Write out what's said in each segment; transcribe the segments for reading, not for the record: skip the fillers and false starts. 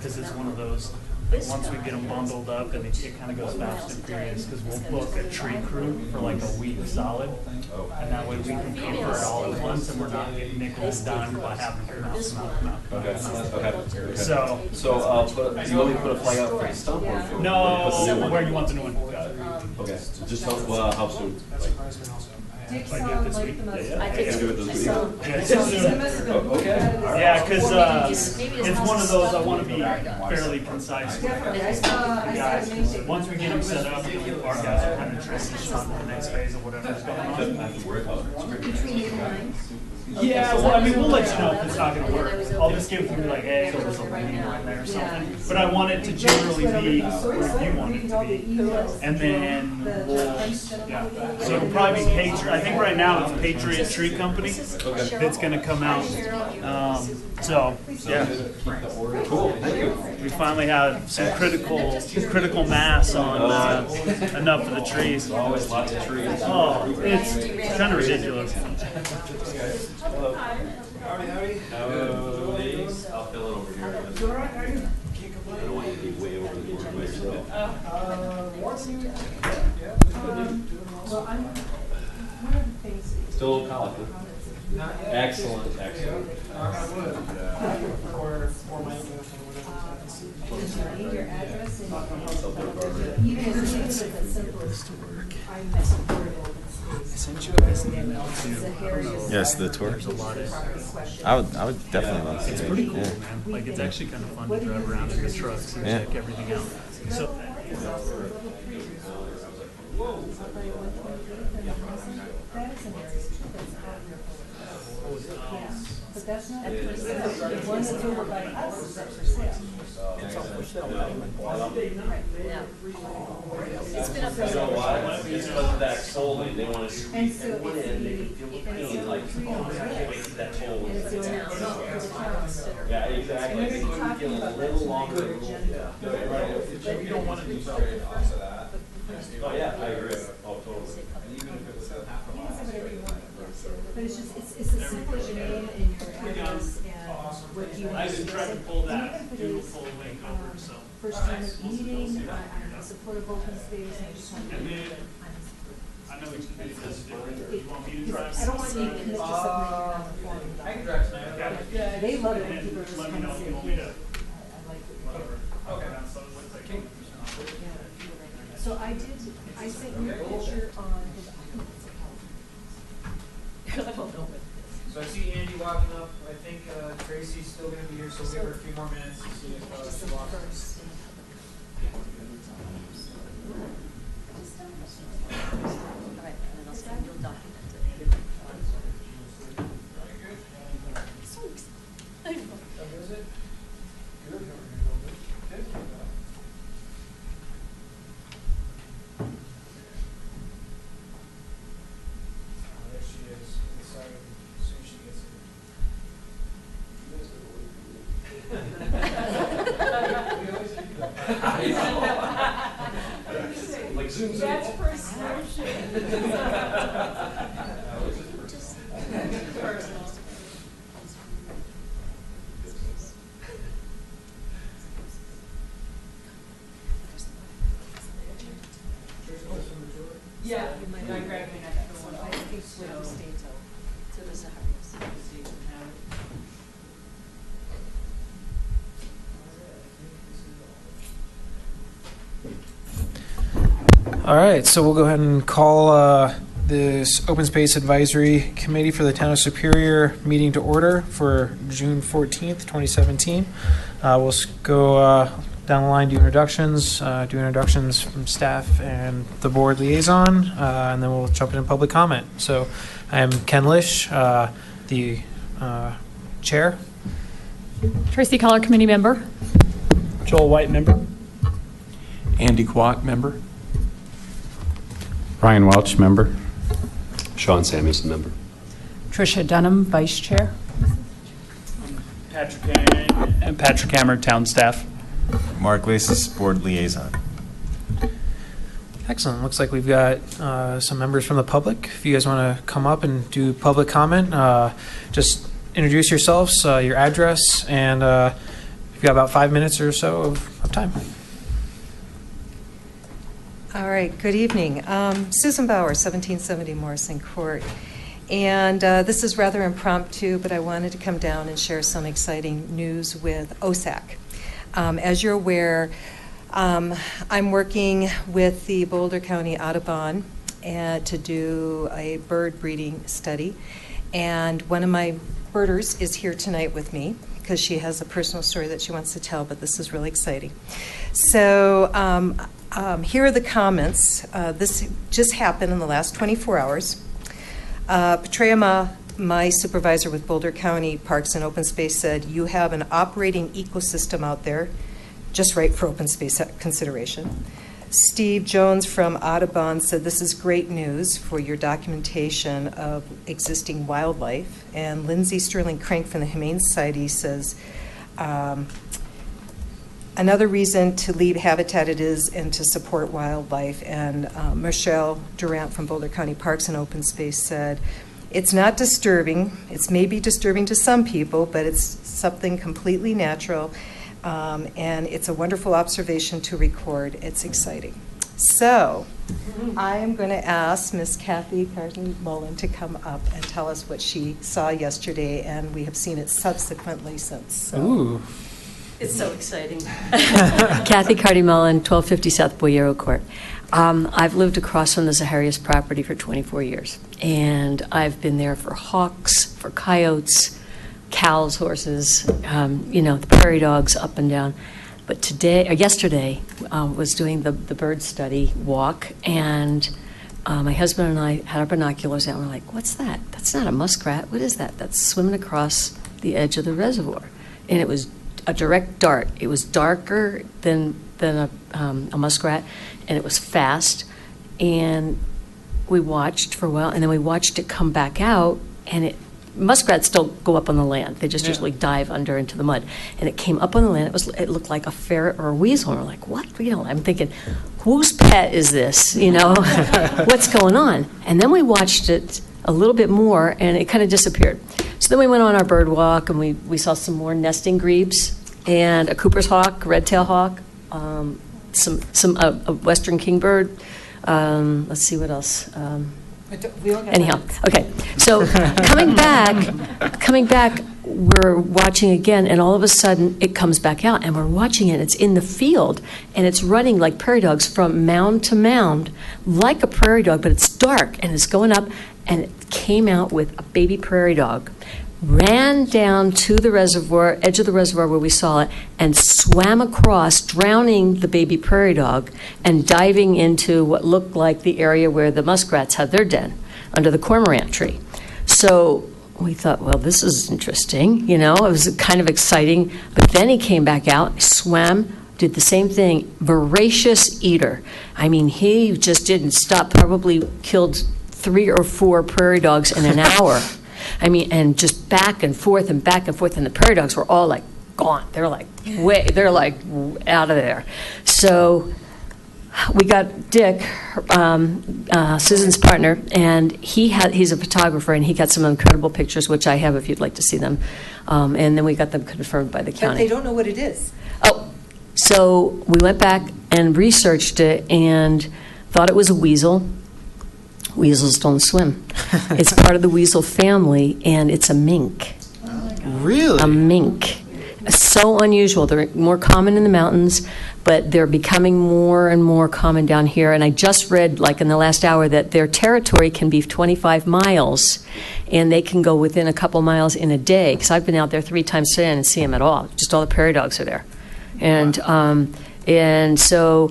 because it's one of those, like, once we get them bundled up, and it kind of goes fast and furious, because we'll book a tree crew for like a week solid, and that way we can cover it all at once, and we're not getting nickel and dimed by having to come out. Okay. Okay. So But you want me to put a flag out for the stump? Or for no, put the new one? where you want the new one? Okay. Just how soon? Like get this week? I can do it this week. Yeah, Okay. yeah, because it's one of those I want to be fairly concise with. The guys, once we get them set up, our guys are kind of transition on to the next phase of whatever's going on. Doesn't have to worry about it. Yeah, well, I mean, we'll let you know if it's not going to work. I'll just give you like, hey, there was a lane right there or something. But I want it to generally be where you want it to be. And then we'll, so it'll probably be Patriot. I think right now it's Patriot Tree Company that's going to come out. So, yeah. Cool. Thank you. We finally have some critical mass on enough of the trees. Always lots of trees. Oh, it's kind of ridiculous. Howdy. I'll fill it over here. I don't want you to be way over the board by yourself. Still college, huh? Excellent, excellent. Yes, the tour. There's a lot of. I would definitely love to. It's pretty cool, man. Like, it's actually kind of fun to drive around in the trucks and check everything out. So. But that's not the one that's over by us is up for sale. It's been up for So why? Because of that soul, they want to And squeeze so everyone in. They can feel the pain, like wait for that toll. Yeah, exactly. They can feel a little longer. Yeah. But you don't want to do something else of that. Oh yeah, I agree. Oh, totally. Even if it was half a You mile. can say whatever you want. But it's just, it's as simple as your name and your address and what you want. I just tried to pull And that, even if it do a is, full link over, so. first time of meeting, I support of open space, and I just want to. And then, I know each committee does it different. You want me to drive? I don't want you to commit to something you're not informed I can about. drive tonight. Okay. They love it when And people then just let come me know and if say, you want me to, I like it. whatever. Okay. So it looks like 100% off. Yeah. So I sent you a picture on his iPhone. I don't know what it So I see Andy walking up. I think Tracy's still going to be here, so we'll give her a few more minutes to see if she walks up. First. is. All right, and then I'll send you a document. So excited. How is it? Good. Good. Oh, there she is. Inside as soon as she gets here. We always do that. Like Zoom. That's prescription. Yeah, you might not grab me that one. I think so. To the Saharas. All right, so we'll go ahead and call this Open Space Advisory Committee for the Town of Superior meeting to order for June 14th, 2017. We'll go down the line, do introductions from staff and the board liaison, and then we'll jump into public comment. So I am Ken Lish, the chair. Tracy Collar, committee member. Joel White, member. Andy Quat, member. Ryan Welch, member. Sean Samuelson, member. Tricia Dunham, vice chair. Patrick Hammer, town staff. Mark Lasis, board liaison. Excellent. Looks like we've got some members from the public. If you guys want to come up and do public comment, just introduce yourselves, your address, and if You've got about 5 minutes or so of time. All right, good evening. Susan Bauer, 1770 Morrison Court. And this is rather impromptu, but I wanted to come down and share some exciting news with OSAC. As you're aware, I'm working with the Boulder County Audubon to do a bird breeding study. And one of my birders is here tonight with me because she has a personal story that she wants to tell, but this is really exciting. So here are the comments. This just happened in the last 24 hours. Petrea, my supervisor with Boulder County Parks and Open Space, said, "You have an operating ecosystem out there, just right for open space consideration." Steve Jones from Audubon said, "This is great news for your documentation of existing wildlife." And Lindsay Sterling Crank from the Humane Society says, "Another reason to leave habitat it is and to support wildlife." And Michelle Durant from Boulder County Parks and Open Space said, "It's not disturbing. It's maybe disturbing to some people, but it's something completely natural. And it's a wonderful observation to record. It's exciting." So I am going to ask Miss Kathy Carney-Mullen to come up and tell us what she saw yesterday, and we have seen it subsequently since. So. Ooh. It's so exciting. Kathy Carney-Mullen, 1250 South Boyero Court. I've lived across from the Zaharias property for 24 years, and I've been there for hawks, for coyotes, cows, horses, the prairie dogs up and down. But yesterday, was doing the bird study walk, and my husband and I had our binoculars out, and we're like, "What's that? That's not a muskrat. What is that? That's swimming across the edge of the reservoir." And it was a direct dart. It was darker than a muskrat, and it was fast. And we watched for a while, and then we watched it come back out, and muskrats don't go up on the land. They just usually dive under into the mud. And it came up on the land. It looked like a ferret or a weasel. And we're like, what? I'm thinking, whose pet is this? What's going on? And then we watched it a little bit more, and it kind of disappeared. So then we went on our bird walk, and we saw some more nesting grebes and a Cooper's hawk, red-tailed hawk, a western kingbird. Let's see what else. Anyhow, okay. So coming back, we're watching again, and all of a sudden it comes back out, and we're watching it. It's in the field, and it's running like prairie dogs from mound to mound, like a prairie dog, but it's dark, and it's going up, and it came out with a baby prairie dog, ran down to the reservoir, edge of the reservoir where we saw it, and swam across, drowning the baby prairie dog and diving into what looked like the area where the muskrats had their den, under the cormorant tree. So we thought, well, this is interesting, it was kind of exciting. But then he came back out, swam, did the same thing, voracious eater. He just didn't stop, probably killed 3 or 4 prairie dogs in an hour. And just back and forth, and the prairie dogs were all like gone. They're like out of there. So we got Dick, Susan's partner, and he's a photographer, and he got some incredible pictures, which I have if you'd like to see them. And then we got them confirmed by the county. But they don't know what it is. Oh, so we went back and researched it and thought it was a weasel. Weasels don't swim. It's part of the weasel family, and it's a mink. Really? A mink. So unusual. They're more common in the mountains, but they're becoming more and more common down here. And I just read, in the last hour, that their territory can be 25 miles, and they can go within a couple miles in a day. Because I've been out there 3 times today and didn't see them at all. Just all the prairie dogs are there. And so,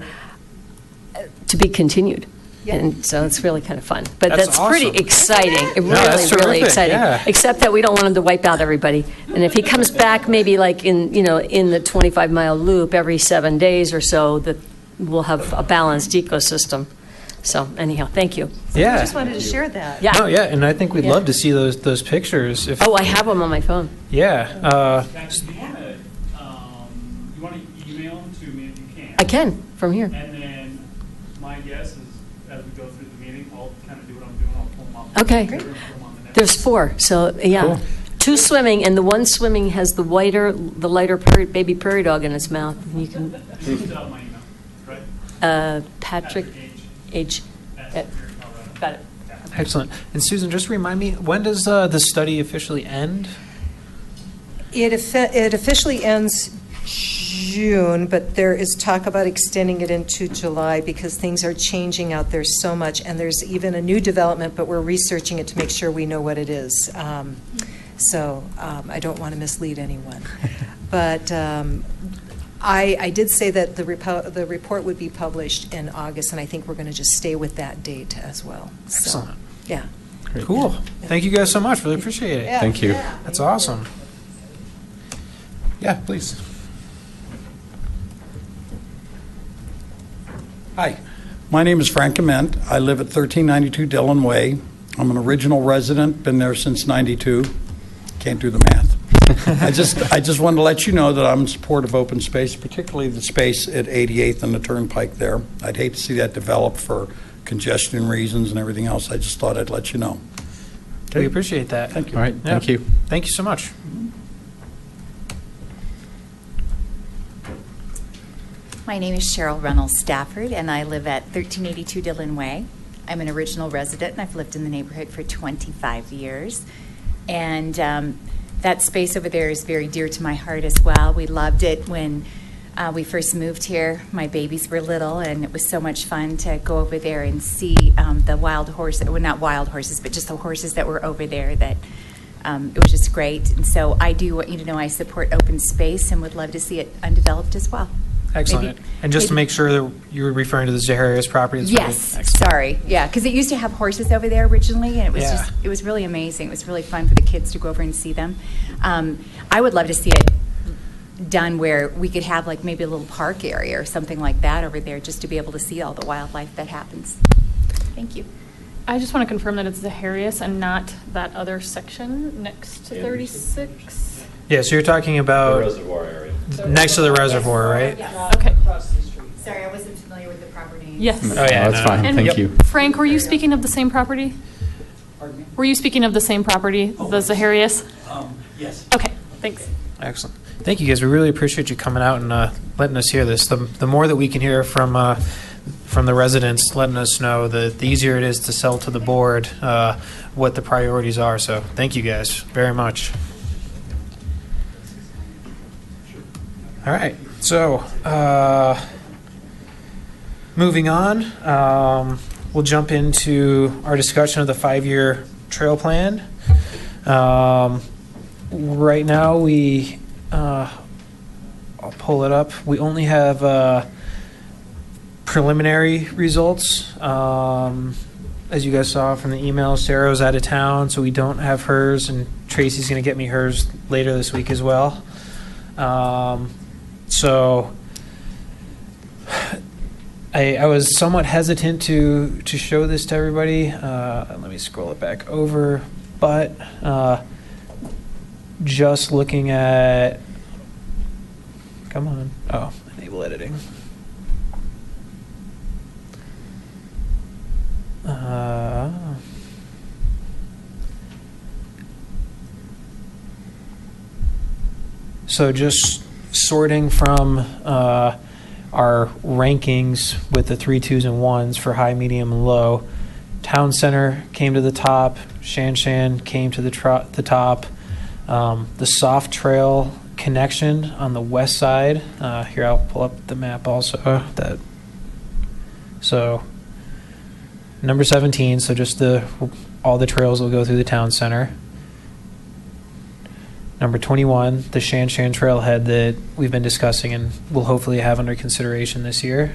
to be continued. And so it's really kind of fun. But that's awesome. Pretty exciting. That's Really terrific, exciting. yeah. Except that we don't want him to wipe out everybody. And if he comes back maybe in the 25-mile loop every 7 days or so, that we'll have a balanced ecosystem. So anyhow, thank you. Yeah. I just wanted to share that. Yeah. Oh, yeah, and I think we'd love to see those pictures. I have them on my phone. Yeah. Kathy, do you want to email them to me if you can? I can, from here. And then my guess is, as we go through the meeting, I'll kind of do what I'm doing. I'll pull them up. Okay. Put them on the next. There's 4, so yeah. Cool. two swimming, and the one swimming has the lighter baby prairie dog in his mouth. And you can, Just my email, right? Patrick H. Got it. Excellent. And Susan, just remind me, when does the study officially end? It officially ends June, but there is talk about extending it into July because things are changing out there so much, and there's even a new development, but we're researching it to make sure we know what it is. So I don't want to mislead anyone. But I did say that the report would be published in August, and I think we're going to just stay with that date as well. So, Excellent. yeah. Cool. Thank you guys so much. Really appreciate it. Yeah. Thank you. That's awesome. Yeah, please. Hi, my name is Frank Ament. I live at 1392 Dillon Way. I'm an original resident, been there since '92. Can't do the math. I just wanted to let you know that I'm in support of open space, particularly the space at 88th and the Turnpike there. I'd hate to see that develop for congestion reasons and everything else. I just thought I'd let you know. We appreciate that. Thank you. All right, thank you. Thank you so much. My name is Cheryl Reynolds Stafford, and I live at 1382 Dillon Way. I'm an original resident, and I've lived in the neighborhood for 25 years. And that space over there is very dear to my heart as well. We loved it when we first moved here. My babies were little, and it was so much fun to go over there and see the wild horses, well, not wild horses, but just the horses that were over there. That it was just great. And so I do want you to know I support open space and would love to see it undeveloped as well. Excellent. Maybe- And just to maybe- make sure that you're referring to the Zaharias property. That's Yes, really excellent. sorry. Yeah, because it used to have horses over there originally, and it was Yeah. just, it was really amazing. It was really fun for the kids to go over and see them. I would love to see it done where we could have like maybe a little park area or something like that over there, just to be able to see all the wildlife that happens. Thank you. I just want to confirm that it's Zaharias and not that other section next to 36. Yeah, so you're talking about reservoir area. next to the reservoir, right? Okay. Sorry, I wasn't familiar with the property name. Yes. Oh, yeah, That's fine, And thank you. Frank, were you speaking of the same property? Pardon me? Were you speaking of the same property, the Zaharias? Yes. Okay, thanks. Excellent. Thank you, guys. We really appreciate you coming out and letting us hear this. The more that we can hear from the residents, letting us know, the easier it is to sell to the board what the priorities are. So thank you guys very much. All right. So moving on, we'll jump into our discussion of the 5-year trail plan. Right now, I'll pull it up. We only have preliminary results. As you guys saw from the email, Sarah's out of town, so we don't have hers, and Tracy's going to get me hers later this week as well. So I was somewhat hesitant to show this to everybody. Let me scroll it back over, but just looking at, come on, enable editing. So just sorting from our rankings with the 3, 2s, and 1s for high, medium, and low. Town Center came to the top. Shan Shan came to the top. The Soft Trail connection on the west side. Here, I'll pull up the map also. So number 17. So just all the trails will go through the town center. Number 21, the Shan Shan Trailhead that we've been discussing and will hopefully have under consideration this year.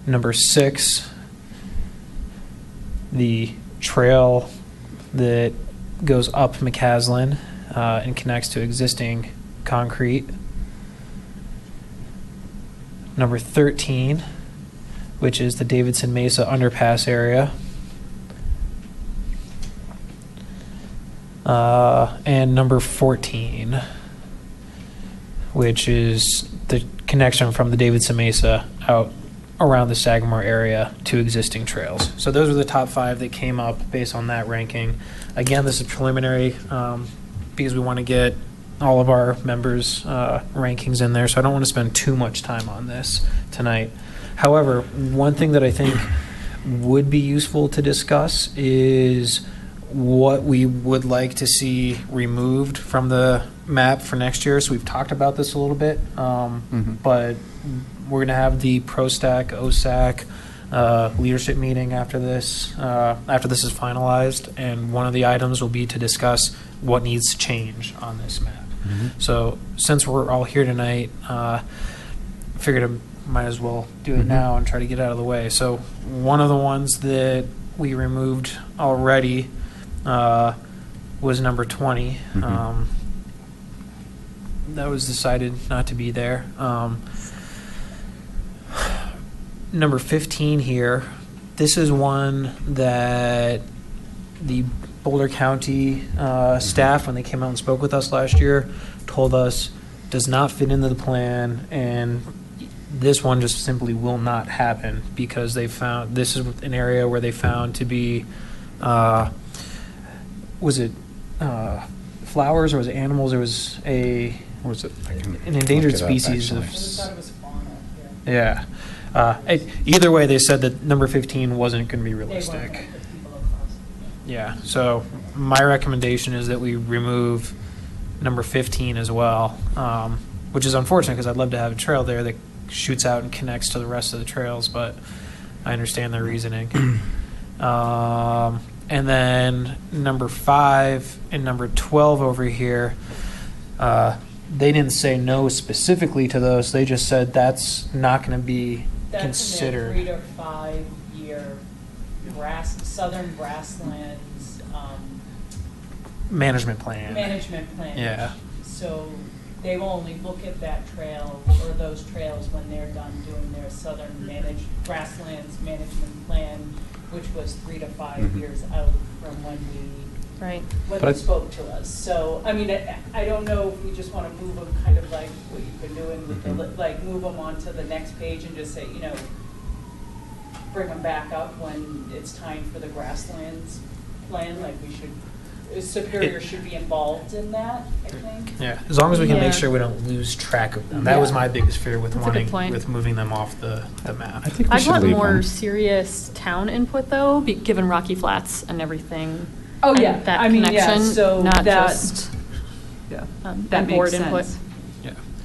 Number 6, the trail that goes up McCaslin and connects to existing concrete. Number 13, which is the Davidson Mesa underpass area. And number 14, which is the connection from the Davidson Mesa out around the Sagamore area to existing trails. So those are the top 5 that came up based on that ranking. Again, this is preliminary because we want to get all of our members' rankings in there, so I don't want to spend too much time on this tonight. However, one thing that I think would be useful to discuss is what we would like to see removed from the map for next year. So we've talked about this a little bit, but we're going to have the ProStack, OSAC leadership meeting after this is finalized, and one of the items will be to discuss what needs to change on this map. So since we're all here tonight, figured I might as well do it now and try to get out of the way. So one of the ones that we removed already was number 20. That was decided not to be there. Number 15 here, this is one that the Boulder County staff, when they came out and spoke with us last year, told us does not fit into the plan, and this one just simply will not happen because they found this is an area where they found to be was it flowers or was it animals? There was an endangered species of. Yeah. Either way, they said that number 15 wasn't going to be realistic. Yeah. So my recommendation is that we remove number 15 as well, which is unfortunate because I'd love to have a trail there that shoots out and connects to the rest of the trails, but I understand their reasoning. And then number 5 and number 12 over here, they didn't say no specifically to those. They just said that's not going to be considered. That's in their 3 to 5 year southern grasslands management plan. Yeah. So they will only look at that trail or those trails when they're done doing their southern grasslands management plan, which was 3 to 5 years out from when they spoke to us. So, I mean, I don't know if we just want to move them kind of like what you've been doing with the, move them onto the next page and just say, bring them back up when it's time for the grasslands plan. Like Superior should be involved in that, I think. Yeah, as long as we can make sure we don't lose track of them. That was my biggest fear with with moving them off the map. I want more serious town input though, given Rocky Flats and everything. Oh yeah, that connection, yeah. So not that, just that board makes input. sense.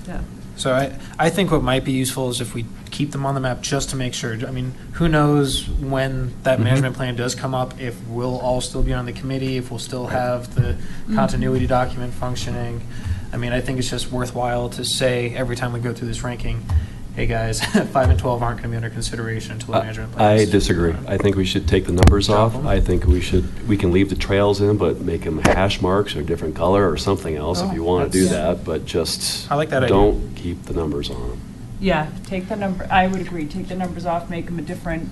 Yeah. So I think what might be useful is if we keep them on the map just to make sure. I mean, who knows when that management plan does come up, if we'll all still be on the committee, if we'll still have the continuity document functioning. I mean, I think it's just worthwhile to say every time we go through this ranking, hey guys, 5 and 12 aren't going to be under consideration until the management plan. I disagree. I think we should take the numbers off. I think we can leave the trails in, but make them hash marks or different color or something else if you want to do that. But just I like that don't keep the numbers on them. Yeah, take the number. I would agree. Take the numbers off. Make them a different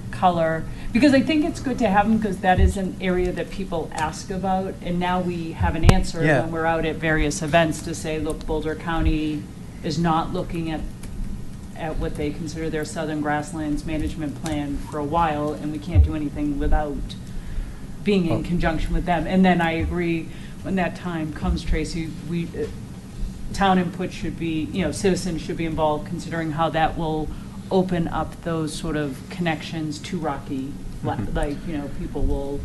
color because I think it's good to have them because that is an area that people ask about, and now we have an answer when we're out at various events to say, look, Boulder County is not looking at what they consider their Southern Grasslands Management Plan for a while, and we can't do anything without being in conjunction with them. And then I agree, when that time comes, Tracy, town input should be, citizens should be involved, considering how that will open up those sort of connections to Rocky. People will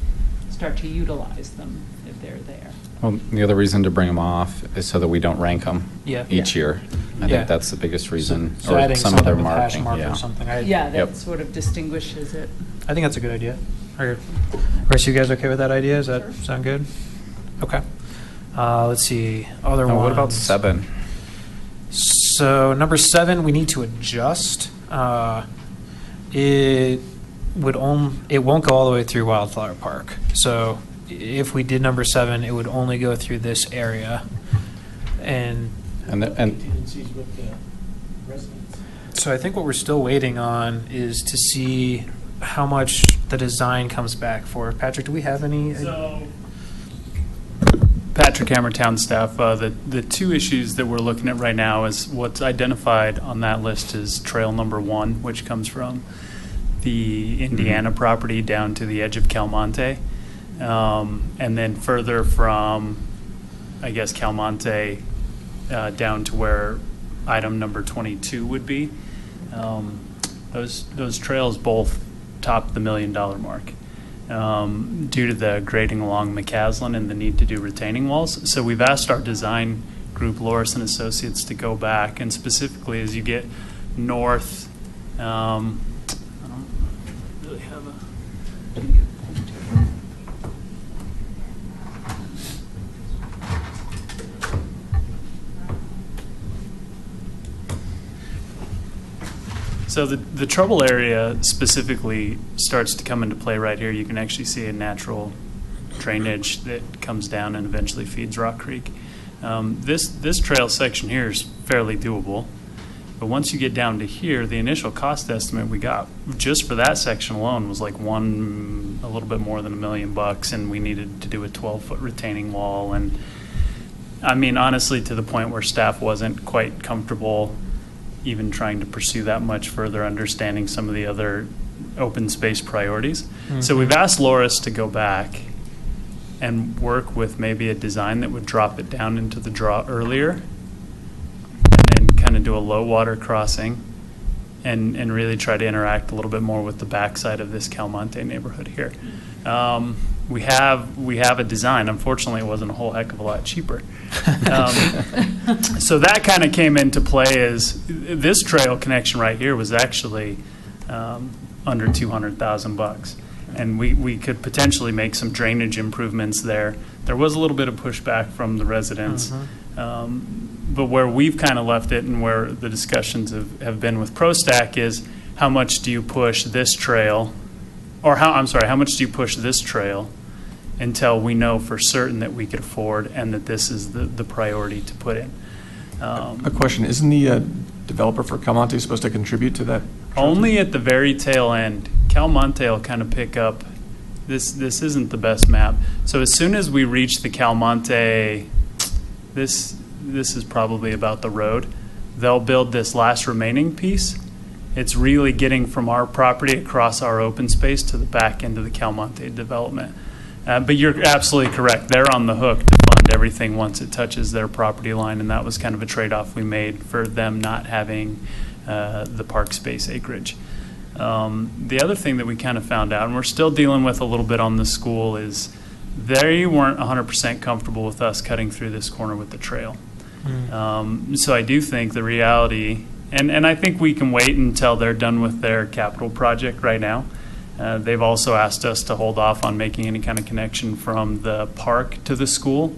start to utilize them if they're there. Well, the other reason to bring them off is so that we don't rank them each year. I think that's the biggest reason. So or adding some other with hash marking. mark or something. That sort of distinguishes it. I think that's a good idea. Are you guys okay with that idea? Does that sound good? Okay. Let's see. Other ones. What about 7? So number 7, we need to adjust. It won't go all the way through Wildflower Park. So if we did number 7, it would only go through this area. And so I think what we're still waiting on is to see how much the design comes back for. Patrick, do we have any? So, Patrick Hammer, town staff, the 2 issues that we're looking at right now is what's identified on that list is trail number 1, which comes from the Indiana property down to the edge of Calmonte. And then further from I guess, Calmonte down to where item number 22 would be. Those trails both top the $1 million mark due to the grading along McCaslin and the need to do retaining walls. So we've asked our design group, Loris and Associates, to go back, and specifically as you get north, I don't really have a. So the trouble area specifically starts to come into play right here. You can actually see a natural drainage that comes down and eventually feeds Rock Creek. This trail section here is fairly doable, but once you get down to here, the initial cost estimate we got just for that section alone was like a little bit more than $1 million, and we needed to do a 12-foot retaining wall. And I mean, honestly, to the point where staff wasn't quite comfortable even trying to pursue that much further, understanding some of the other open space priorities. Mm-hmm. So we've asked Loris to go back and work with maybe a design that would drop it down into the draw earlier, and then kind of do a low water crossing and really try to interact a little bit more with the backside of this Calmonte neighborhood here. We have a design. Unfortunately, it wasn't a whole heck of a lot cheaper. So that kind of came into play as this trail connection right here was actually under $200,000. And we could potentially make some drainage improvements there. There was a little bit of pushback from the residents. But where we've kind of left it and where the discussions have been with ProStack is how much do you push this trail, or how much do you push this trail until we know for certain that we could afford and that this is the priority to put in. A question, isn't the developer for Calmonte supposed to contribute to that? Only at the very tail end. Calmonte will kind of pick up, this isn't the best map. So as soon as we reach the Calmonte, this is probably about the road, they'll build this last remaining piece. It's really getting from our property across our open space to the back end of the Calmonte development. But you're absolutely correct. They're on the hook to fund everything once it touches their property line, and that was kind of a trade-off we made for them not having the park space acreage. The other thing that we kind of found out, and we're still dealing with a little bit on the school, is they weren't 100% comfortable with us cutting through this corner with the trail. So I do think the reality, and I think we can wait until they're done with their capital project right now. They've also asked us to hold off on making any kind of connection from the park to the school,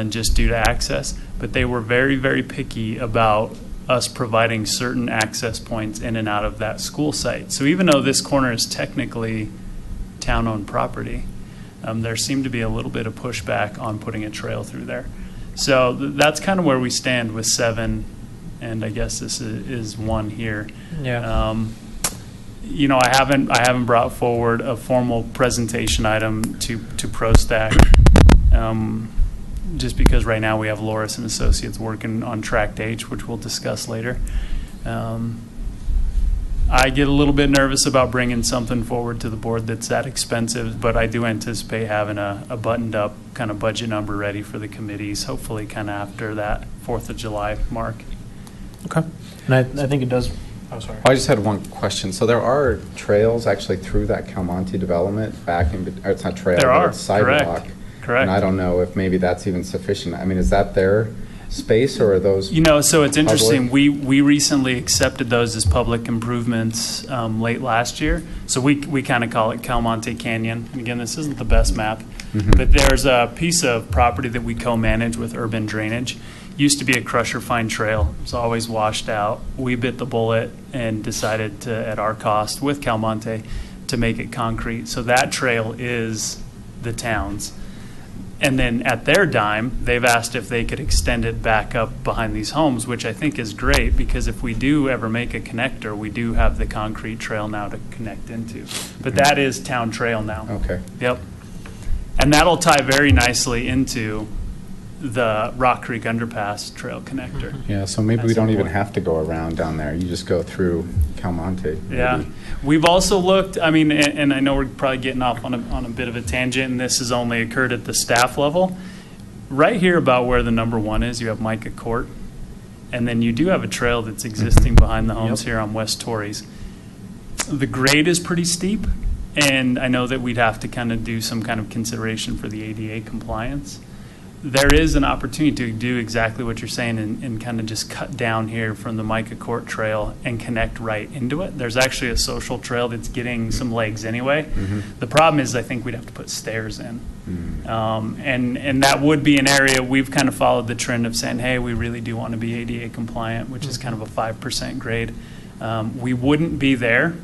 just due to access. But they were very, very picky about us providing certain access points in and out of that school site. So even though this corner is technically town-owned property, there seemed to be a little bit of pushback on putting a trail through there. So that's kind of where we stand with 7, and I guess this is 1 here. Yeah. I haven't brought forward a formal presentation item to ProStack, just because right now we have Loris and Associates working on Tract H, which we'll discuss later. I get a little bit nervous about bringing something forward to the board that's that expensive, but I do anticipate having a buttoned up kind of budget number ready for the committees, hopefully kind of after that 4th of July mark. Okay. And I think it does. Oh, sorry. I just had one question. So there are trails actually through that Calmonte development back in, or it's not trail, there are. It's sidewalk. Correct. And I don't know if maybe that's even sufficient. I mean, is that their space or are those? So it's interesting. public? We recently accepted those as public improvements late last year. So we kind of call it Calmonte Canyon. And again, this isn't the best map, but there's a piece of property that we co-manage with Urban Drainage. Used to be a crusher fine trail. It was always washed out. We bit the bullet and decided to, at our cost with Calmonte, to make it concrete. So that trail is the town's. And then at their dime, they've asked if they could extend it back up behind these homes, which I think is great, because if we do ever make a connector, we do have the concrete trail now to connect into. But that is town trail now. Okay. Yep. And that'll tie very nicely into the Rock Creek Underpass trail connector. Yeah, so maybe we don't even have to go around down there. You just go through Calmonte. Maybe. Yeah. We've also looked, I mean, and I know we're probably getting off on a bit of a tangent, and this has only occurred at the staff level. right here about where the number 1 is, you have Micah Court. And then you do have a trail that's existing behind the homes here on West Torreys. The grade is pretty steep, and I know that we'd have to kind of do some kind of consideration for the ADA compliance. There is an opportunity to do exactly what you're saying and kind of just cut down here from the Micah Court Trail and connect right into it. There's actually a social trail that's getting some legs anyway. The problem is I think we'd have to put stairs in. And that would be an area we've kind of followed the trend of saying, hey, we really do want to be ADA compliant, which is kind of a 5% grade. We wouldn't be there.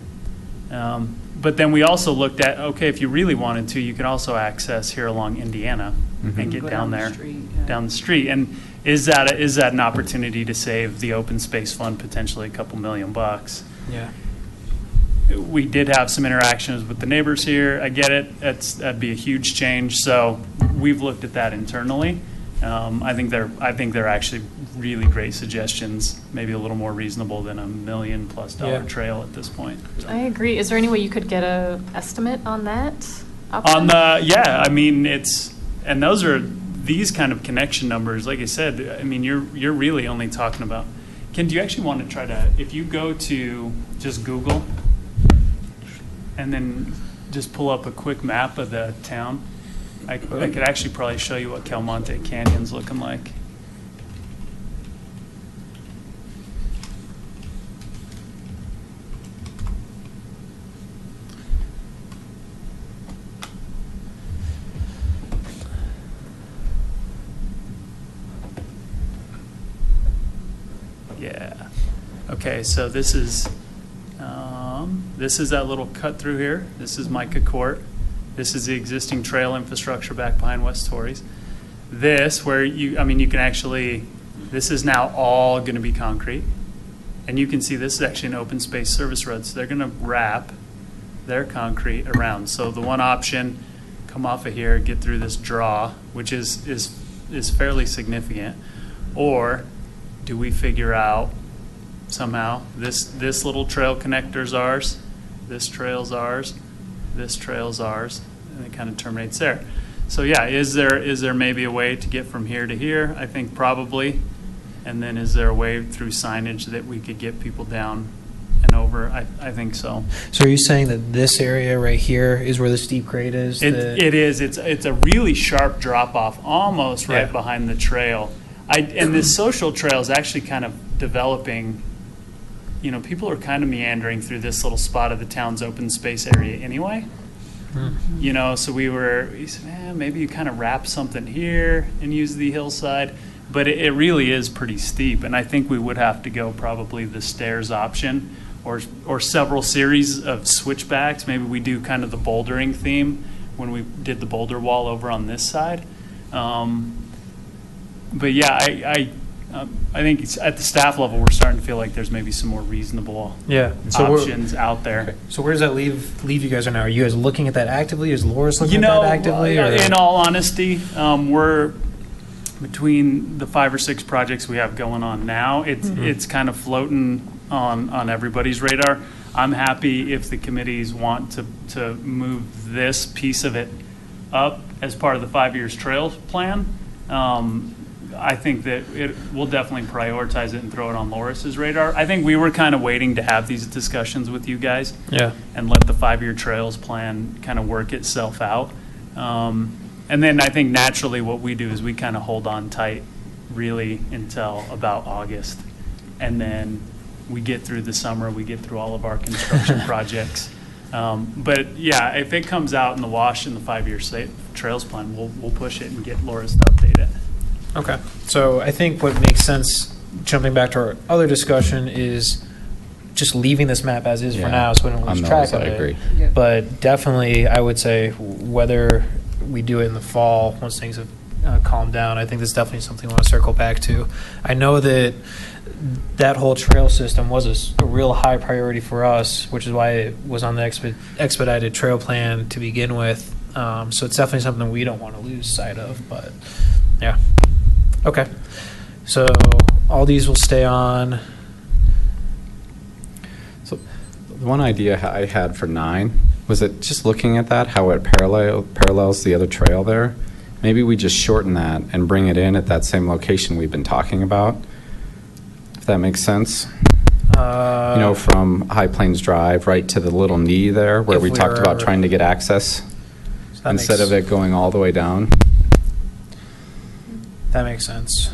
But then we also looked at, okay, if you really wanted to, you could also access here along Indiana and get Go down the there, street, yeah. down the street. And is that an opportunity to save the open space fund potentially a couple $1 million? Yeah. We did have some interactions with the neighbors here. I get it. That'd be a huge change. So we've looked at that internally. I think they're actually really great suggestions. Maybe a little more reasonable than $1 million+ trail at this point. So. I agree. Is there any way you could get a estimate on that On option? I mean, and those are these kind of connection numbers. Like I said, I mean, you're really only talking about. Ken, do you actually want to try to, if you go to just Google and then just pull up a quick map of the town, I could actually probably show you what Calmonte Canyon's looking like. Yeah. Okay, so this is that little cut through here. This is Micah Court. This is the existing trail infrastructure back behind West Torreys. This, where you can actually, this is now all going to be concrete. And you can see this is actually an open space service road. So they're going to wrap their concrete around. So the one option, come off of here, get through this draw, which is fairly significant. Or do we figure out somehow this little trail connector's ours, this trail's ours, this trail's ours, and it kind of terminates there. So yeah, is there maybe a way to get from here to here? I think probably. And then is there a way through signage that we could get people down and over? I think so. So are you saying that this area right here is where the steep grade is? It is. It's a really sharp drop off, almost right behind the trail. And this social trail is actually kind of developing. You know, people are kind of meandering through this little spot of the town's open space area anyway. You know, so we said, maybe you kind of wrap something here and use the hillside. But it really is pretty steep, and I think we would have to go probably the stairs option or several series of switchbacks. Maybe we do kind of the bouldering theme when we did the boulder wall over on this side. But yeah, I think it's at the staff level, we're starting to feel like there's maybe some more reasonable options out there. So where does that leave you guys right now? Are you guys looking at that actively? Is Loris looking at that actively? In all honesty, we're between the 5 or 6 projects we have going on now. It's kind of floating on everybody's radar. I'm happy if the committees want to move this piece of it up as part of the 5 years trails plan. I think that we'll definitely prioritize it and throw it on Loris's radar. I think we were kind of waiting to have these discussions with you guys and let the 5-year trails plan kind of work itself out. And then I think naturally what we do is we kind of hold on tight really until about August. And then we get through the summer, we get through all of our construction projects. But yeah, if it comes out in the wash in the 5-year trails plan, we'll push it and get Loris to update it. Okay. So I think what makes sense, jumping back to our other discussion, is just leaving this map as is for now so we don't lose track of it. I agree. But definitely, I would say whether we do it in the fall once things have calmed down, I think that's definitely something we want to circle back to. I know that whole trail system was a real high priority for us, which is why it was on the expedited trail plan to begin with. So it's definitely something we don't want to lose sight of. But yeah. Okay. So all these will stay on. So the one idea I had for 9 was that just looking at that, how it parallels the other trail there, maybe we just shorten that and bring it in at that same location we've been talking about, if that makes sense. From High Plains Drive right to the little knee there, where we talked about trying to get access, instead of it going all the way down. That makes sense.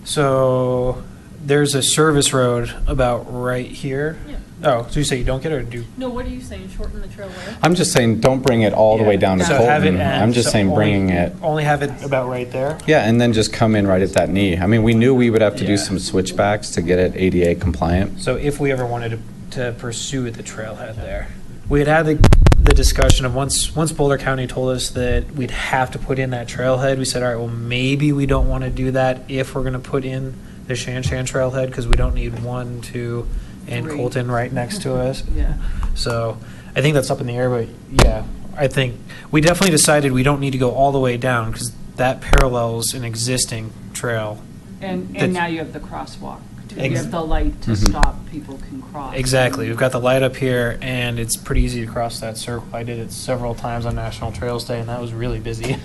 So there's a service road about right here. Yeah. Oh, so you say you don't get it, or do? No, what are you saying, shorten the trail where? I'm just saying, don't bring it all the way down to So have it Colton. end- I'm just so saying only- bringing it. Only have it about right there? Yeah, and then just come in right at that knee. I mean, we knew we would have to do Yeah. some switchbacks to get it ADA compliant. So if we ever wanted to pursue the trailhead there, we had the discussion of once Boulder County told us that we'd have to put in that trailhead, we said, all right, well, maybe we don't want to do that if we're going to put in the Shan Shan trailhead, because we don't need 1, 2, and 3. Colton right next to us. Yeah. So I think that's up in the air, but yeah, I think we definitely decided we don't need to go all the way down, because that parallels an existing trail. And That's- now you have the crosswalk. too. You Ex- have the light to Mhm. stop people can cross. Exactly. We've got the light up here, and it's pretty easy to cross that circle. I did it several times on National Trails Day, and that was really busy.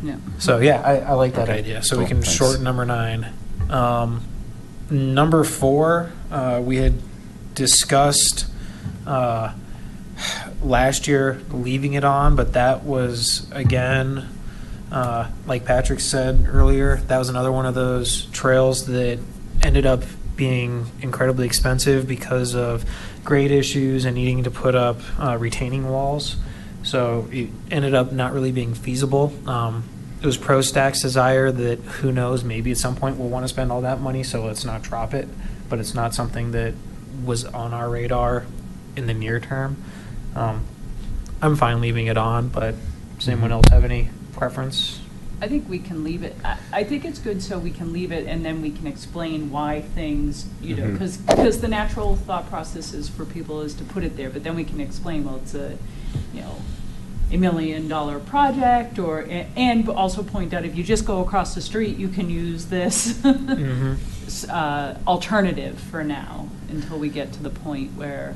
Yeah. So, yeah, I like that idea. So we Cool, can thanks. shorten number 9. Number 4, we had discussed last year leaving it on, but that was, again, like Patrick said earlier, that was another one of those trails that ended up being incredibly expensive because of grade issues and needing to put up retaining walls. So it ended up not really being feasible. It was ProStack's desire that, who knows, maybe at some point we'll want to spend all that money, so let's not drop it. But it's not something that was on our radar in the near term. I'm fine leaving it on, but does anyone else have any preference? I think we can leave it. I think it's good so we can leave it and then we can explain why things, Mhm. because the natural thought process is for people is to put it there, but then we can explain, well, it's a $1 million project, and also point out if you just go across the street, you can use this alternative for now until we get to the point where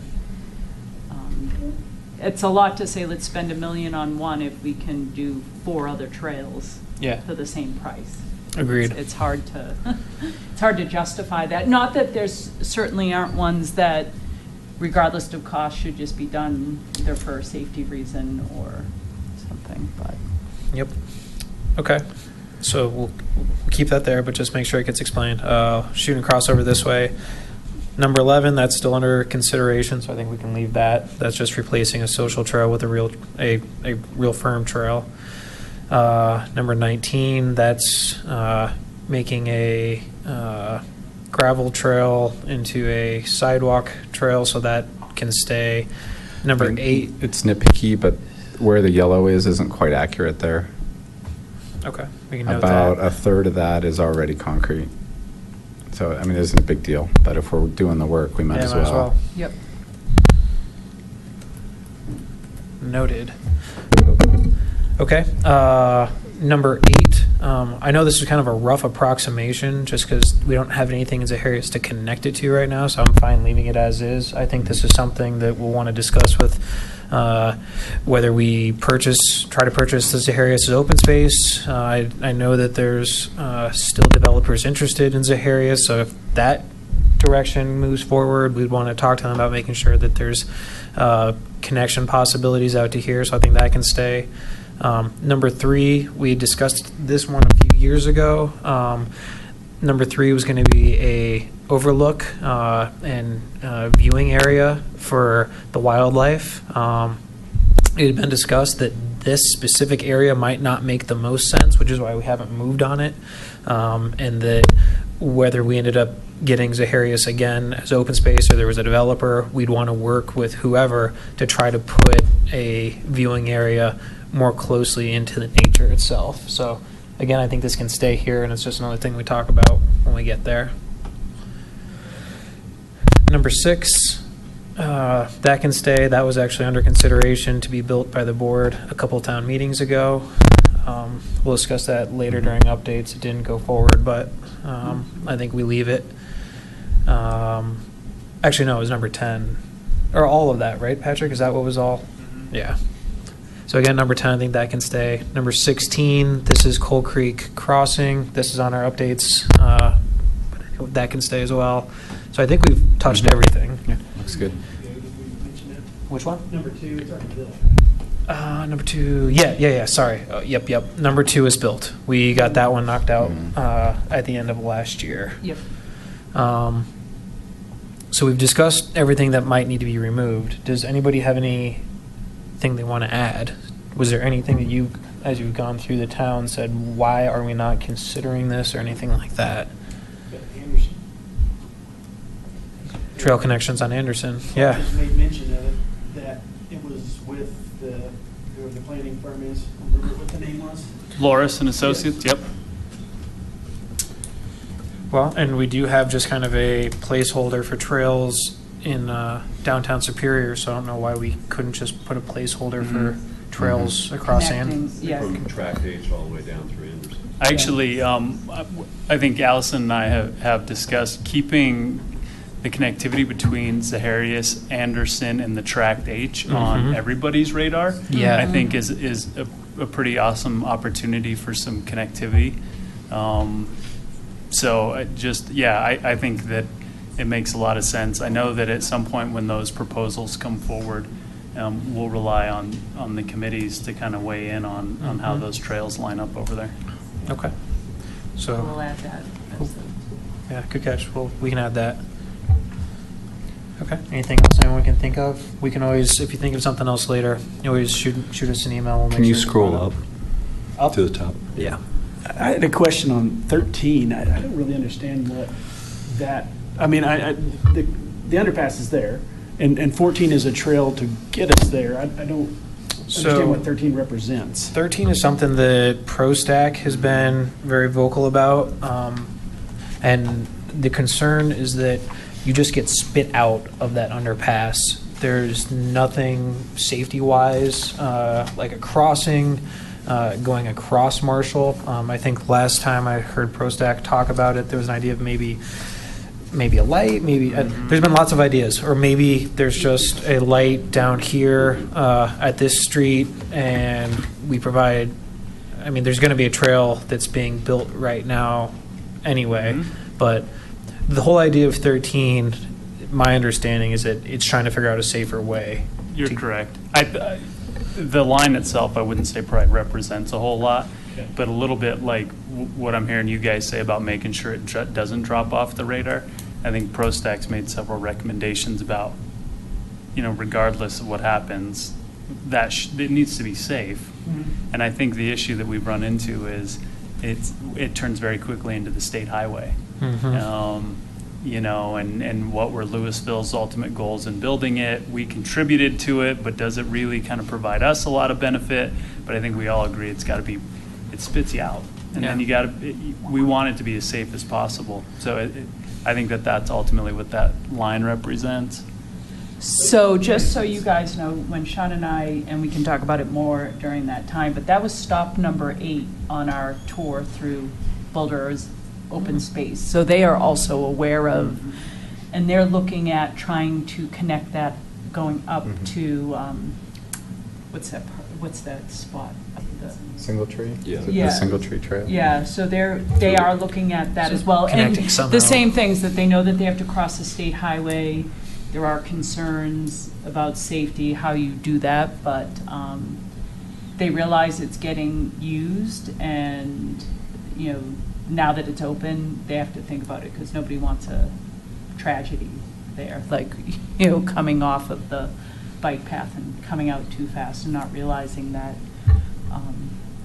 it's a lot to say, let's spend $1 million on one if we can do 4 other trails for the same price. Agreed. It's hard to it's hard to justify that. Not that there's certainly aren't ones that, regardless of cost, should just be done either for a safety reason or something. But Yep. Okay. So we'll keep that there, but just make sure it gets explained. Shooting crossover this way. Number 11, that's still under consideration, so I think we can leave that. That's just replacing a social trail with a real firm trail. Number 19, that's making a gravel trail into a sidewalk trail, so that can stay. Number 8. It's nitpicky, but where the yellow isn't quite accurate there. Okay, we can note About that. a third of that is already concrete. So, I mean, it isn't a big deal, but if we're doing the work, we might as well. Yep. Noted. Okay. Number 8. I know this is kind of a rough approximation just because we don't have anything in Zaharias to connect it to right now, so I'm fine leaving it as is. I think this is something that we'll want to discuss with whether we try to purchase the Zaharias as open space. I know that there's still developers interested in Zaharias, so if that direction moves forward, we'd want to talk to them about making sure that there's connection possibilities out to here, so I think that can stay. Number 3, we discussed this one a few years ago. Number 3 was going to be a overlook and viewing area for the wildlife. It had been discussed that this specific area might not make the most sense, which is why we haven't moved on it, and that whether we ended up getting Zaharias again as open space or there was a developer, we'd want to work with whoever to try to put a viewing area more closely into the nature itself. So again, I think this can stay here, and it's just another thing we talk about when we get there. Number 6, that can stay. That was actually under consideration to be built by the board a couple town meetings ago. We'll discuss that later during updates. It didn't go forward, but I think we leave it. Actually, no, it was number 10. Or all of that, right, Patrick? Is that what was all? Yeah. So again, number 10, I think that can stay. Number 16, this is Coal Creek Crossing. This is on our updates. That can stay as well. So I think we've touched everything. Yeah, looks good. Which one? Number 2 is already built. Number 2, yeah, sorry. Yep. Number 2 is built. We got that one knocked out at the end of last year. Yep. So we've discussed everything that might need to be removed. Does anybody have anything they want to add? Was there anything that you, as you've gone through the town, said, why are we not considering this or anything like that? Anderson. Trail connections on Anderson, yeah. Just made mention of it, that it was with whoever the planning firm is. Remember what the name was? Loris and Associates, Yes. yep. Well, and we do have just kind of a placeholder for trails in downtown Superior, so I don't know why we couldn't just put a placeholder for trails across Connecting, yeah. From track H all the way down through Anderson. Actually, I think Allison and I have discussed keeping the connectivity between Zaharias, Anderson, and the Tract H on everybody's radar. Yeah. I think is a pretty awesome opportunity for some connectivity. So I think that it makes a lot of sense. I know that at some point when those proposals come forward, we'll rely on the committees to kind of weigh in on how those trails line up over there. Okay. So We'll add that. yeah, good catch. Well, we can add that. Okay. Anything else anyone can think of? We can always, if you think of something else later, you always shoot us an email. We'll make Can you sure we scroll follow up to the top? Yeah. I had a question on 13. I don't really understand what that, I mean, the underpass is there, and 14 is a trail to get us there. I don't understand what 13 represents. 13 is something that ProStack has been very vocal about, and the concern is that you just get spit out of that underpass. There's nothing safety-wise, like a crossing, going across Marshall. I think last time I heard ProStack talk about it, there was an idea of maybe a light, there's been lots of ideas, or maybe there's just a light down here at this street, and we provide, I mean, there's going to be a trail that's being built right now anyway, but the whole idea of 13, my understanding is that it's trying to figure out a safer way. You're correct. The line itself, I wouldn't say probably represents a whole lot, but a little bit like what I'm hearing you guys say about making sure it doesn't drop off the radar. I think ProStack's made several recommendations about, regardless of what happens, that it needs to be safe. And I think the issue that we've run into is it turns very quickly into the state highway. And what were Louisville's ultimate goals in building it? We contributed to it, but does it really kind of provide us a lot of benefit? But I think we all agree it spits you out. And then we want it to be as safe as possible. So I think that's ultimately what that line represents. So just so you guys know, when Sean and we can talk about it more during that time, but that was stop number 8 on our tour through Boulder's open space. So they are also aware of, and they're looking at trying to connect that going up to, what's that spot? Single Tree? Yeah. The Single Tree Trail? Yeah, so they are looking at that as well. And connecting somehow. the same things, that they know that they have to cross the state highway. There are concerns about safety, how you do that, but they realize it's getting used, and, now that it's open, they have to think about it, because nobody wants a tragedy there, like, coming off of the bike path and coming out too fast and not realizing that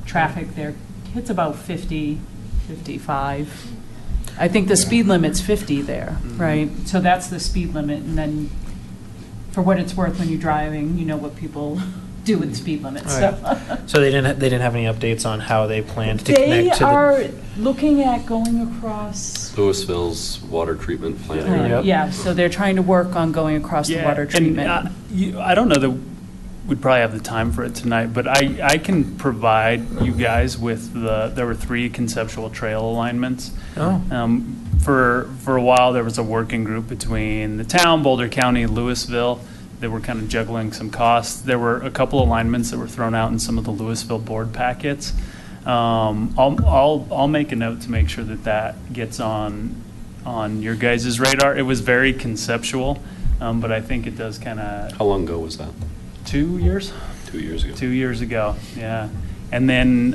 traffic there hits about 50, 55. I think the speed limit's 50 there, right? So that's the speed limit, and then for what it's worth, when you're driving, you know what people do with speed limits. So they didn't have any updates on how they planned to They connect to are looking at going across. Louisville's water treatment plant. Yeah, so they're trying to work on going across the water treatment. And, I don't know that we'd probably have the time for it tonight, but I can provide you guys with there were 3 conceptual trail alignments. For a while, there was a working group between the town, Boulder County, Louisville, they were kind of juggling some costs. There were a couple alignments that were thrown out in some of the Louisville board packets. I'll make a note to make sure that gets on your guys' radar. It was very conceptual, but I think it does kind of. How long ago was that? 2 years. 2 years ago. 2 years ago, yeah. And then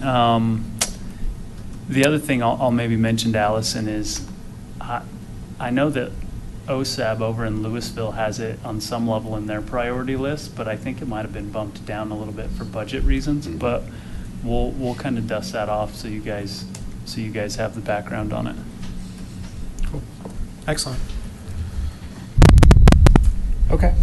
the other thing I'll maybe mention to Allison is I know that OSAB over in Louisville has it on some level in their priority list, but I think it might have been bumped down a little bit for budget reasons. Mm-hmm. But we'll kind of dust that off so you guys have the background on it. Cool. Excellent. Okay.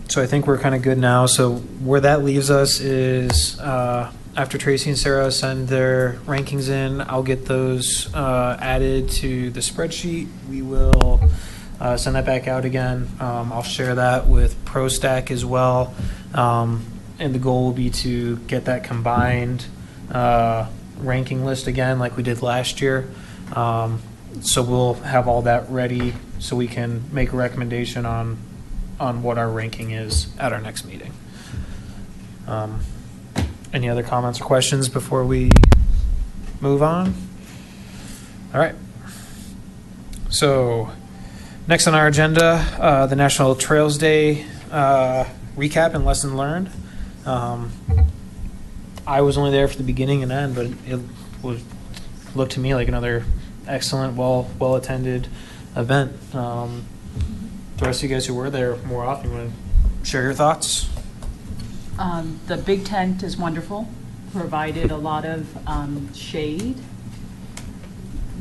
So I think we're kind of good now. So where that leaves us is after Tracy and Sarah send their rankings in, I'll get those added to the spreadsheet. We will send that back out again. I'll share that with ProStack as well. And the goal will be to get that combined ranking list again like we did last year. So we'll have all that ready so we can make a recommendation on what our ranking is at our next meeting. Any other comments or questions before we move on? All right. So next on our agenda, the National Trails Day recap and lesson learned. I was only there for the beginning and end, but it looked to me like another excellent, well attended event. The rest of you guys who were there more often, you want to share your thoughts? The big tent is wonderful, provided a lot of shade.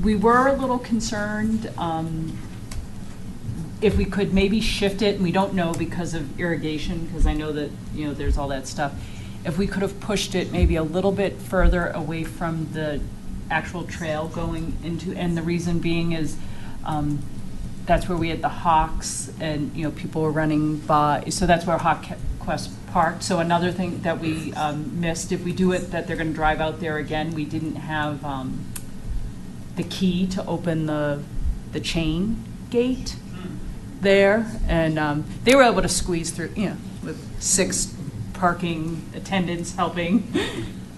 We were a little concerned if we could maybe shift it, and we don't know because of irrigation, because I know that there's all that stuff. If we could have pushed it maybe a little bit further away from the actual trail going into, and the reason being is that's where we had the Hawks, and people were running by, so that's where Hawk Quest parked. So another thing that we missed, if we do it that they're going to drive out there again, we didn't have the key to open the chain gate there, and they were able to squeeze through, with 6 parking attendants helping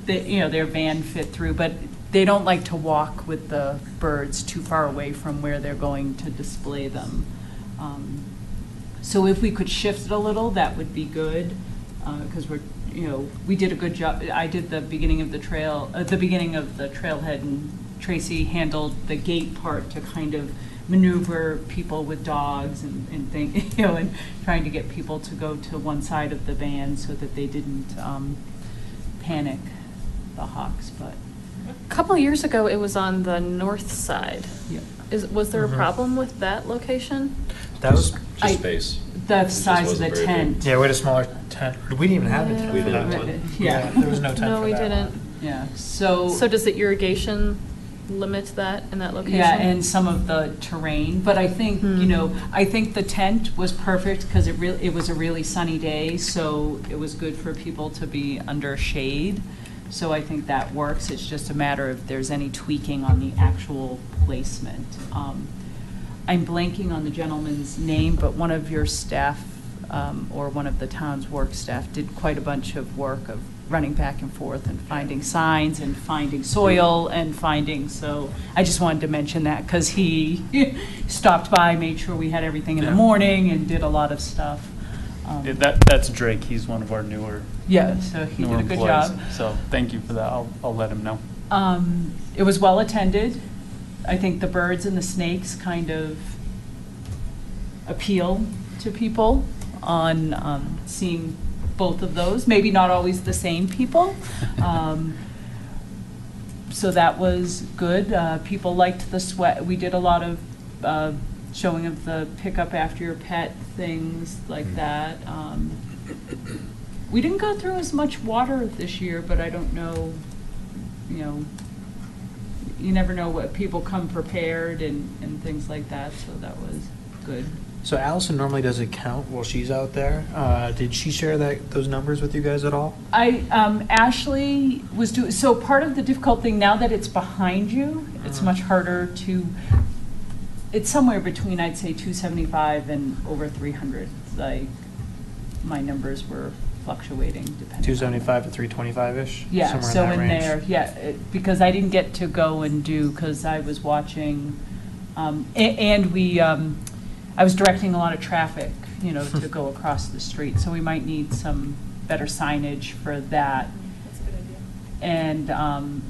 their van fit through, but they don't like to walk with the birds too far away from where they're going to display them. So if we could shift it a little, that would be good, because we did a good job. I did the beginning of the trail, the beginning of the trailhead, and Tracy handled the gate part to kind of maneuver people with dogs and things, and trying to get people to go to one side of the van so that they didn't panic the Hawks. But a couple of years ago, it was on the north side. Yeah. Was there a problem with that location? That was just space. The size of the tent. Yeah, we had a smaller tent. We didn't even have a tent. We didn't have one. Yeah, there was no tent. No, for we that didn't. one. Yeah. So does the irrigation limit that in that location? Yeah, and some of the terrain. But I think I think the tent was perfect because it was a really sunny day, so it was good for people to be under shade. So I think that works. It's just a matter of if there's any tweaking on the actual placement. I'm blanking on the gentleman's name, but one of your staff or one of the town's work staff did quite a bunch of work of running back and forth and finding signs and finding soil and finding, so I just wanted to mention that because he stopped by, made sure we had everything in the morning and did a lot of stuff. That's Drake. He's one of our newer so he did a good employees. job. So thank you for that. I'll let him know. It was well attended. I think the birds and the snakes kind of appeal to people on seeing both of those. Maybe not always the same people. So that was good. People liked the sweat. We did a lot of showing of the pick up after your pet, things like that. We didn't go through as much water this year, but I don't know, you never know what people come prepared and things like that, so that was good. So Allison normally does a count while she's out there. Did she share those numbers with you guys at all? Ashley was doing, so part of the difficult thing now that it's behind you, it's much harder to it's somewhere between, I'd say, 275 and over 300. Like, my numbers were fluctuating depending. 275 to 325-ish? Yeah, somewhere so that in range. there, yeah, because I didn't get to go and do, because I was watching, I was directing a lot of traffic, you know, to go across the street, so we might need some better signage for that. That's a good idea. And,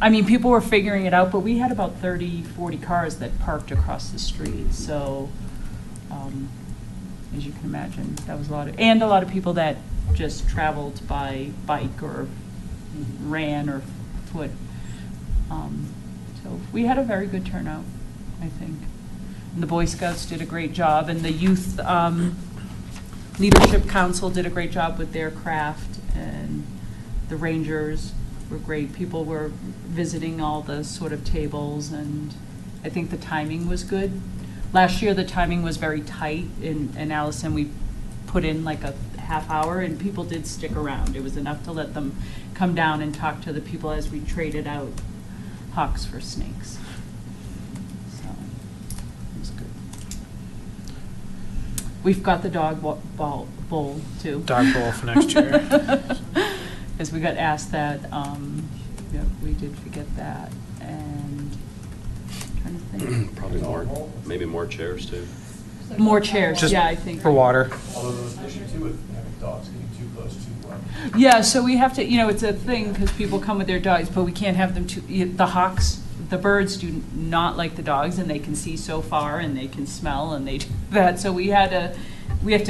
I mean, people were figuring it out, but we had about 30, 40 cars that parked across the street, so, as you can imagine, that was a lot of people that just traveled by bike or ran or foot. So we had a very good turnout, I think. And the Boy Scouts did a great job, and the Youth Leadership Council did a great job with their craft, and the Rangers were great. People were visiting all the sort of tables, and I think the timing was good. Last year, the timing was very tight, and Allison, we put in like a half hour, and people did stick around. It was enough to let them come down and talk to the people as we traded out hawks for snakes. So, it was good. We've got the dog bowl, too. Dog bowl for next year. Because we got asked that, yeah, we did forget that, and I'm trying to think. Probably maybe more chairs too. More chairs, Just yeah, I think. for water. Although there's an issue too with having dogs getting too close to. Yeah, so we have to, you know, it's a thing, because people come with their dogs, but we can't have them the hawks, the birds do not like the dogs, and they can see so far, and they can smell, and they do that, so we have to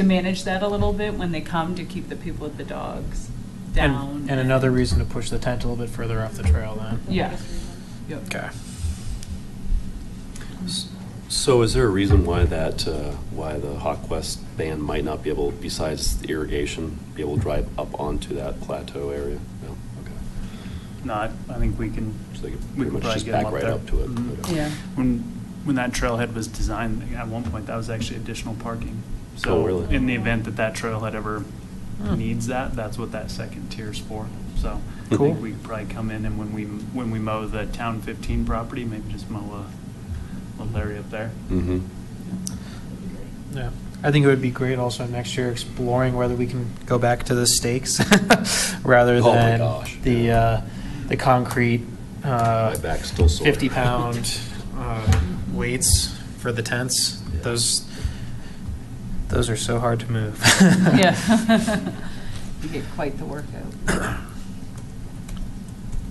manage that a little bit when they come, to keep the people with the dogs down. And another reason to push the tent a little bit further off the trail then. Yeah. Yep. Okay. So is there a reason why why the Hawk West band might not be able, besides the irrigation, be able to drive up onto that plateau area? No? Okay. No, I think we can. So they could we pretty can much probably just get them back right there. up to it. Mhm. Okay. Yeah. When that trailhead was designed, at one point, that was actually additional parking. So Oh, really? in the event that trailhead ever needs that's what that second tier's for. So I Cool. think we could probably come in, and when we mow the Town 15 property, maybe just mow a little area up there. Mm-hmm. Yeah. I think it would be great also next year exploring whether we can go back to the stakes rather Oh my than gosh. the concrete My back's still sore. 50-pound weights for the tents. Those are so hard to move. Yeah. You get quite the workout.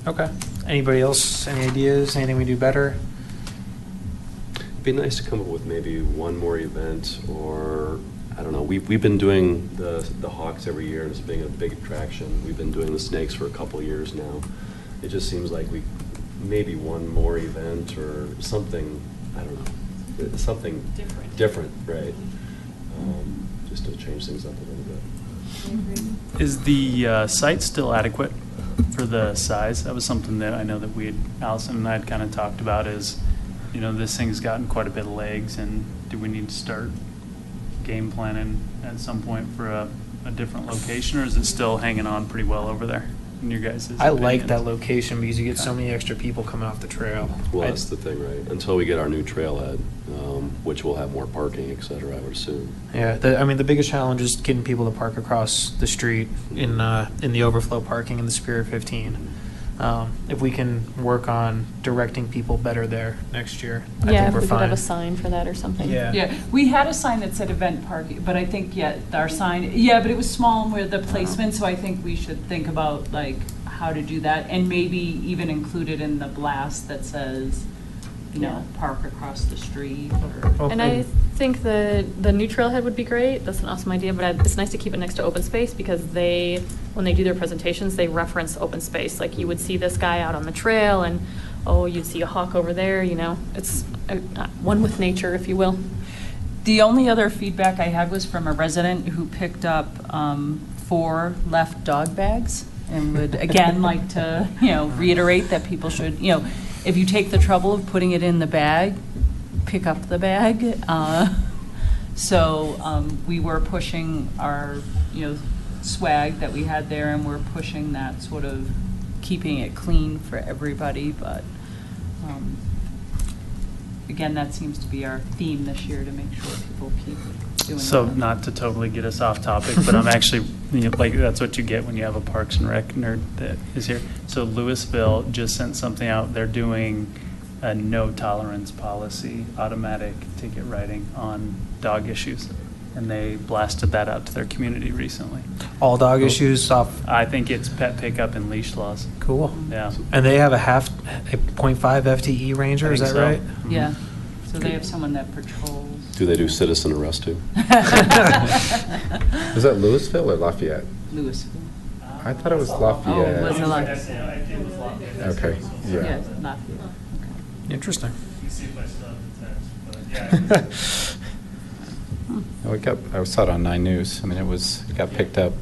Okay. Anybody else? Any ideas? Anything we do better? It'd be nice to come up with maybe one more event, or I don't know. We've been doing the Hawks every year, and it's being a big attraction. We've been doing the Snakes for a couple years now. It just seems like maybe one more event or something. I don't know, something different, right? Just to change things up a little bit. Is the site still adequate for the size? That was something that I know that Allison and I had kind of talked about, is, you know, this thing's gotten quite a bit of legs, and do we need to start game planning at some point for a different location, or is it still hanging on pretty well over there in your guys' I like opinion? that location because you get so many extra people coming off the trail. Well, that's the thing, right? Until we get our new trailhead, which will have more parking, et cetera, I would assume. Yeah, I mean, the biggest challenge is getting people to park across the street in the overflow parking in the Spirit 15. If we can work on directing people better there next year, I Yeah, think if we're we could have a fine. sign for that or something. Yeah. Yeah, we had a sign that said event parking, but I think, yeah, our sign, yeah, but it was small with the placement, so I think we should think about, like, how to do that, and maybe even include it in the blast that says, you know, park across the street, or. And I think the new trailhead would be great. That's an awesome idea, but it's nice to keep it next to open space, because when they do their presentations, they reference open space. Like, you would see this guy out on the trail, and, oh, you'd see a hawk over there, you know. It's one with nature, if you will. The only other feedback I had was from a resident who picked up 4 left dog bags, and would, again, like to, you know, reiterate that people should, you know, if you take the trouble of putting it in the bag, pick up the bag. So we were pushing our, you know, swag that we had there, and we're pushing that sort of keeping it clean for everybody, but again, that seems to be our theme this year, to make sure people keep doing So that. not to totally get us off topic, but I'm actually, like, that's what you get when you have a Parks and Rec nerd that is here. So Louisville just sent something out. They're doing a no tolerance policy, automatic ticket writing on dog issues. And they blasted that out to their community recently. All dog issues off. I think it's pet pickup and leash laws. Cool. Yeah. And they have a 0.5 FTE ranger, I is that think so. right? Yeah, so they have someone that patrols. Do they do citizen arrest too? Is that Louisville or Lafayette? Louisville. I thought it was Oh, Lafayette. was it Lafayette? Okay, yeah. Yeah, Lafayette. Interesting. You see if I still have the text, but yeah. I saw it on 9 News. I mean, it got picked up.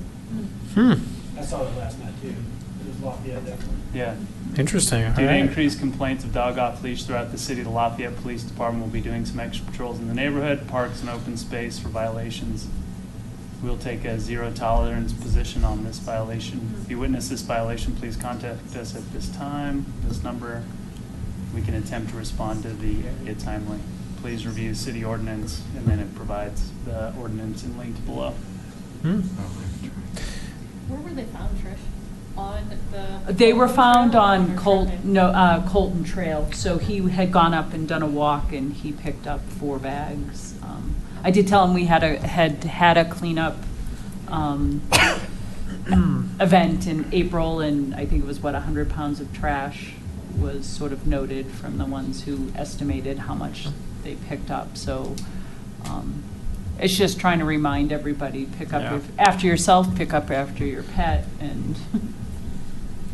I saw it last night too. It was Lafayette, definitely. Yeah. Interesting. Due to All right. increased complaints of dog off leash throughout the city, the Lafayette Police Department will be doing some extra patrols in the neighborhood, parks, and open space for violations. We'll take a zero tolerance position on this violation. If you witness this violation, please contact us at this time, this number. We can attempt to respond to the area timely. Please review city ordinance, and then it provides the ordinance and linked below. Where were they found, Trish? On the. They were found on Colton Trail, so he had gone up and done a walk, and he picked up 4 bags. I did tell him we had a cleanup event in April, and I think it was, 100 pounds of trash was sort of noted from the ones who estimated how much they picked up. So it's just trying to remind everybody, pick up after yourself, pick up after your pet, and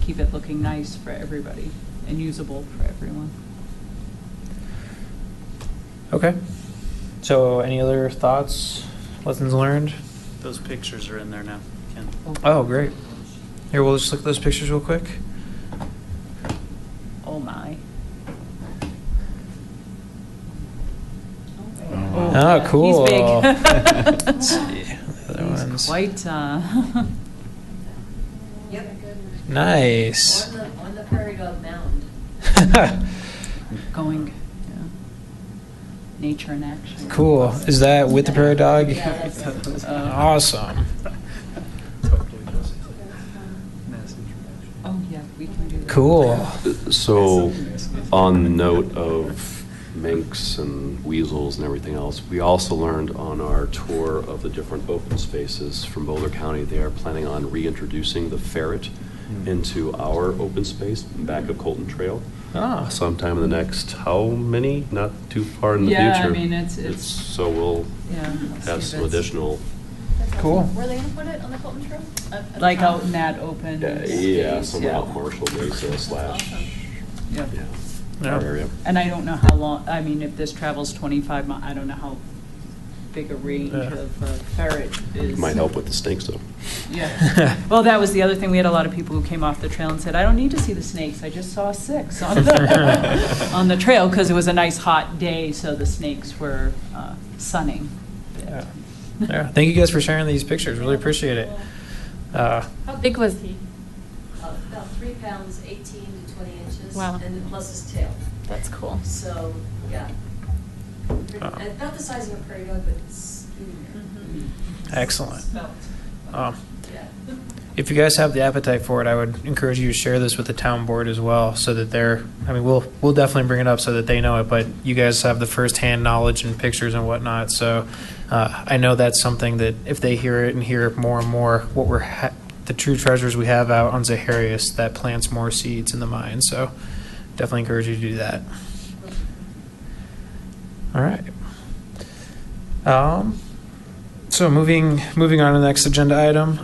keep it looking nice for everybody and usable for everyone. Okay. So any other thoughts, lessons learned? Those pictures are in there now, Ken. Oh, great. Here, we'll just look at those pictures real quick. Oh, my. Oh, cool. He's big. Let's see. The other He's ones. quite, Yep. Nice. On the prairie dog mound. going, yeah. Nature in action. Cool. Is that with the prairie dog? Awesome. Oh, yeah, we can do that. Cool. So, on note of minks and weasels and everything else, we also learned on our tour of the different open spaces from Boulder County, they are planning on reintroducing the ferret into our open space back of Colton Trail. Sometime in the next, how many? Not too far in the Yeah, future. I mean, it's So we'll yeah, let's see have if some it's- additional. Cool. Where are they gonna put it, on the Colton Trail? At the Like top? out in that open Yeah, space, somewhere yeah. out Marshall Mesa slash. Yep. Yeah. Our area. And I don't know how long, I mean, if this travels 25 miles, I don't know how big a range of ferret is. Might help with the snakes though. Yeah. Well, that was the other thing. We had a lot of people who came off the trail and said, I don't need to see the snakes. I just saw 6 on the, on the trail because it was a nice hot day, so the snakes were sunning. Yeah. Yeah. Thank you guys for sharing these pictures. Really appreciate it. How big was he? About 3 pounds, 18 to 20 inches. Wow. And then plus his tail. That's cool. So, yeah. About the size of a prairie dog, but it's. Excellent. Spelt. Um, Yeah. If you guys have the appetite for it, I would encourage you to share this with the town board as well, so that they're, I mean, we'll definitely bring it up so that they know it, but you guys have the firsthand knowledge and pictures and whatnot. So I know that's something that if they hear it and hear more and more what the true treasures we have out on Zaharias, that plants more seeds in the mind. So definitely encourage you to do that. All right. So moving on to the next agenda item,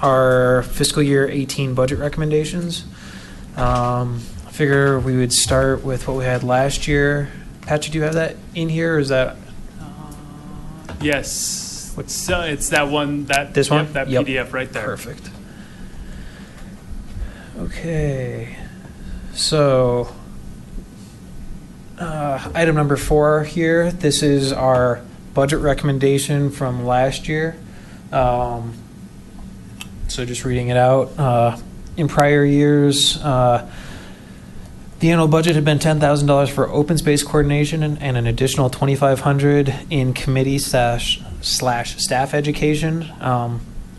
our fiscal year 18 budget recommendations. I figure we would start with what we had last year. Patrick, do you have that in here, or is that? Yes. It's that one, This one? Yep, that Yep. PDF right there. Perfect. Okay. So, item number 4 here. This is our budget recommendation from last year. So just reading it out. In prior years, the The annual budget had been $10,000 for open space coordination and an additional $2,500 in committee slash staff education.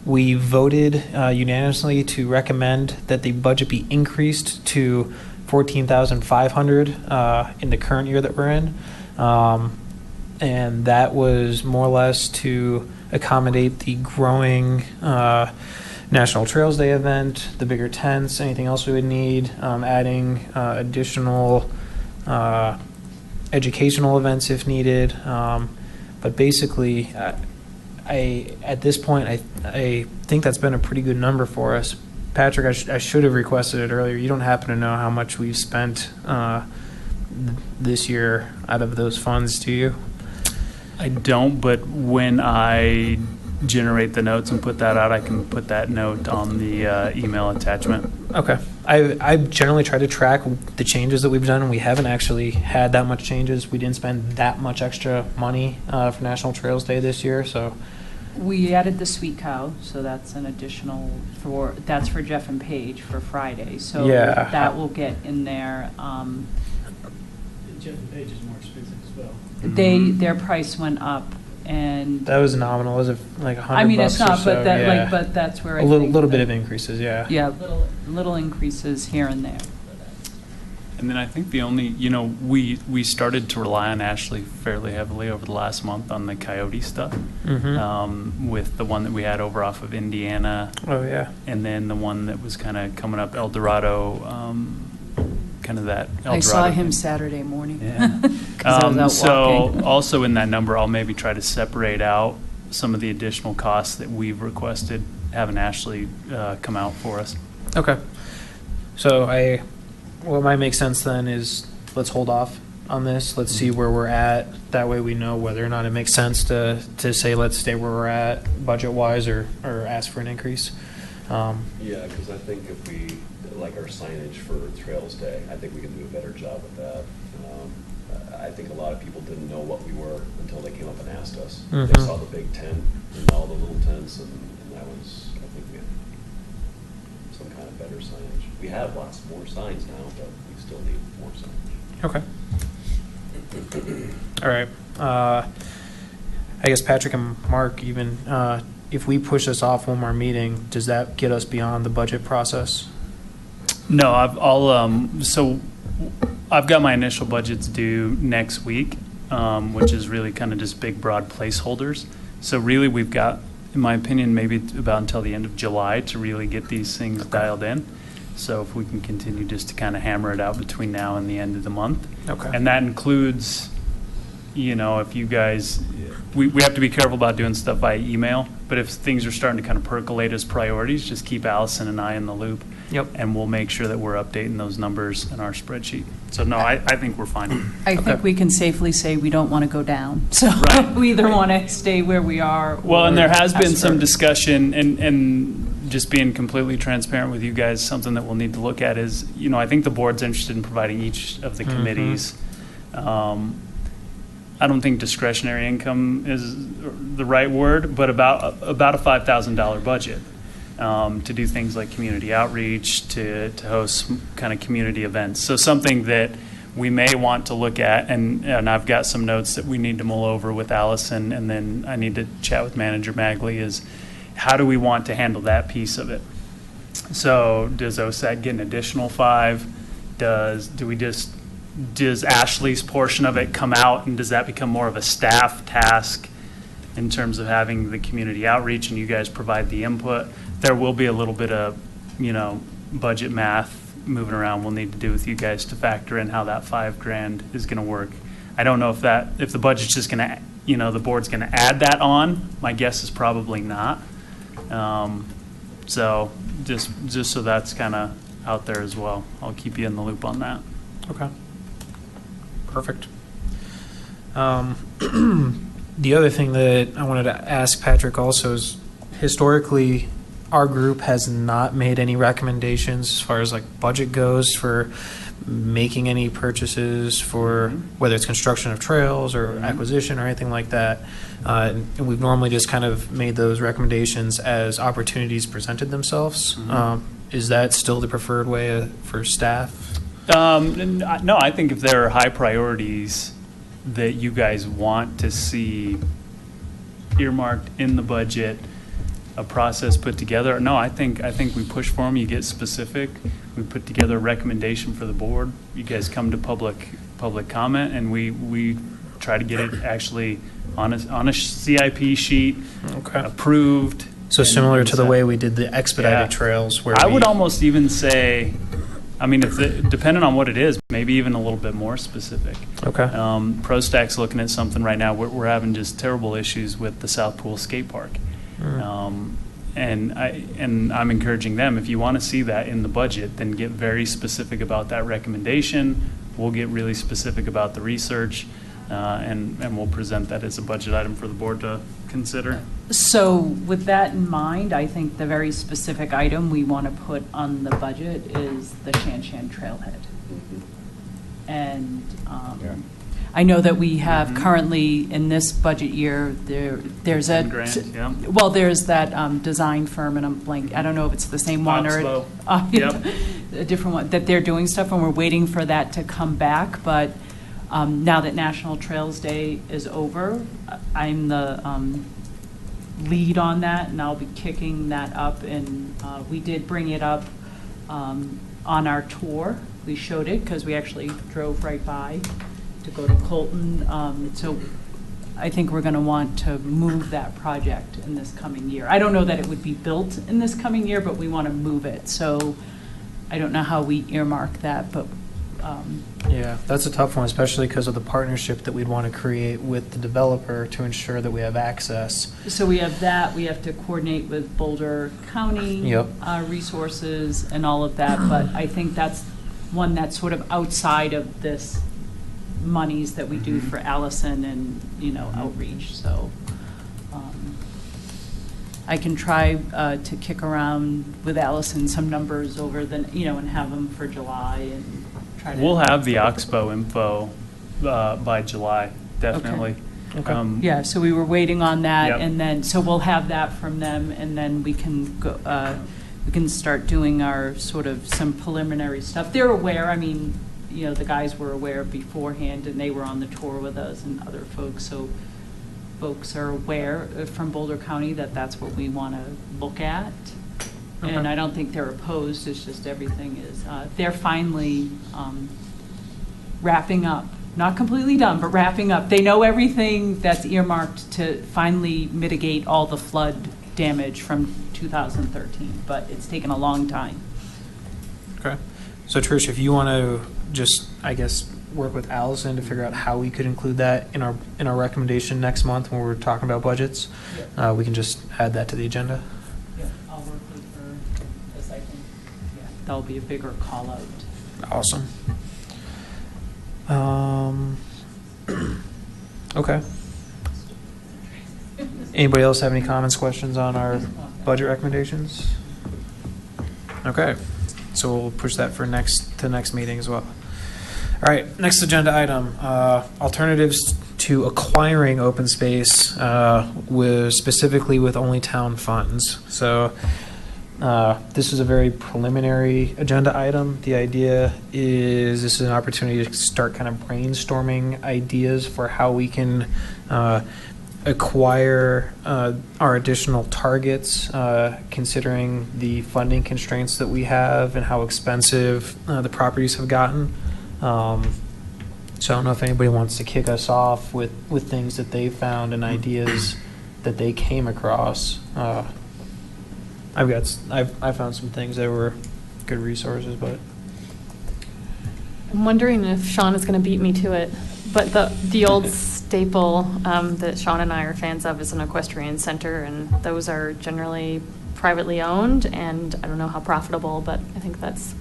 We voted unanimously to recommend that the budget be increased to $14,500 in the current year that we're in. And that was more or less to accommodate the growing National Trails Day event, the bigger tents, anything else we would need, adding additional educational events if needed. But basically, at this point, I think that's been a pretty good number for us. Patrick, I should have requested it earlier. You don't happen to know how much we've spent this year out of those funds, do you? I don't, but when I generate the notes and put that out, I can put that note on the email attachment. Okay. I generally try to track the changes that we've done, and we haven't actually had that much changes. We didn't spend that much extra money for National Trails Day this year, so. We added the Sweet Cow, so that's an additional that's for Jeff and Paige for Friday. So yeah, that will get in there. Jeff and Paige is more expensive as well. Their price went up, and that was nominal. Was it like $100? I mean, it's not, so? but that yeah. but that's where a little bit of increases, yeah. Yeah, little increases here and there. And then I think the only, we started to rely on Ashley fairly heavily over the last month on the coyote stuff, with the one that we had over off of Indiana. Oh, yeah. And then the one that was kind of coming up El Dorado, kind of that El Dorado. I saw him Saturday morning. Yeah. 'Cause I was out so walking. also in that number, I'll maybe try to separate out some of the additional costs that we've requested having Ashley come out for us. Okay. So what might make sense then is let's hold off on this. Let's see where we're at. That way we know whether or not it makes sense to say let's stay where we're at budget-wise or ask for an increase. Yeah, because I think if we, like our signage for Trails Day, I think we can do a better job with that. I think a lot of people didn't know what we were until they came up and asked us. They saw the big tent and all the little tents, and that was, I think, we had some kind of better signage. We have lots more signs now, but we still need more signage. Okay. All right. I guess Patrick and Mark, even if we push this off one more meeting, does that get us beyond the budget process? No, I've got my initial budgets due next week, which is really kind of just big, broad placeholders. So really, we've got, in my opinion, maybe about until the end of July to really get these things dialed in. So if we can continue just to kind of hammer it out between now and the end of the month. Okay. And that includes, if you guys, we have to be careful about doing stuff by email, but if things are starting to kind of percolate as priorities, just keep Allison and I in the loop. Yep. And we'll make sure that we're updating those numbers in our spreadsheet. So no, I think we're fine. I think we can safely say we don't want to go down. So we either want to stay where we are. Well, and there has been ask some for- discussion, and just being completely transparent with you guys, something that we'll need to look at is, I think the board's interested in providing each of the committees. I don't think discretionary income is the right word, but about a $5,000 budget to do things like community outreach, to host kind of community events. So something that we may want to look at, and I've got some notes that we need to mull over with Allison, and then I need to chat with Manager Magley, is how do we want to handle that piece of it? So does OSAC get an additional 5? Does Ashley's portion of it come out, and does that become more of a staff task in terms of having the community outreach and you guys provide the input? There will be a little bit of, budget math moving around we'll need to do with you guys to factor in how that $5,000 is going to work. I don't know if the budget's just going to, the board's going to add that on. My guess is probably not. So just so that's kind of out there as well. I'll keep you in the loop on that. Okay. Perfect. The other thing that I wanted to ask Patrick also is, historically, our group has not made any recommendations as far as like budget goes for making any purchases for whether it's construction of trails or acquisition or anything like that. And we've normally just kind of made those recommendations as opportunities presented themselves. Is that still the preferred way for staff? No, I think if there are high priorities that you guys want to see earmarked in the budget, a process put together, no, I think we push for them. You get specific. We put together a recommendation for the board. You guys come to public comment, and we try to get it actually on a CIP sheet, approved. So similar to the way we did the expedited trails, where I would almost even say, I mean, depending on what it is, maybe even a little bit more specific. Okay. ProStack's looking at something right now. We're having just terrible issues with the South Pool Skate Park. And I'm encouraging them, if you want to see that in the budget, then get very specific about that recommendation. We'll get really specific about the research, and we'll present that as a budget item for the board to consider. So with that in mind, I think the very specific item we want to put on the budget is the Shan Shan Trailhead. And I know that we have currently in this budget year, there's a, well, there's that design firm, and I'm blank, I don't know if it's the same one or a different one, that they're doing stuff, and we're waiting for that to come back. But now that National Trails Day is over, I'm the lead on that, and I'll be kicking that up. And we did bring it up on our tour. We showed it because we actually drove right by to go to Colton. So I think we're going to want to move that project in this coming year. I don't know that it would be built in this coming year, but we want to move it. So I don't know how we earmark that, but yeah, that's a tough one, especially because of the partnership that we'd want to create with the developer to ensure that we have access. So we have that. We have to coordinate with Boulder County resources and all of that. But I think that's one that's sort of outside of this monies that we do for Allison and, outreach. So I can try to kick around with Allison some numbers over the, and have them for July and try to. We'll have the Oxbow info by July, definitely. Okay. Yeah, so we were waiting on that, and then, so we'll have that from them, and then we can go, we can start doing our sort of some preliminary stuff. They're aware, I mean, the guys were aware beforehand, and they were on the tour with us and other folks, so folks are aware from Boulder County that that's what we want to look at. And I don't think they're opposed, it's just everything is, they're finally wrapping up. Not completely done, but wrapping up. They know everything that's earmarked to finally mitigate all the flood damage from 2013, but it's taken a long time. Okay. So Trish, if you want to just, I guess, work with Allison to figure out how we could include that in our recommendation next month when we're talking about budgets, we can just add that to the agenda. Yeah, I'll work with her because I think that'll be a bigger call out. Awesome. Okay. Anybody else have any comments, questions on our budget recommendations? Okay, so we'll push that for next meeting as well. All right, next agenda item, alternatives to acquiring open space, specifically with only town funds. So this is a very preliminary agenda item. The idea is this is an opportunity to start kind of brainstorming ideas for how we can acquire our additional targets, considering the funding constraints that we have and how expensive the properties have gotten. So I don't know if anybody wants to kick us off with things that they found and ideas that they came across. I found some things that were good resources, but I'm wondering if Sean is going to beat me to it. But the old staple that Sean and I are fans of is an equestrian center, and those are generally privately owned, and I don't know how profitable, but I think that's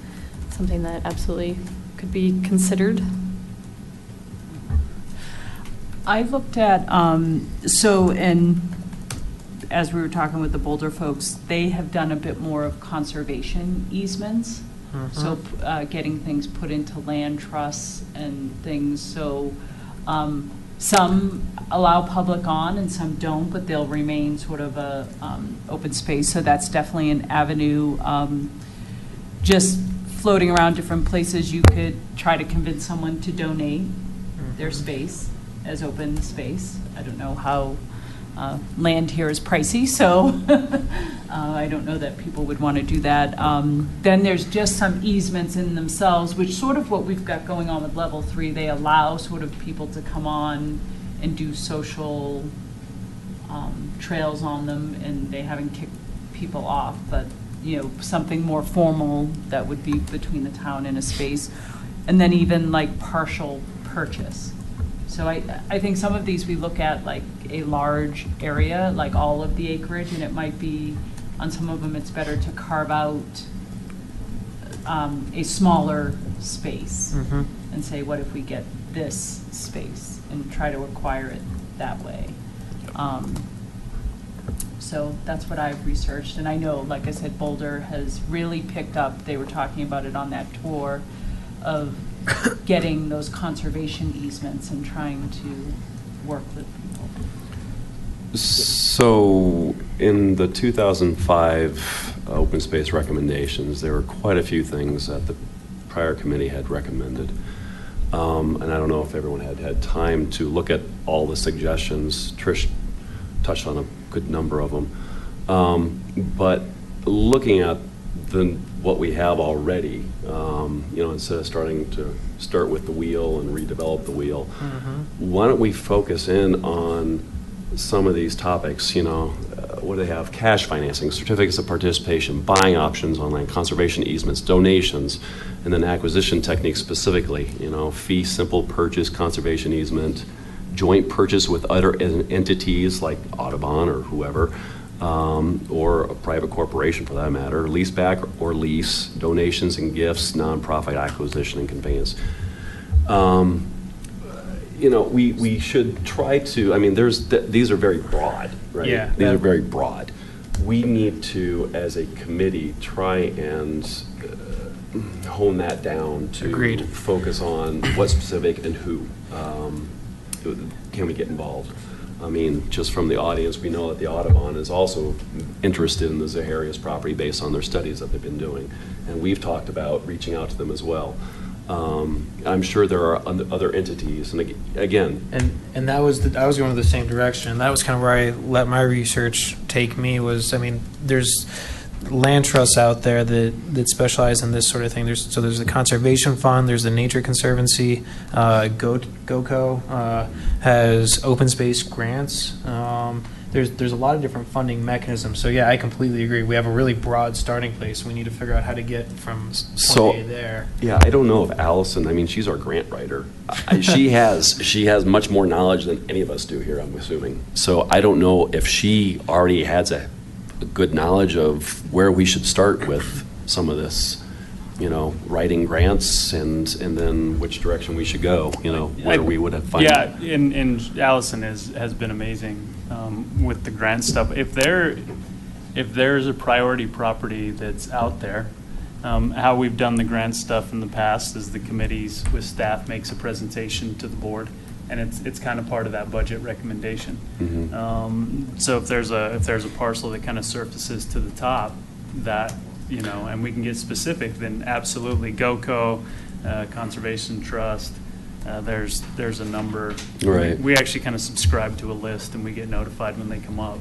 something that absolutely could be considered. I looked at, as we were talking with the Boulder folks, they have done a bit more of conservation easements. So getting things put into land trusts and things. So some allow public on and some don't, but they'll remain sort of a open space. So that's definitely an avenue. Just floating around different places, you could try to convince someone to donate their space as open space. I don't know how, land here is pricey, so I don't know that people would want to do that. Then there's just some easements in themselves, which sort of what we've got going on with level 3. They allow sort of people to come on and do social trails on them, and they haven't kicked people off, but something more formal that would be between the town and a space, and then even like partial purchase. So I think some of these we look at like a large area, like all of the acreage, and it might be, on some of them, it's better to carve out a smaller space and say, what if we get this space, and try to acquire it that way. So that's what I've researched, and I know, like I said, Boulder has really picked up. They were talking about it on that tour of getting those conservation easements and trying to work with people. So in the 2005 open space recommendations, there were quite a few things that the prior committee had recommended. And I don't know if everyone had time to look at all the suggestions. Trish touched on a good number of them. But looking at what we have already, instead of start with the wheel and redevelop the wheel, why don't we focus in on some of these topics? What do they have? Cash financing, certificates of participation, buying options on land, conservation easements, donations, and then acquisition techniques specifically. Fee simple purchase, conservation easement, joint purchase with other entities like Audubon or whoever, or a private corporation for that matter, lease back or lease, donations and gifts, nonprofit acquisition and conveyance. We should try to, these are very broad, right? Yeah. These are very broad. We need to, as a committee, try and hone that down to Agreed. Focus on what specific and who can we get involved. Just from the audience, we know that the Audubon is also interested in the Zaharias property based on their studies that they've been doing. And we've talked about reaching out to them as well. I'm sure there are other entities, and again. And I was going the same direction. And that was kind of where I let my research take me. There's land trusts out there that specialize in this sort of thing. There's the Conservation Fund, there's the Nature Conservancy, GOCO has open space grants. There's a lot of different funding mechanisms. So yeah, I completely agree. We have a really broad starting place. We need to figure out how to get from point A there. Yeah, I don't know if Allison, she's our grant writer. She has much more knowledge than any of us do here, I'm assuming. So I don't know if she already has a good knowledge of where we should start with some of this, writing grants and then which direction we should go, where we would have fun. Yeah, and Allison has been amazing with the grant stuff. If there's a priority property that's out there, how we've done the grant stuff in the past is the committees with staff makes a presentation to the board, and it's kind of part of that budget recommendation. So if there's a parcel that kind of surfaces to the top that, and we can get specific, then absolutely GOCO, Conservation Trust, there's a number. Right. We actually kind of subscribe to a list and we get notified when they come up,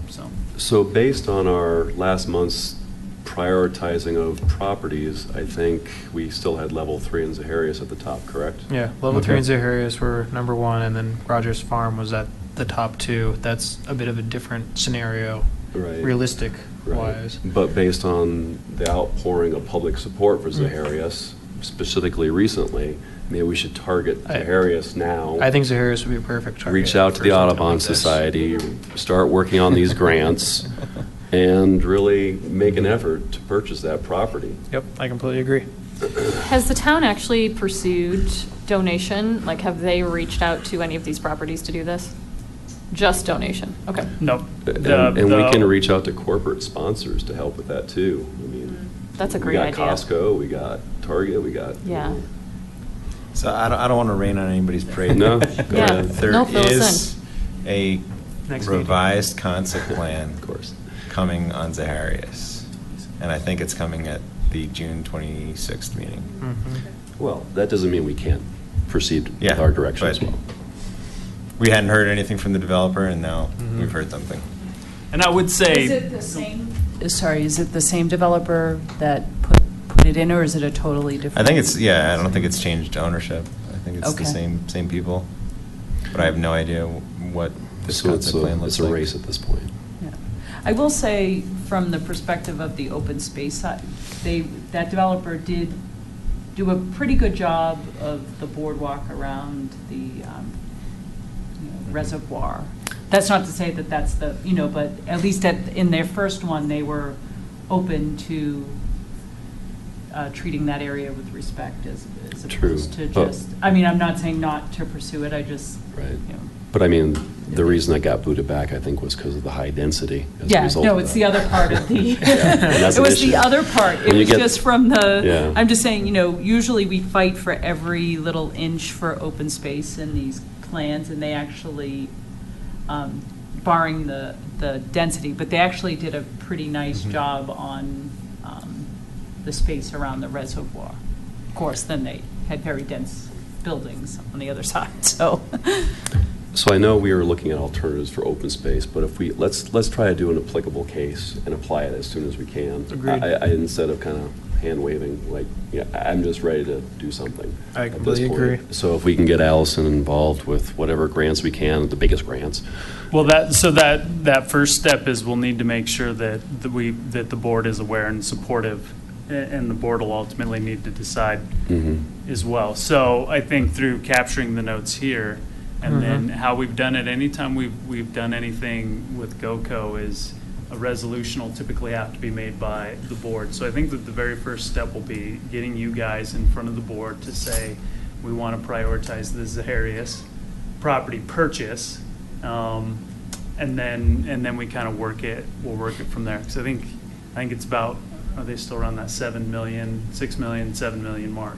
So based on our last month's prioritizing of properties, I think we still had level 3 and Zaharias at the top, correct? Yeah, level 3 and Zaharias were number 1, and then Rogers Farm was at the top 2. That's a bit of a different scenario, right, realistic-wise. Right. But based on the outpouring of public support for Zaharias, specifically recently, maybe we should target Zaharias now. I think Zaharias would be a perfect target. Reach out to the Audubon Society, start working on these grants, and really make an effort to purchase that property. Yep, I completely agree. Has the town actually pursued donation? Like, have they reached out to any of these properties to do this? Just donation? Okay. No. And we can reach out to corporate sponsors to help with that too. That's a great idea. We got Costco, we got Target, we got. Yeah. So I don't want to rain on anybody's parade. No. Yeah. There fill is us a Next revised concept plan of course coming on Zaharias. And I think it's coming at the June 26th meeting. Well, that doesn't mean we can't proceed Yeah, with our direction but as well. We hadn't heard anything from the developer, and now we've heard something. And I would say. Is it the same, sorry, is it the same developer that put it in, or is it a totally different? I think it's, yeah, I don't think it's changed ownership. I think it's the Okay. same people. But I have no idea what this So it's concept plan looks it's a like. race at this point. Yeah. I will say, from the perspective of the open space side, that developer did do a pretty good job of the boardwalk around the reservoir. That's not to say that that's the, but at least in their first one, they were open to treating that area with respect as True, opposed to but- just, I'm not saying not to pursue it, I just, Right. But I mean, the reason I got booted back, I think, was because of the high density as a yeah, result no, of it's that. the other part of the, and that's it an was issue. the other part. It When you was get- just from Yeah. I'm just saying, usually we fight for every little inch for open space in these plans, and they actually, barring the density, but they actually did a pretty nice job on the space around the reservoir. Of course, then they had very dense buildings on the other side, so. So I know we were looking at alternatives for open space, but if let's try to do an applicable case and apply it as soon as we can. Agreed. I instead of kind of hand waving, I'm just ready to do something. I at this completely point. agree. So if we can get Allison involved with whatever grants we can, the biggest grants. Well, that first step is we'll need to make sure that the board is aware and supportive, and the board will ultimately need to decide as well. So I think through capturing the notes here, and then how we've done it, anytime we've done anything with GOCO is a resolution will typically have to be made by the board. So I think that the very first step will be getting you guys in front of the board to say, we want to prioritize the Zaharias property purchase. And then we kind of we'll work it from there. Because I think it's about, are they still around that 7 million, 6 million, 7 million mark?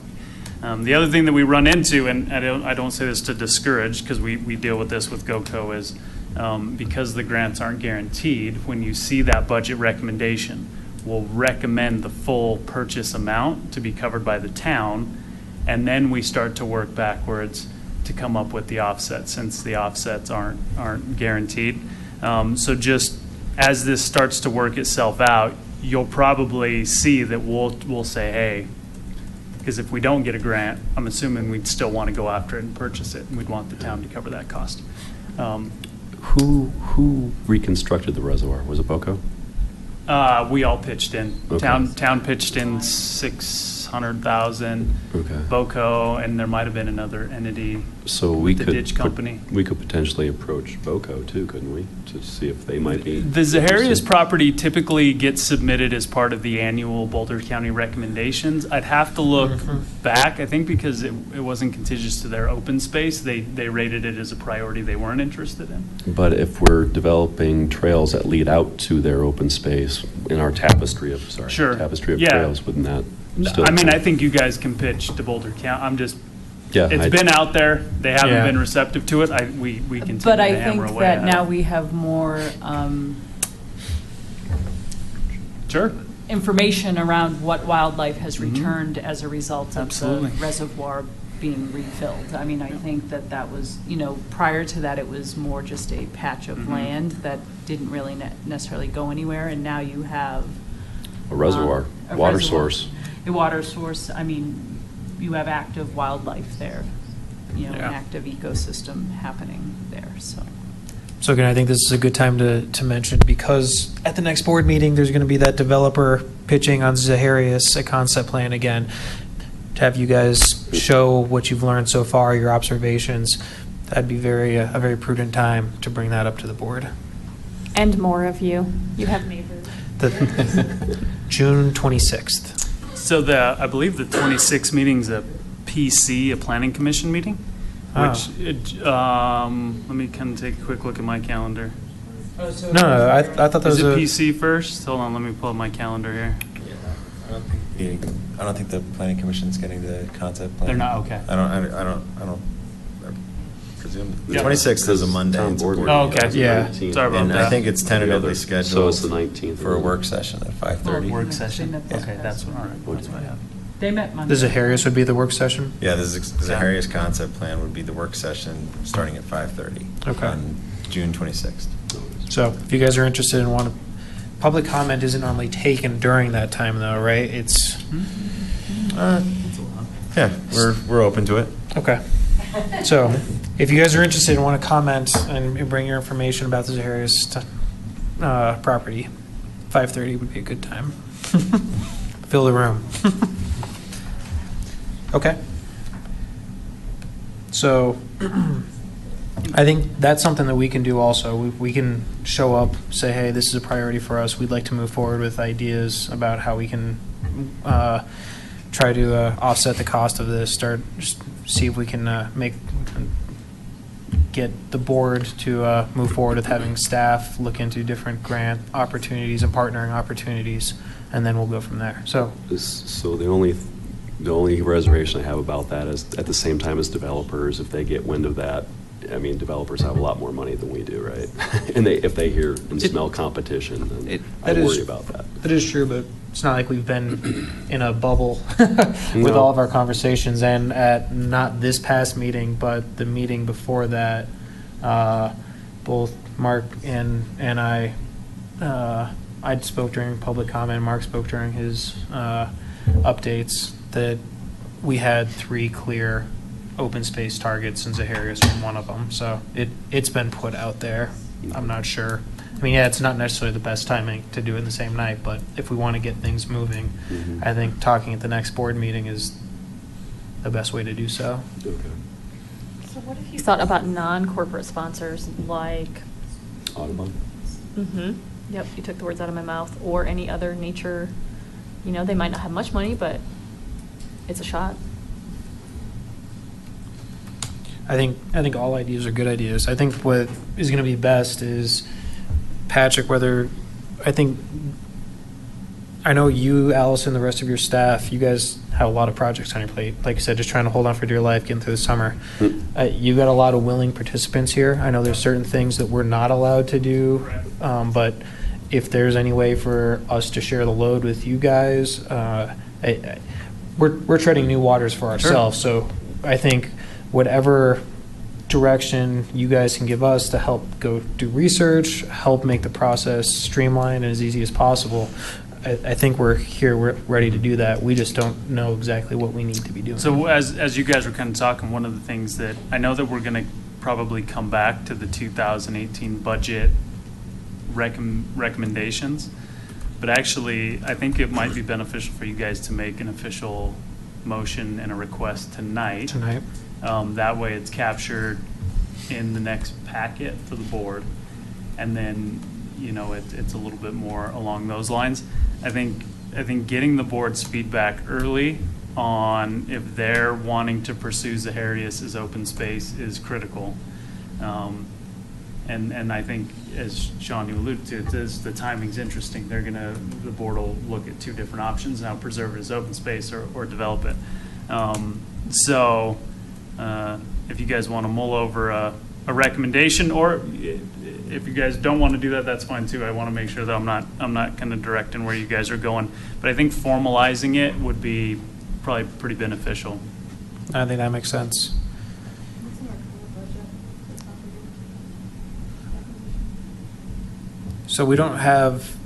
The other thing that we run into, and I don't say this to discourage, because we deal with this with GOCO, is because the grants aren't guaranteed, when you see that budget recommendation, we'll recommend the full purchase amount to be covered by the town, and then we start to work backwards to come up with the offsets, since the offsets aren't guaranteed. So just as this starts to work itself out, you'll probably see that we'll say, hey, because if we don't get a grant, I'm assuming we'd still want to go after it and purchase it, and we'd want the town to cover that cost. Who reconstructed the reservoir? Was it BOCO? We all pitched in. Okay. Town pitched in 600,000. Okay. BOCO, and there might have been another entity. So with the ditch company. We could potentially approach BOCO too, couldn't we, to see if they might be. The Zaharias property typically gets submitted as part of the annual Boulder County recommendations. I'd have to look back, I think because it wasn't contiguous to their open space, they rated it as a priority they weren't interested in. But if we're developing trails that lead out to their open space in our tapestry of Yeah. trails, wouldn't that still? I mean, I think you guys can pitch to Boulder County. Yeah, It's been out there. They haven't been receptive to it. We continue But to I hammer think away that at now it. we have more Sure. information around what wildlife has returned as a result of Absolutely. the reservoir being refilled. I mean, I think that was, prior to that, it was more just a patch of land that didn't really necessarily go anywhere, and now you have A reservoir, a water reservoir. source. A water source, I mean, you have active wildlife there, an active ecosystem happening there, so. So again, I think this is a good time to mention, because at the next board meeting, there's going to be that developer pitching on Zaharias, a concept plan again, to have you guys show what you've learned so far, your observations. That'd be a very prudent time to bring that up to the board. And more of you. You have neighbors. June 26th. So I believe the 26th meeting's a PC, a planning commission meeting, which, let me kind of take a quick look at my calendar. No, I thought that was Is it PC first? Hold on, let me pull up my calendar here. I don't think the planning commission's getting the concept plan. They're not, okay. I don't presume. The Yeah. 26th is a Monday. Town It's a board board meeting. Oh, okay, It's the yeah. 19th. Sorry about And that. I think it's tentatively So scheduled it's the 19th. for a work session at 5:30. Work session. They met Okay, that's all right. That's what I have. They met Monday. The Zaharias would be the work session? Yeah, the Zaharias concept plan would be the work session starting at 5:30. Okay. On June 26th. So if you guys are interested and want to, public comment isn't normally taken during that time though, right? It's, Yeah, we're open to it. okay. So if you guys are interested and want to comment and bring your information about the Zaharias property, 5:30 would be a good time. Fill the room. Okay. So I think that's something that we can do also. We can show up, say, hey, this is a priority for us. We'd like to move forward with ideas about how we can try to offset the cost of this, just see if we can get the board to move forward with having staff look into different grant opportunities and partnering opportunities, and then we'll go from there. So the only reservation I have about that is at the same time as developers, if they get wind of that, I mean, developers have a lot more money than we do, right? And if they hear and smell competition, then I worry about that. That is true, but it's not like we've been in a bubble with all of our conversations. And at not this past meeting, but the meeting before that, both Mark and I spoke during public comment. Mark spoke during his updates that we had 3 clear open space targets, and Zaharias was one of them. So it's been put out there. I'm not sure. I mean, yeah, it's not necessarily the best timing to do it in the same night, but if we want to get things moving, I think talking at the next board meeting is the best way to do so. Okay. So what if you thought about non-corporate sponsors like? Audubon. Mm-hmm. Yep, you took the words out of my mouth. Or any other nature, they might not have much money, but it's a shot. I think all ideas are good ideas. I think what is going to be best is, Patrick, I know you, Allison, the rest of your staff, you guys have a lot of projects on your plate. Like I said, just trying to hold on for dear life, getting through the summer. You've got a lot of willing participants here. I know there's certain things that we're not allowed to do, but if there's any way for us to share the load with you guys, we're treading new waters for ourselves. So I think whatever direction you guys can give us to help go do research, help make the process streamlined and as easy as possible, I think we're ready to do that. We just don't know exactly what we need to be doing. So as you guys were kind of talking, one of the things that I know that we're going to probably come back to the 2018 budget recommendations, but actually I think it might be beneficial for you guys to make an official motion and a request tonight. That way it's captured in the next packet for the board, and then it's a little bit more along those lines. I think getting the board's feedback early on if they're wanting to pursue Zaharias as open space is critical. And I think, as Sean, you alluded to, the timing's interesting. The board will look at 2 different options now: preserve it as open space or develop it. If you guys want to mull over a recommendation, or if you guys don't want to do that, that's fine too. I want to make sure that I'm not kind of directing where you guys are going. But I think formalizing it would be probably pretty beneficial. I think that makes sense. So we don't have,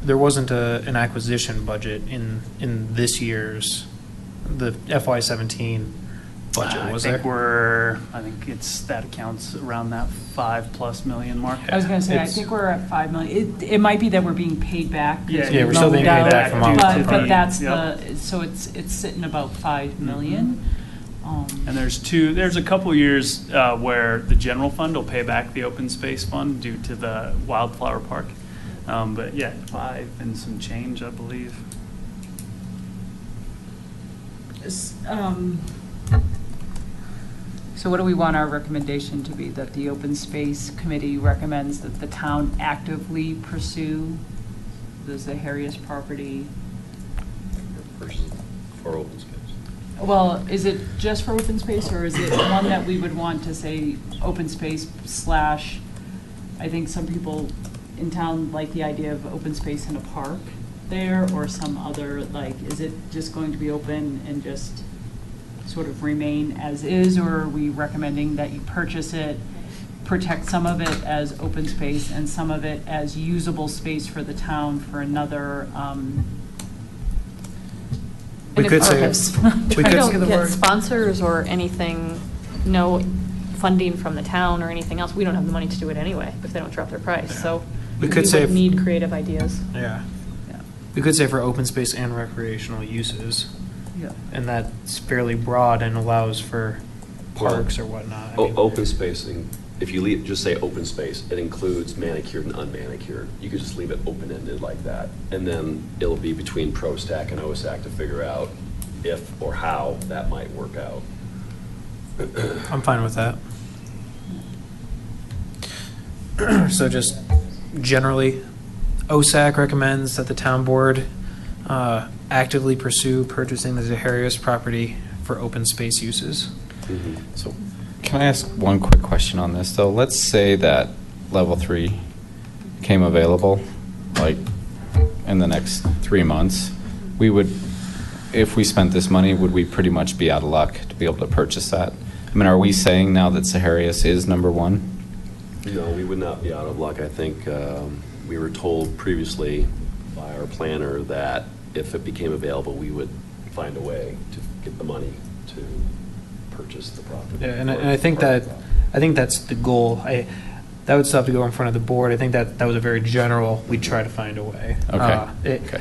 there wasn't an acquisition budget in this year's, the FY17 budget, was there? I think that accounts around that $5+ million mark. I was going to say, I think we're at $5 million. It might be that we're being paid back. Yeah, we're still being paid back from all. But that's so it's sitting about $5 million. And there's a couple years where the general fund will pay back the open space fund due to the wildflower park. But yeah, 5 and some change, I believe. So what do we want our recommendation to be? That the Open Space Committee recommends that the town actively pursue the Zaharias property? For open space. Well, is it just for open space, or is it one that we would want to say open space slash, I think some people in town like the idea of open space in a park there, or some other, like, is it just going to be open and just sort of remain as is, or are we recommending that you purchase it, protect some of it as open space and some of it as usable space for the town for another, We could say, We don't get sponsors or anything, no funding from the town or anything else. We don't have the money to do it anyway if they don't drop their price. So We could say would need creative ideas. Yeah. We could say for open space and recreational uses. Yeah. And that's fairly broad and allows for parks or whatnot. I mean, Open space, if you just say open space, it includes manicured and unmanicured. You could just leave it open-ended like that. And then it'll be between ProStack and OSAC to figure out if or how that might work out. I'm fine with that. So just generally, OSAC recommends that the town board actively pursue purchasing the Zaharias property for open space uses. So can I ask one quick question on this, though? Let's say that level 3 came available, like, in the next 3 months. We would, if we spent this money, would we pretty much be out of luck to be able to purchase that? I mean, are we saying now that Zaharias is number 1? No, we would not be out of luck. I think we were told previously by our planner that if it became available, we would find a way to get the money to purchase the property. Yeah, and I think that's the goal. That would still have to go in front of the board. I think that was a very general, we'd try to find a way. Okay.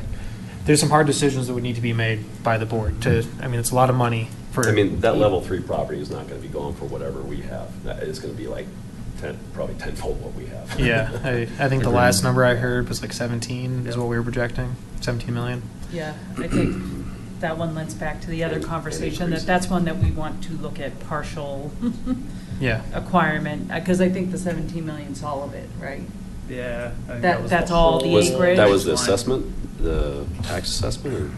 There's some hard decisions that would need to be made by the board it's a lot of money for. I mean, that level 3 property is not going to be going for whatever we have. It's going to be like probably tenfold what we have. Yeah, I think the last number I heard was like 17 is what we were projecting, 17 million. Yeah, I think that one lends back to the other conversation, that's one that we want to look at partial acquirement, because I think the 17 million's all of it, right? Yeah. I think That's all the acreage? That was the assessment, the tax assessment,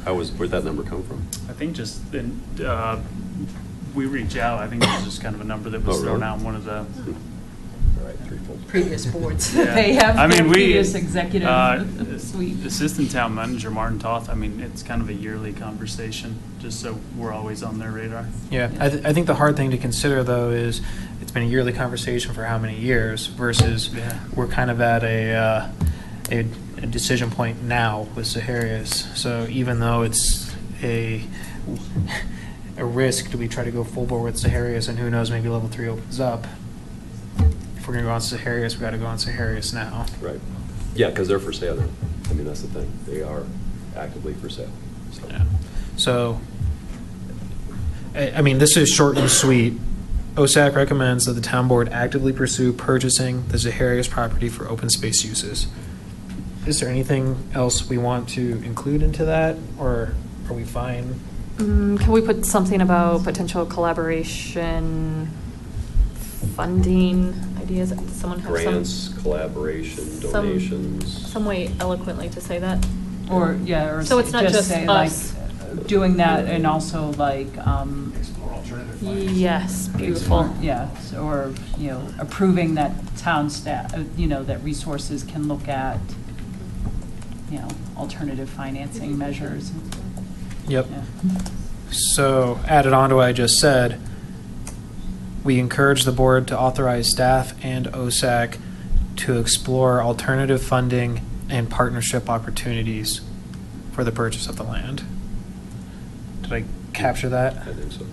or where'd that number come from? I think just, we reach out, I think it was just kind of a number that was thrown out in one of the previous boards. Yeah. They have I mean, previous executive suite. Assistant Town Manager Martin Toth, I mean, it's kind of a yearly conversation, just so we're always on their radar. Yeah, I think the hard thing to consider, though, is it's been a yearly conversation for how many years versus we're kind of at a decision point now with Zaharias. So even though it's a risk, do we try to go full bore with Zaharias, and who knows, maybe level 3 opens up. If we're going to go on Zaharias, we got to go on Zaharias now. Right. Yeah, because they're for sale. I mean, that's the thing. They are actively for sale. So. Yeah. So, I mean, this is short and sweet. OSAC recommends that the town board actively pursue purchasing the Zaharias property for open space uses. Is there anything else we want to include into that, or are we fine? Can we put something about potential collaboration, funding ideas? Does someone have grants, collaboration, donations. Some way eloquently to say that? Or so it's not just say us. Like doing that, and also like yes, beautiful. Yes, or approving that town staff, that resources can look at alternative financing measures. Yep. Yeah. So added on to what I just said, we encourage the board to authorize staff and OSAC to explore alternative funding and partnership opportunities for the purchase of the land. Did I capture that? I think so.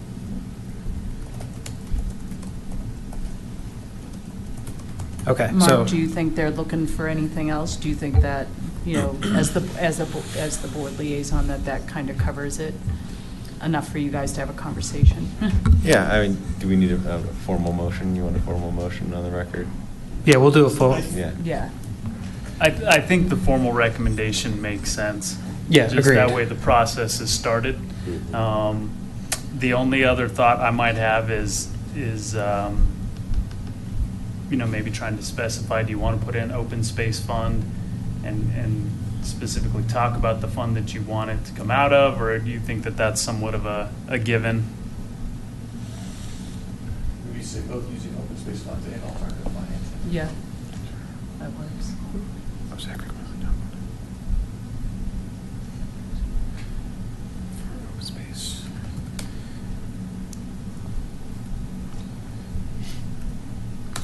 Okay. Mark, do you think they're looking for anything else? Do you think that, as the board liaison, that kind of covers it enough for you guys to have a conversation? Yeah, I mean, do we need a formal motion? You want a formal motion on the record? Yeah, we'll do a full. Yeah. I think the formal recommendation makes sense. Yeah, just agreed. That way the process is started. The only other thought I might have is maybe trying to specify, do you want to put in open space fund and specifically talk about the fund that you want it to come out of, or do you think that that's somewhat of a given? We say both using open space funds and alternative financing. Yeah, that works. Open space.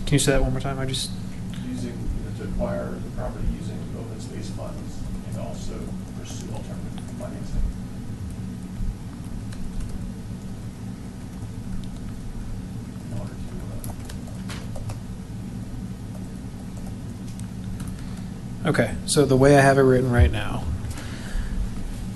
Can you say that one more time? I just. Using, to acquire the property using open space funds and also pursue alternative financing. In order to, Okay, so the way I have it written right now,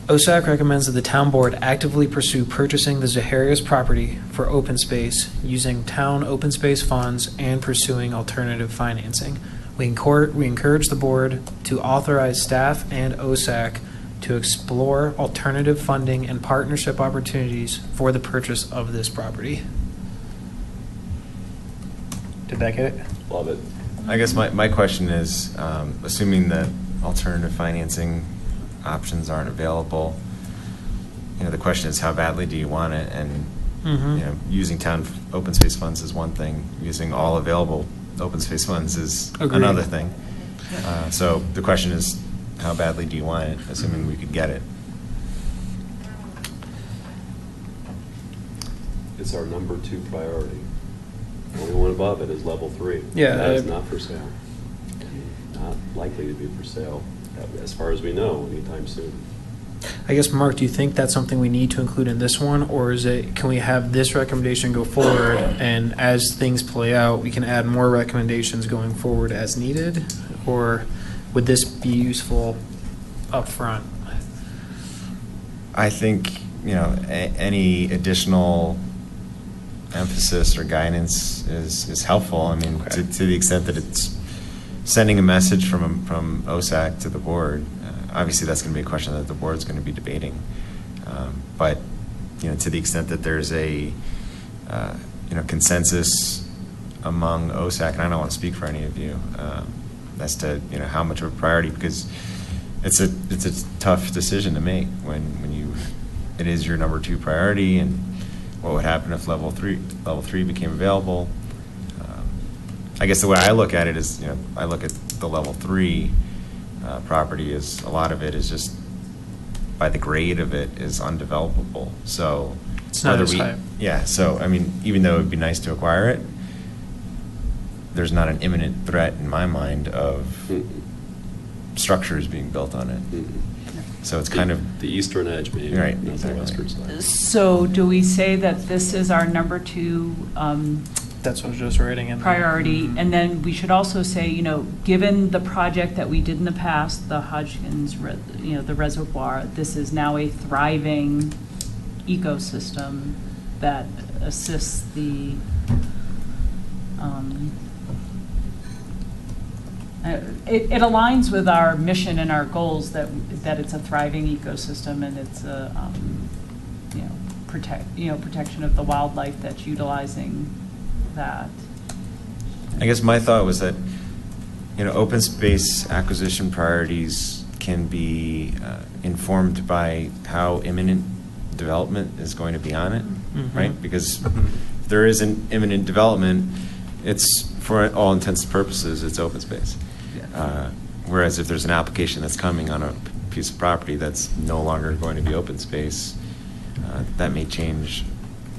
OSAC recommends that the town board actively pursue purchasing the Zaharias property for open space using town open space funds and pursuing alternative financing. We encourage the board to authorize staff and OSAC to explore alternative funding and partnership opportunities for the purchase of this property. Did that get it? Love it. I guess my question is, assuming that alternative financing options aren't available, the question is, how badly do you want it? And using town open space funds is one thing. Using all available open space funds is Agreed. another thing. So the question is, how badly do you want it, assuming we could get it? It's our number 2 priority. The only one above it is level 3. Yeah, That is not for sale. Not likely to be for sale, as far as we know, anytime soon. I guess, Mark, do you think that's something we need to include in this one, or can we have this recommendation go forward, and as things play out, we can add more recommendations going forward as needed, or would this be useful up front? I think, any additional emphasis or guidance is helpful. I mean, to the extent that it's sending a message from OSAC to the board. Obviously, that's going to be a question that the board's going to be debating. But to the extent that there's a consensus among OSAC, and I don't want to speak for any of you, as to how much of a priority, because it's a tough decision to make when it is your number 2 priority, and what would happen if level 3 became available. I guess the way I look at it is, I look at the level 3 property as a lot of it is just, by the grade of it, is undevelopable. So it's not as high. Yeah. So I mean, even though it would be nice to acquire it, there's not an imminent threat in my mind of structures being built on it. So it's kind of the eastern edge, maybe, right? Not the western side. So do we say that this is our number 2 That's what I was just writing in. priority? And then we should also say, given the project that we did in the past, the Hodgkins, the reservoir, this is now a thriving ecosystem that assists the, it aligns with our mission and our goals that it's a thriving ecosystem, and it's a, protection of the wildlife that's utilizing that. I guess my thought was that, open space acquisition priorities can be informed by how imminent development is going to be on it, right? Because if there is an imminent development, it's, for all intents and purposes, it's open space. Whereas if there's an application that's coming on a piece of property that's no longer going to be open space, that may change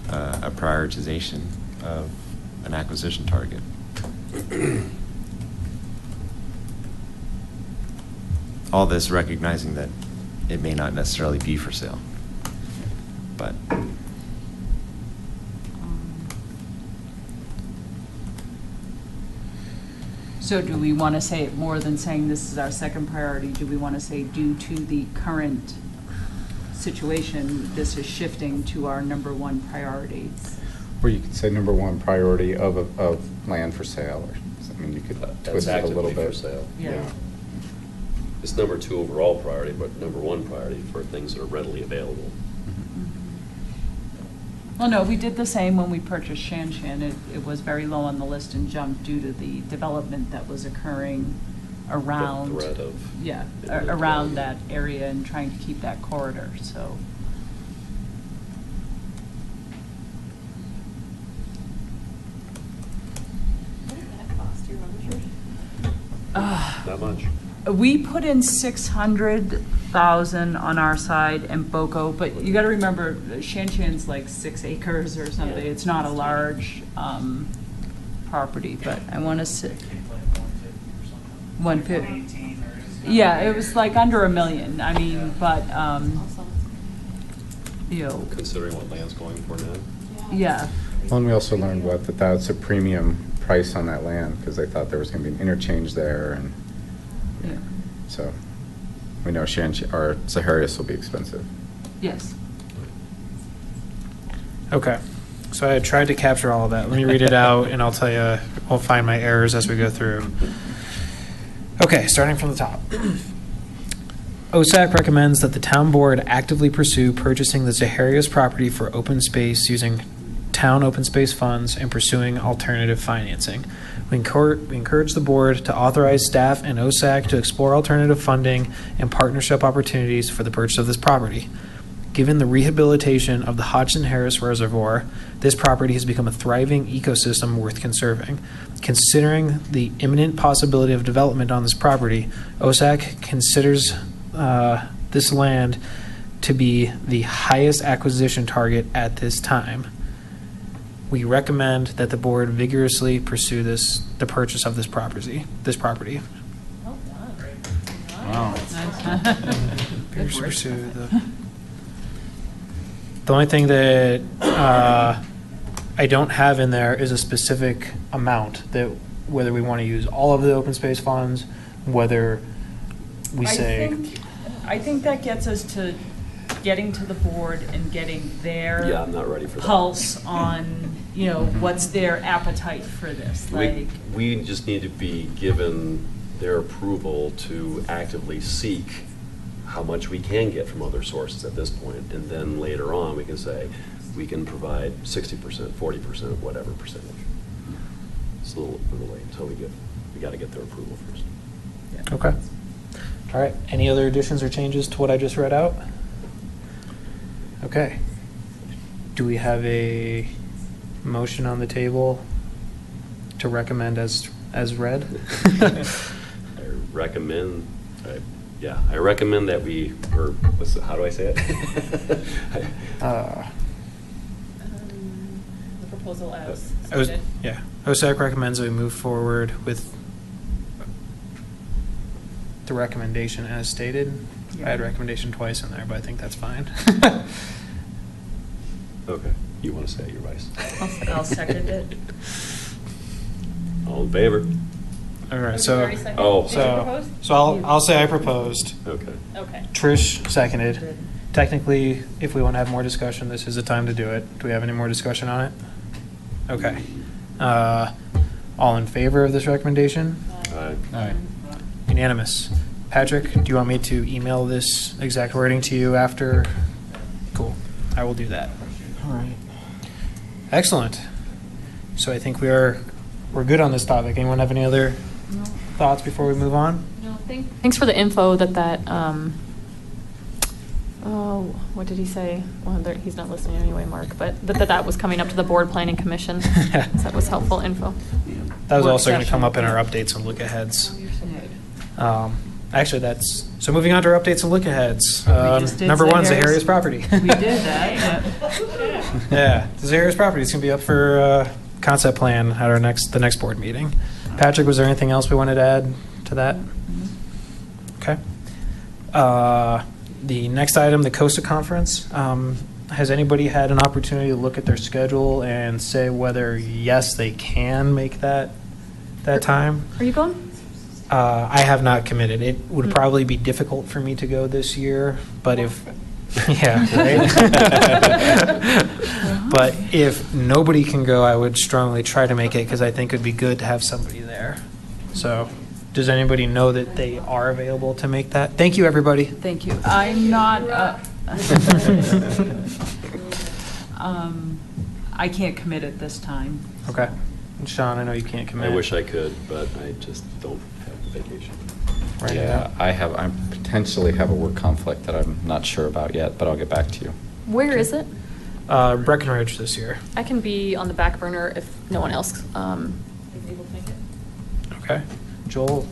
a prioritization of an acquisition target. All this recognizing that it may not necessarily be for sale, but. So do we want to say it more than saying this is our second priority? Do we want to say due to the current situation, this is shifting to our number 1 priority? Or you could say number 1 priority of land for sale, or, I mean, you could twist it a little bit. For sale. Yeah. It's number 2 overall priority, but number 1 priority for things that are readily available. Well, no, we did the same when we purchased Shan Shan. It was very low on the list and jumped due to the development that was occurring around. The threat of. Yeah, imminent around development. that area and trying to keep that corridor, so. Not much. We put in 600,000 on our side and BOCO, but you gotta remember, Shanshan's like 6 acres or something. It's not a large, property, but I wanna say. 150. Yeah, it was like under $1 million. I mean, but, you know, Considering what land's going for now. yeah. Well, and we also learned that that's a premium price on that land, because they thought there was going to be an interchange there, and Yeah. so we know or Zaharias will be expensive. Yes. Okay. So I tried to capture all of that. Let me read it out, and I'll tell you, I'll find my errors as we go through. Okay, starting from the top. OSAC recommends that the town board actively pursue purchasing the Zaharias property for open space using town open space funds and pursuing alternative financing. We encourage the board to authorize staff and OSAC to explore alternative funding and partnership opportunities for the purchase of this property. Given the rehabilitation of the Hodgson Harris Reservoir, this property has become a thriving ecosystem worth conserving. Considering the imminent possibility of development on this property, OSAC considers this land to be the highest acquisition target at this time. We recommend that the board vigorously pursue the purchase of this property. Wow. Vigorously pursue the only thing that I don't have in there is a specific amount, that whether we want to use all of the open space funds, whether we say. I think that gets us to getting to the board and getting their. Yeah, I'm not ready for that. Pulse on, you know, what's their appetite for this, like. We just need to be given their approval to actively seek how much we can get from other sources at this point, and then later on, we can say, we can provide 60%, 40%, whatever percentage. It's a little late until we got to get their approval first. Yeah. Okay. All right. Any other additions or changes to what I just read out? Okay. Do we have a motion on the table to recommend as read? I recommend that we, or how do I say it? The proposal as OSAC submitted. OSAC recommends that we move forward with the recommendation as stated. Yeah. I had recommendation twice in there, but I think that's fine. Okay, you want to say it, your vice? I'll second it. All in favor? All right, Did so, you already second? Oh. Did you propose? so I'll say I proposed. Okay. Okay. Trish seconded. Technically, if we want to have more discussion, this is the time to do it. Do we have any more discussion on it? Okay. All in favor of this recommendation? Aye. Aye. Unanimous. Patrick, do you want me to email this exact wording to you after? Cool. I will do that. All right. Excellent. So I think we're good on this topic. Anyone have any other thoughts before we move on? No, thanks for the info that oh, what did he say? Well, he's not listening anyway, Mark, but that was coming up to the board planning commission. So that was helpful info. That was Work also going to come session. up in our updates and look aheads. Actually, so moving on to our updates and look aheads. just did Number one, Zaharias. Zaharias property. We did that, yeah. Yeah, the Zaharias property is going to be up for concept plan at the next board meeting. Patrick, was there anything else we wanted to add to that? Okay. The next item, the COSA conference. Has anybody had an opportunity to look at their schedule and say whether, yes, they can make that time? Are you going? I have not committed. It would probably be difficult for me to go this year, but if, yeah, right? But if nobody can go, I would strongly try to make it because I think it'd be good to have somebody there. So, does anybody know that they are available to make that? Thank you, everybody. Thank you. I'm not, I can't commit at this time. Okay. And Sean, I know you can't commit. I wish I could, but I just don't have the vacation. Right Yeah, I potentially have a work conflict that I'm not sure about yet, but I'll get back to you. Where is it? Breckenridge this year. I can be on the back burner if no one else is able to make it. Okay. Joel?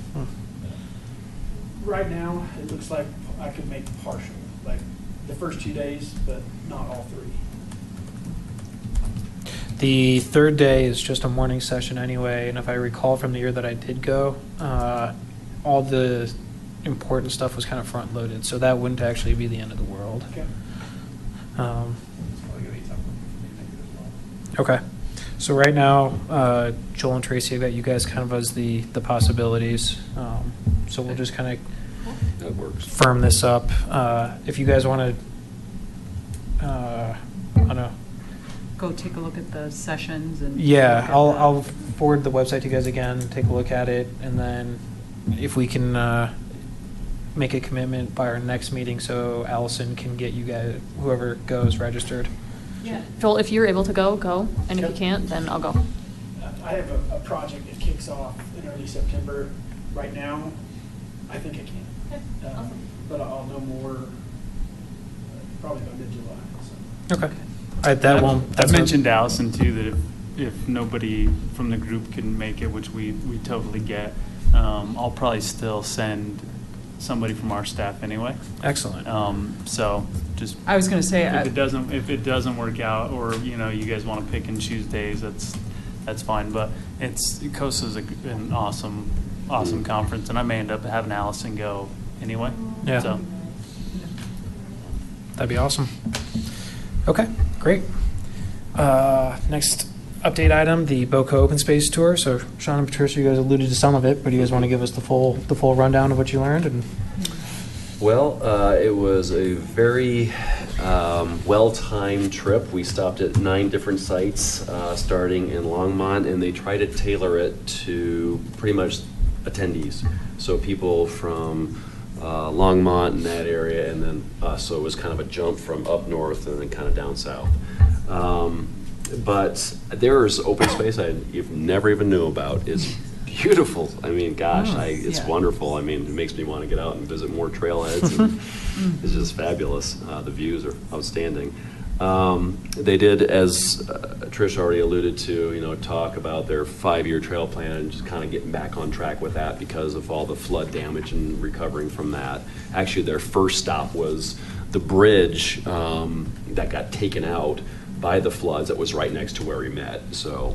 Right now, it looks like I could make partial, like the first 2 days, but not all 3. The third day is just a morning session anyway, and if I recall from the year that I did go, all the important stuff was kind of front loaded, so that wouldn't actually be the end of the world. Okay. Okay. So right now, Joel and Tracy, I've got you guys kind of as the possibilities. So we'll just kind That works. of firm this up. If you guys want to, I don't know. Go take a look at the sessions and. Yeah, look at I'll forward the website to you guys again, take a look at it, and then if we can make a commitment by our next meeting so Allison can get you guys, whoever goes, registered. Yeah. Joel, if you're able to go, go. And if you can't, then I'll go. I have a project that kicks off in early September. Right now, I think I can. Awesome. But I'll know more probably by mid-July. So. Okay. That won't. I've mentioned to Allison too that if nobody from the group can make it, which we totally get, I'll probably still send somebody from our staff anyway. Excellent. So just. I was going to say. If it doesn't work out, or you guys want to pick and choose days, that's fine. But COSA's an awesome conference, and I may end up having Allison go anyway. Yeah. So. That'd be awesome. Okay, great. Next update item, the Boca Open Space Tour. So Sean and Patricia, you guys alluded to some of it, but do you guys want to give us the full rundown of what you learned? And Well, it was a very well-timed trip. We stopped at 9 different sites, starting in Longmont, and they try to tailor it to pretty much attendees. So people from Longmont and that area, and then us. So it was kind of a jump from up north and then kind of down south. But there's open space you've never even knew about. It's beautiful. I mean, gosh, it's wonderful. I mean, it makes me want to get out and visit more trailheads. And it's just fabulous. The views are outstanding. They did, as Trish already alluded to, talk about their 5-year trail plan and just kind of getting back on track with that because of all the flood damage and recovering from that. Actually, their first stop was the bridge that got taken out by the floods that was right next to where we met. So,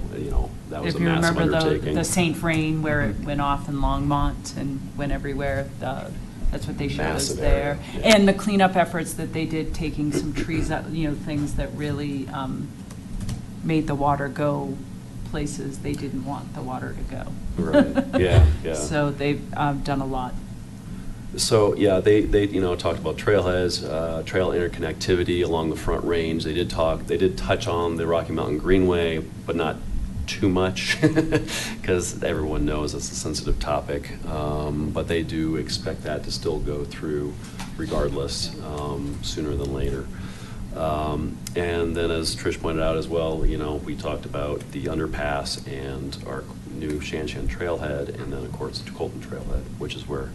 that was a massive undertaking. If you remember the St. Vrain where it went off in Longmont and went everywhere, that's what they showed us Massive there. area, yeah. And the cleanup efforts that they did, taking some trees out, things that really made the water go places they didn't want the water to go. Right, yeah. So they've done a lot. So, yeah, they talked about trailheads, trail interconnectivity along the Front Range. They did touch on the Rocky Mountain Greenway, but not too much because everyone knows it's a sensitive topic. But they do expect that to still go through regardless, sooner than later. And then, as Trish pointed out as well, we talked about the underpass and our new Shanshan Trailhead, and then, of course, the Colton Trailhead, which is where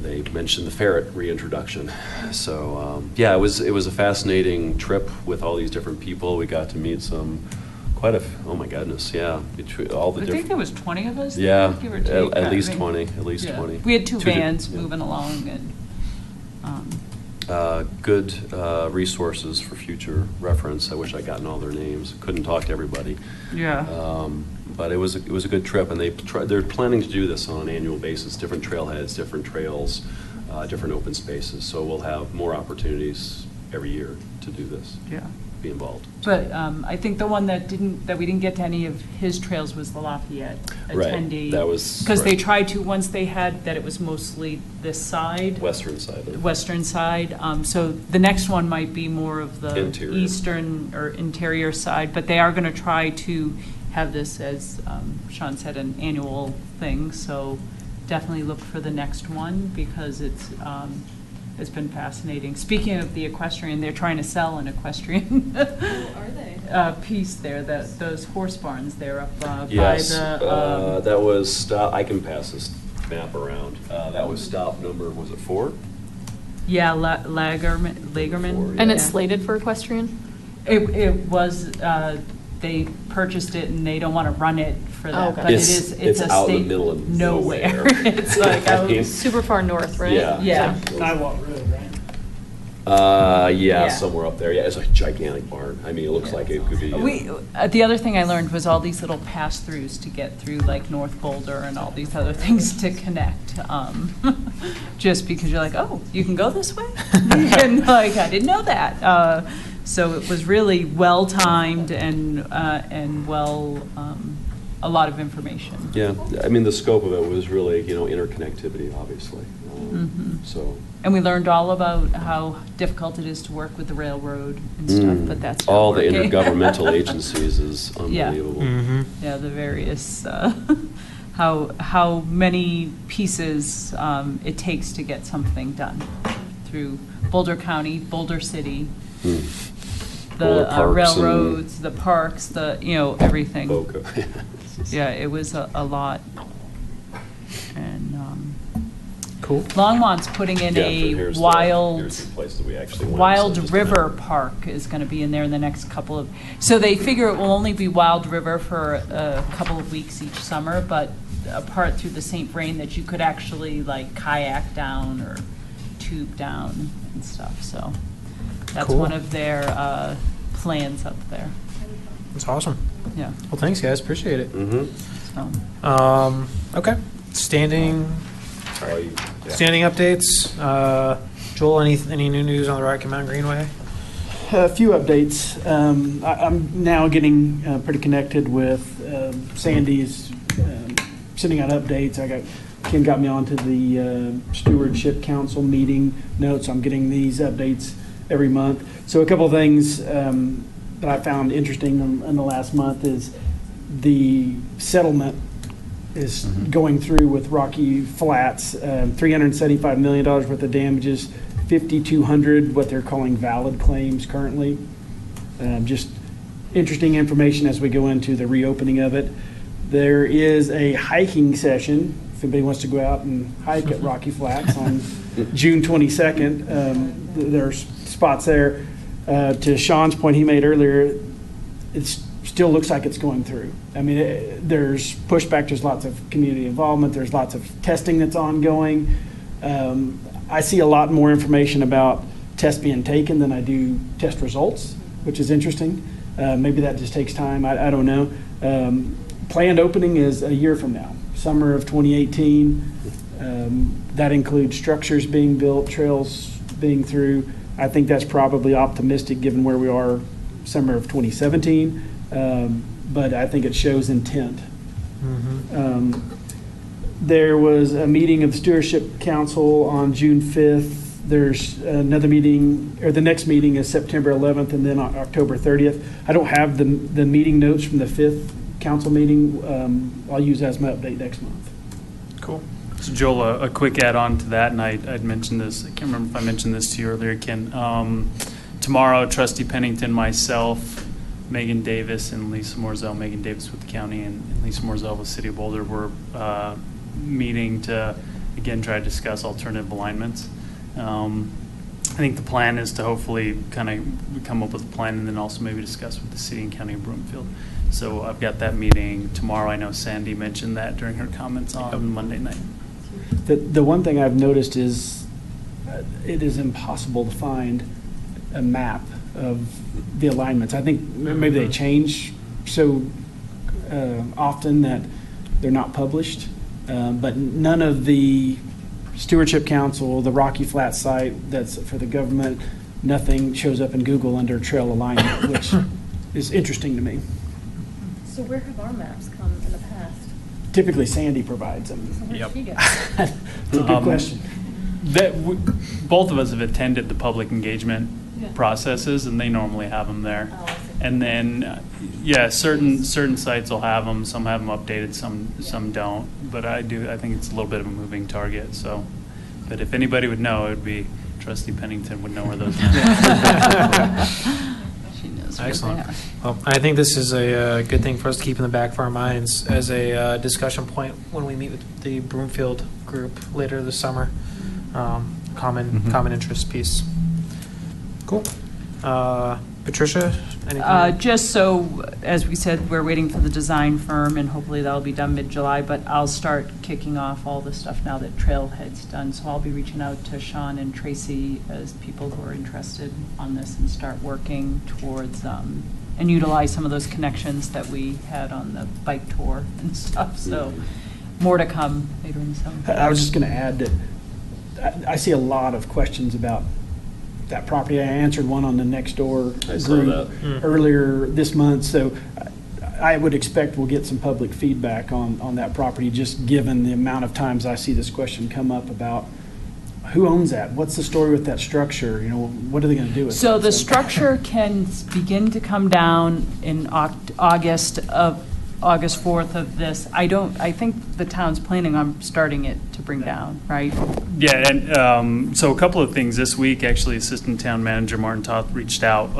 they mentioned the ferret reintroduction. So, it was a fascinating trip with all these different people. We got to meet oh my goodness, yeah. Between all the I think there was 20 of us. Yeah, give or take. at least 20. Yeah. 20. We had two vans moving along, and good resources for future reference. I wish I'd gotten all their names. Couldn't talk to everybody. Yeah. But it was a good trip, and they're planning to do this on an annual basis. Different trailheads, different trails, different open spaces. So we'll have more opportunities every year to do this. Yeah. Be involved. But I think the one that we didn't get to any of his trails was the Lafayette attendee. Right. That was because they tried to, once they had that it was mostly this side, western side. Western side. So the next one might be more of the Interior. eastern or interior side, but they are going to try to have this, as Sean said, an annual thing. So definitely look for the next one because it's has been fascinating. Speaking of the equestrian, they're trying to sell an equestrian Are they? piece there, those horse barns there up Yes, by the. that was stop. I can pass this map around. That was stop number. Was it 4? Yeah, Lagerman. And it's slated for equestrian? It was, they purchased it and they don't want to run it for that, okay. but it's It's a out in the state middle of nowhere. nowhere. It's like, I was- Super far north, right? Yeah. Yeah. Niwot Road, right? Yeah, Yeah. somewhere up there. Yeah, it's a gigantic barn. I mean, it looks like it could be. The other thing I learned was all these little pass-throughs to get through, like North Boulder and all these other things to connect. Just because you're like, oh, you can go this way? And like, I didn't know that. So it was really well-timed and well, a lot of information. Yeah, I mean, the scope of it was really, interconnectivity, obviously. So. And we learned all about how difficult it is to work with the railroad and stuff, but that's all the working. intergovernmental agencies is Yeah. unbelievable. Yeah, the various, how many pieces it takes to get something done through Boulder County, Boulder City, Boulder the Parks railroads, the parks, everything. Boca. Yeah, it was a lot. And cool. Longmont's putting in Here's a wild. Here's the place that we actually went. Wild So just River now. Park is going to be in there in the next couple of, so they figure it will only be Wild River for a couple of weeks each summer, but a part through the St. Vrain that you could actually like kayak down or tube down and stuff, so that's Cool. one of their plans up there. That's awesome. Yeah. Well, thanks, guys. Appreciate it. So. Okay. Standing Yeah. standing updates. Joel, any new news on the Rocky Mountain Greenway? A few updates. I'm now getting pretty connected with Sandy's sending out updates. Ken got me onto the Stewardship Council meeting notes. I'm getting these updates every month. So a couple of things that I found interesting in the last month is the settlement is going through with Rocky Flats, $375 million worth of damages, 5,200 what they're calling valid claims currently. Just interesting information as we go into the reopening of it. There is a hiking session, if anybody wants to go out and hike at Rocky Flats on June 22nd. There's spots there. To Sean's point he made earlier, it still looks like it's going through. I mean, there's pushback, there's lots of community involvement, there's lots of testing that's ongoing. I see a lot more information about tests being taken than I do test results, which is interesting. Maybe that just takes time, I don't know. Planned opening is a year from now, summer of 2018. That includes structures being built, trails being through. I think that's probably optimistic given where we are summer of 2017, but I think it shows intent. There was a meeting of the Stewardship Council on June 5th. There's another meeting, or the next meeting is September 11th and then October 30th. I don't have the meeting notes from the 5th council meeting. I'll use that as my update next month. Cool. So Joel, a quick add-on to that, and I'd mentioned this, I can't remember if I mentioned this to you earlier, Ken. Tomorrow, Trustee Pennington, myself, Megan Davis, and Lisa Morzell, Megan Davis with the county and Lisa Morzell with City of Boulder, were meeting to, again, try to discuss alternative alignments. I think the plan is to hopefully kind of come up with a plan and then also maybe discuss with the city and county of Broomfield. So I've got that meeting tomorrow. I know Sandy mentioned that during her comments on Monday night. The one thing I've noticed is it is impossible to find a map of the alignments. I think maybe they change so often that they're not published, but none of the Stewardship Council, the Rocky Flat site that's for the government, nothing shows up in Google under trail alignment, which is interesting to me. So where have our maps come in the past? Typically Sandy provides them. So where'd she get? That's a good question. Both of us have attended the public engagement processes, and they normally have them there. Oh, I see. And then, certain sites will have them. Some have them updated, some don't. But I think it's a little bit of a moving target. So, but if anybody would know, it would be Trustee Pennington would know where those are. She knows where Excellent. they are. Well, I think this is a good thing for us to keep in the back of our minds as a discussion point when we meet with the Broomfield group later this summer. Common interest piece. Cool. Patricia, anything? Just so, as we said, we're waiting for the design firm, and hopefully that'll be done mid-July, but I'll start kicking off all the stuff now that Trailhead's done. So I'll be reaching out to Sean and Tracy as people who are interested on this and start working towards, and utilize some of those connections that we had on the bike tour and stuff. So more to come later in the summer. I was just going to add that I see a lot of questions about that property. I answered one on the Nextdoor group earlier this month, so I would expect we'll get some public feedback on that property, just given the amount of times I see this question come up about who owns that? What's the story with that structure? You know, what are they going to do with it? So the structure can begin to come down in August 4th of this. I think the town's planning on starting it to bring down, right? Yeah, and so a couple of things this week. Actually, Assistant Town Manager Martin Toth reached out.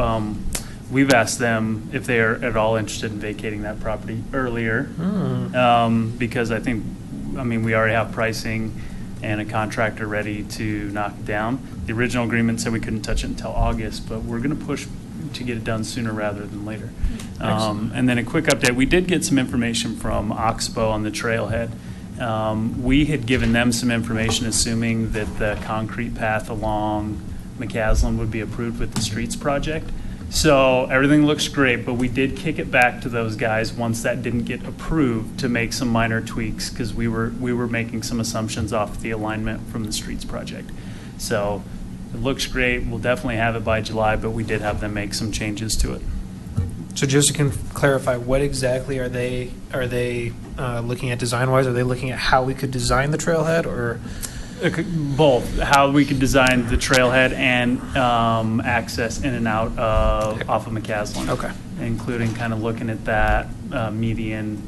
We've asked them if they are at all interested in vacating that property earlier, because we already have pricing and a contractor ready to knock it down. The original agreement said we couldn't touch it until August, but we're going to push to get it done sooner rather than later. And then a quick update. We did get some information from Oxbow on the trailhead. We had given them some information assuming that the concrete path along McCaslin would be approved with the streets project. So everything looks great, but we did kick it back to those guys once that didn't get approved to make some minor tweaks, because we were making some assumptions off the alignment from the streets project. So it looks great. We'll definitely have it by July, but we did have them make some changes to it. So just to clarify, what exactly are they looking at design-wise? Are they looking at how we could design the trailhead, or? Both, how we could design the trailhead and access in and out off of McCaslin. Okay. Including kind of looking at that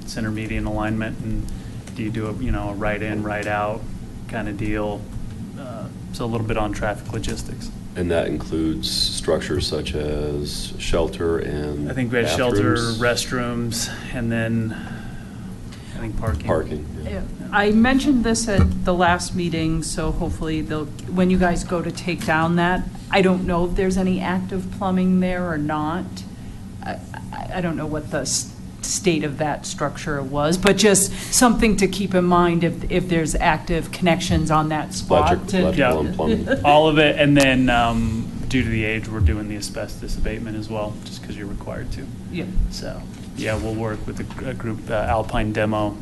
center median alignment, and do you do a right in, right out kind of deal? So a little bit on traffic logistics. And that includes structures such as shelter and I think we had shelter, restrooms, and then I think parking. Yeah. I mentioned this at the last meeting, so hopefully when you guys go to take down that, I don't know if there's any active plumbing there or not. I don't know what the state of that structure was, but just something to keep in mind if there's active connections on that spot. Electrical and plumbing. All of it, and then due to the age, we're doing the asbestos abatement as well, just because you're required to. Yeah. So, yeah, we'll work with a group, Alpine Demo,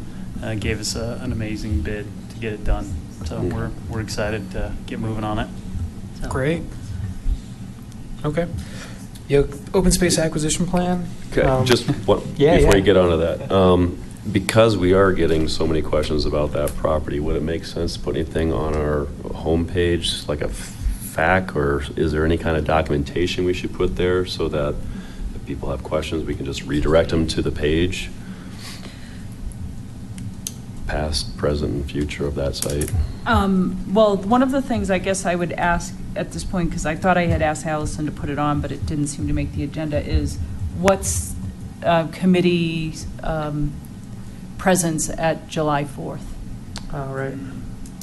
gave us an amazing bid to get it done. So we're excited to get moving on it. So. Great. Okay. Open space acquisition plan? Okay, just before you get onto that, because we are getting so many questions about that property, would it make sense to put anything on our homepage, like a FAQ, or is there any kind of documentation we should put there so that if people have questions, we can just redirect them to the page? Past, present, future of that site? Well, one of the things I guess I would ask at this point, because I thought I had asked Allison to put it on, but it didn't seem to make the agenda, is what's committee presence at July 4th? Right.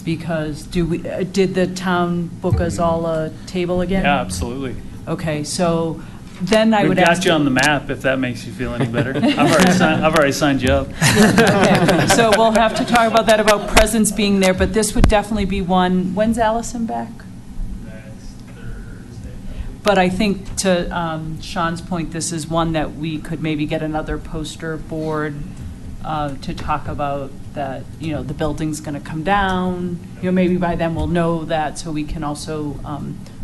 Because did the town book us all a table again? Yeah, absolutely. Okay, so then I would We've ask. got you on the map, if that makes you feel any better. I've already signed you up. Okay, so we'll have to talk about that, about presence being there, but this would definitely be one. When's Allison back? Next Thursday. But I think to Sean's point, this is one that we could maybe get another poster board to talk about that, the building's going to come down. Maybe by then we'll know that, so we can also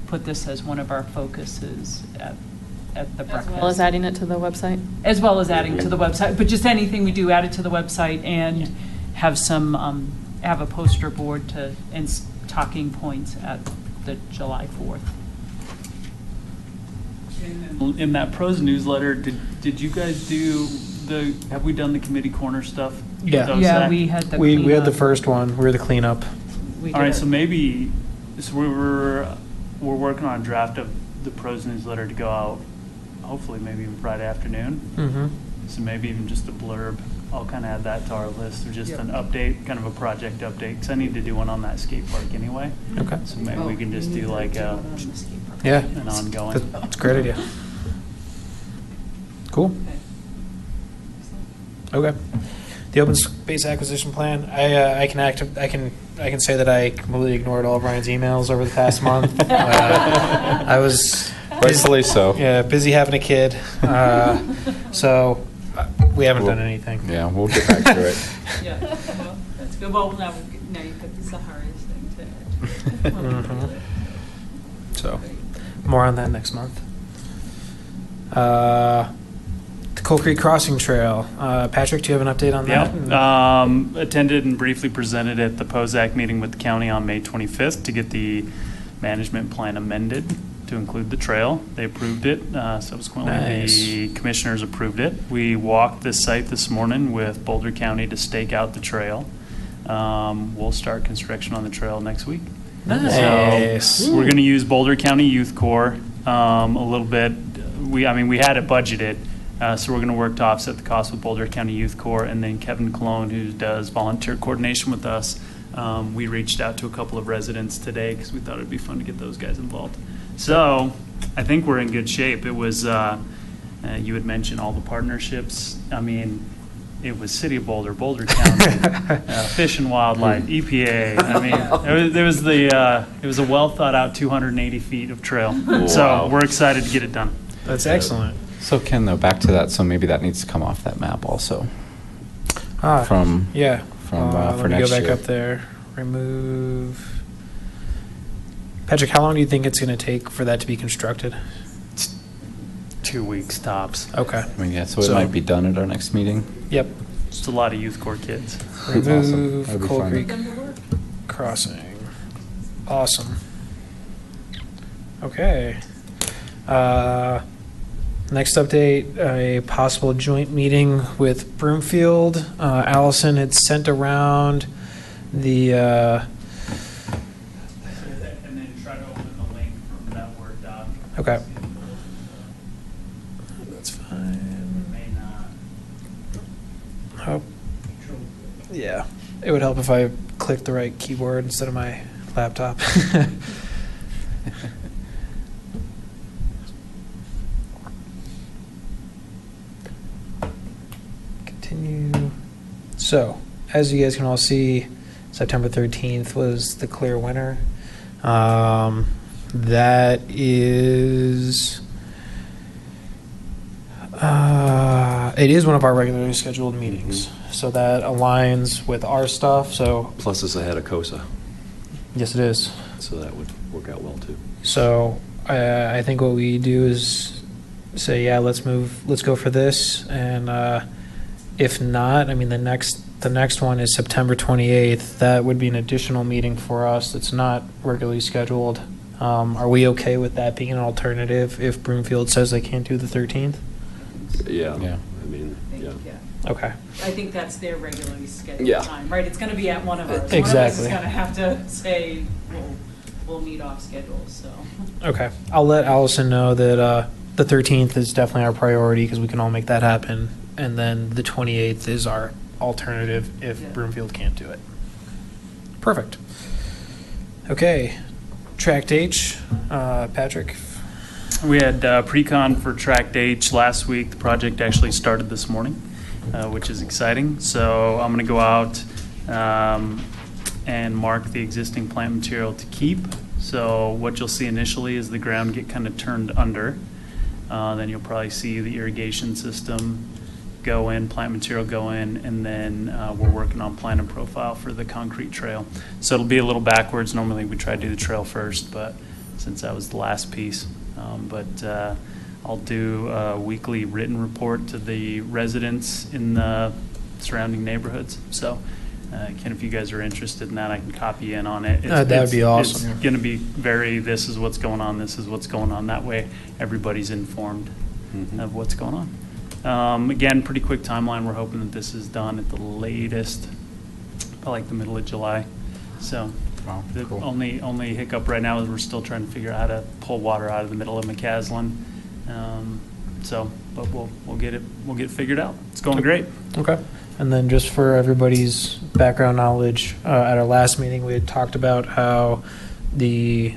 put this as one of our focuses at the breakfast. As well as adding it to the website? As well as adding to the website. But just anything we do, add it to the website and have some, have a poster board and talking points at the July 4th. In that pros newsletter, did you guys have we done the committee corner stuff? Yeah. Yeah, we had the we had the first one. We were the cleanup. All right, so maybe, we were we're working on a draft of the pros newsletter to go out, hopefully maybe even Friday afternoon. Mm-hmm. So maybe even just a blurb. I'll kind of add that to our list, or just an update, kind of a project update, because I need to do one on that skate park anyway. Okay. So maybe we can just do like an ongoing. That's a great idea. Cool. Okay. The open space acquisition plan. I can say that I completely ignored all of Brian's emails over the past month. I was Rightfully so. Yeah, busy having a kid. So we haven't done anything. Yeah, we'll get back to it. Yeah, well, that's good. Well, now you've got the Sahari's thing to. Mhm. So, more on that next month. The Coal Creek Crossing Trail. Patrick, do you have an update on that? Yeah. Attended and briefly presented at the POSAC meeting with the county on May 25th to get the management plan amended to include the trail. They approved it. Subsequently, the commissioners approved it. We walked the site this morning with Boulder County to stake out the trail. We'll start construction on the trail next week. Nice. So we're going to use Boulder County Youth Corps a little bit. We had it budgeted, so we're going to work to offset the cost with Boulder County Youth Corps, and then Kevin Cologne, who does volunteer coordination with us. We reached out to a couple of residents today because we thought it'd be fun to get those guys involved. So I think we're in good shape. It was, you had mentioned all the partnerships. I mean, it was City of Boulder, Boulder County, Fish and Wildlife, EPA. I mean, it was a well thought out 280 feet of trail. Wow. So we're excited to get it done. That's excellent. So Ken, though, back to that. So maybe that needs to come off that map also. For for let me next go back year. up there. Remove. Patrick, how long do you think it's going to take for that to be constructed? 2 weeks tops. Okay. I mean, yeah. So it might be done at our next meeting. Yep. Just a lot of youth corps kids. That's awesome. Remove That'd be Coal fun. Creek Crossing. Awesome. Okay. Next update, a possible joint meeting with Broomfield. Allison had sent around the, And then try to open the link from that Word doc. okay. That's fine. May not. Oh. Yeah. It would help if I clicked the right keyboard instead of my laptop. Continue. So, as you guys can all see, September 13th was the clear winner. That is... it is one of our regularly scheduled meetings. So that aligns with our stuff, so... Plus it's ahead of COSA, Yes, it is. so that would work out well too. So I think what we do is say, yeah, let's go for this. And if not, I mean, the next one is September 28th. That would be an additional meeting for us. It's not regularly scheduled. Are we okay with that being an alternative if Broomfield says they can't do the 13th? Yeah. Yeah. I mean, yeah. Okay. I think that's their regularly scheduled Yeah. time, right? It's going to be at one of ours. Exactly. One of us is going to have to say, we'll meet off schedule, so. Okay. I'll let Allison know that the 13th is definitely our priority because we can all make that happen. And then the 28th is our alternative if Broomfield can't do it. Perfect. Okay. Tract H, Patrick. We had pre-con for Tract H last week. The project actually started this morning, which is exciting. So I'm going to go out and mark the existing plant material to keep. So what you'll see initially is the ground get kind of turned under. Then you'll probably see the irrigation system go in, plant material go in, and then we're working on plan and profile for the concrete trail. So it'll be a little backwards. Normally we try to do the trail first, but since that was the last piece. I'll do a weekly written report to the residents in the surrounding neighborhoods. So Ken, if you guys are interested in that, I can copy you in on it. That would be awesome. It's going to be this is what's going on, this is what's going on. That way everybody's informed of what's going on. Again, pretty quick timeline. We're hoping that this is done at the latest, probably like the middle of July. So Wow, The cool. only hiccup right now is we're still trying to figure out how to pull water out of the middle of McCaslin. But we'll get it figured out. It's going great. Okay. And then just for everybody's background knowledge, at our last meeting, we had talked about how the